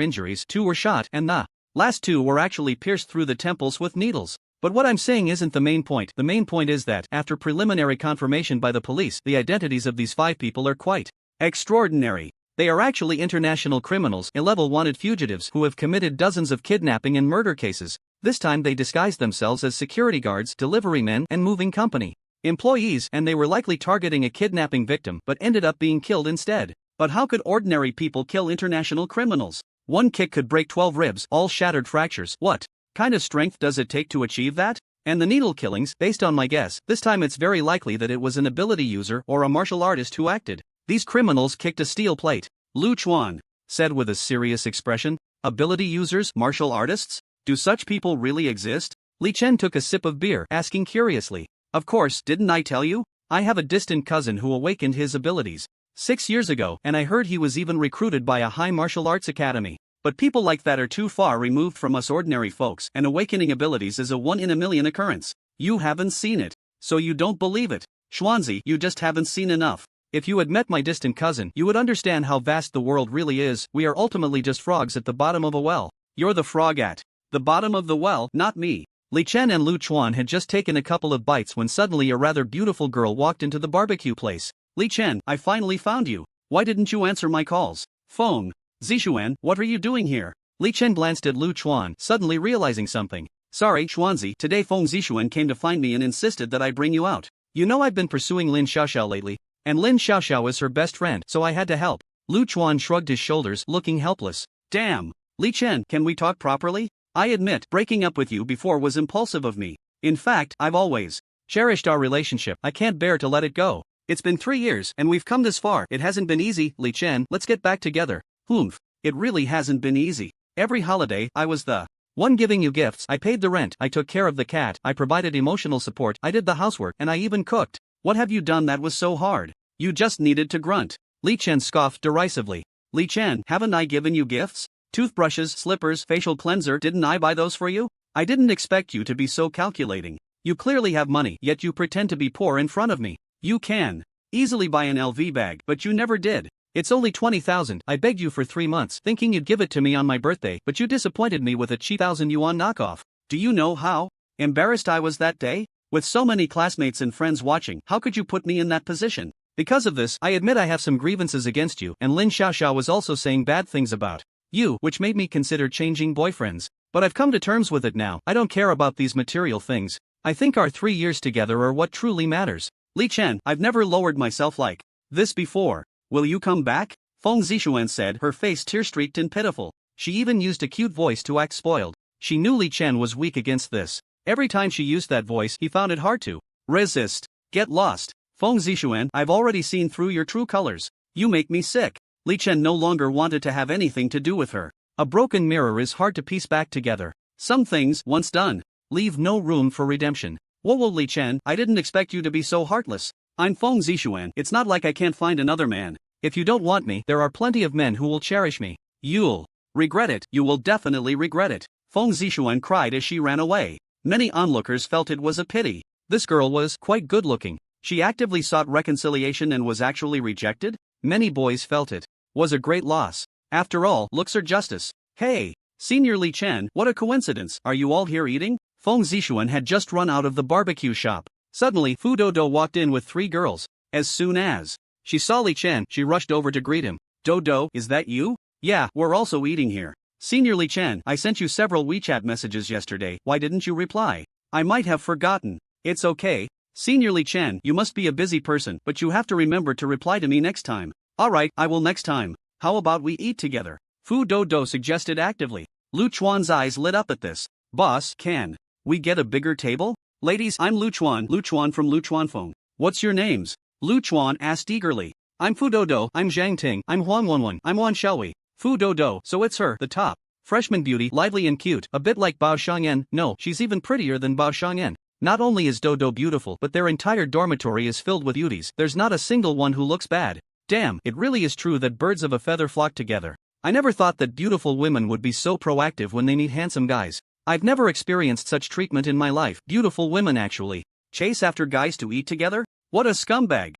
injuries, 2 were shot, and the last 2 were actually pierced through the temples with needles. But what I'm saying isn't the main point. The main point is that, after preliminary confirmation by the police, the identities of these 5 people are quite extraordinary. They are actually international criminals, A-level wanted fugitives who have committed dozens of kidnapping and murder cases. This time they disguised themselves as security guards, delivery men, and moving company employees, and they were likely targeting a kidnapping victim but ended up being killed instead. But how could ordinary people kill international criminals? One kick could break 12 ribs, all shattered fractures. What kind of strength does it take to achieve that? And the needle killings, based on my guess, this time it's very likely that it was an ability user or a martial artist who acted. These criminals kicked a steel plate. Lu Chuan said with a serious expression. Ability users, martial artists? Do such people really exist? Li Chen took a sip of beer, asking curiously. Of course, didn't I tell you? I have a distant cousin who awakened his abilities 6 years ago, and I heard he was even recruited by a high martial arts academy. But people like that are too far removed from us ordinary folks, and awakening abilities is a 1 in a million occurrence. You haven't seen it, so you don't believe it. Xuanzi, you just haven't seen enough. If you had met my distant cousin, you would understand how vast the world really is. We are ultimately just frogs at the bottom of a well. You're the frog at the bottom of the well, not me. Li Chen and Lu Chuan had just taken a couple of bites when suddenly a rather beautiful girl walked into the barbecue place. Li Chen, I finally found you. Why didn't you answer my calls? Phone. Zixuan, what are you doing here? Li Chen glanced at Lu Chuan, suddenly realizing something. Sorry, Xuanzi, today Feng Zixuan came to find me and insisted that I bring you out. You know I've been pursuing Lin Xiaoxiao lately, and Lin Xiaoxiao is her best friend, so I had to help. Lu Chuan shrugged his shoulders, looking helpless. Damn. Li Chen, can we talk properly? I admit, breaking up with you before was impulsive of me. In fact, I've always cherished our relationship. I can't bear to let it go. It's been 3 years, and we've come this far. It hasn't been easy, Li Chen, let's get back together. Humph. It really hasn't been easy. Every holiday, I was the one giving you gifts. I paid the rent, I took care of the cat, I provided emotional support, I did the housework, and I even cooked. What have you done that was so hard? You just needed to grunt. Li Chen scoffed derisively. Li Chen, haven't I given you gifts? Toothbrushes, slippers, facial cleanser, didn't I buy those for you? I didn't expect you to be so calculating. You clearly have money, yet you pretend to be poor in front of me. You can easily buy an LV bag, but you never did. It's only 20,000. I begged you for 3 months, thinking you'd give it to me on my birthday, but you disappointed me with a cheap 1,000 yuan knockoff. Do you know how embarrassed I was that day? With so many classmates and friends watching, how could you put me in that position? Because of this, I admit I have some grievances against you, and Lin Xiaoxiao was also saying bad things about you, which made me consider changing boyfriends. But I've come to terms with it now. I don't care about these material things. I think our 3 years together are what truly matters. Li Chen, I've never lowered myself like this before. Will you come back? Feng Zixuan said, her face tear-streaked and pitiful. She even used a cute voice to act spoiled. She knew Li Chen was weak against this. Every time she used that voice, he found it hard to resist. Get lost. Feng Zixuan, I've already seen through your true colors. You make me sick. Li Chen no longer wanted to have anything to do with her. A broken mirror is hard to piece back together. Some things, once done, leave no room for redemption. Whoa, Li Chen, I didn't expect you to be so heartless. I'm Feng Zixuan. It's not like I can't find another man. If you don't want me, there are plenty of men who will cherish me. You'll regret it. You will definitely regret it. Feng Zixuan cried as she ran away. Many onlookers felt it was a pity. This girl was quite good-looking. She actively sought reconciliation and was actually rejected? Many boys felt it was a great loss. After all, looks are justice. Hey, Senior Li Chen, what a coincidence. Are you all here eating? Feng Zixuan had just run out of the barbecue shop. Suddenly, Fu Dodo walked in with 3 girls. As soon as she saw Li Chen, she rushed over to greet him. Dodo, is that you? Yeah, we're also eating here. Senior Li Chen, I sent you several WeChat messages yesterday. Why didn't you reply? I might have forgotten. It's okay. Senior Li Chen, you must be a busy person, but you have to remember to reply to me next time. Alright, I will next time. How about we eat together? Fu Dodo suggested actively. Lu Chuan's eyes lit up at this. Boss, can we get a bigger table? Ladies, I'm Lu Chuan from Lu Chuan Phone. What's your names? Lu Chuan asked eagerly. I'm Fu Dodo, I'm Zhang Ting, I'm Huang Wenwen, I'm Wan Xiaowei. Fu Dodo, so it's her, the top freshman beauty, lively and cute, a bit like Bao Xiangyan. No, she's even prettier than Bao Xiangyan. Not only is Dodo beautiful, but their entire dormitory is filled with beauties. There's not a single one who looks bad. Damn, it really is true that birds of a feather flock together. I never thought that beautiful women would be so proactive when they meet handsome guys. I've never experienced such treatment in my life. Beautiful women actually chase after guys to eat together? What a scumbag.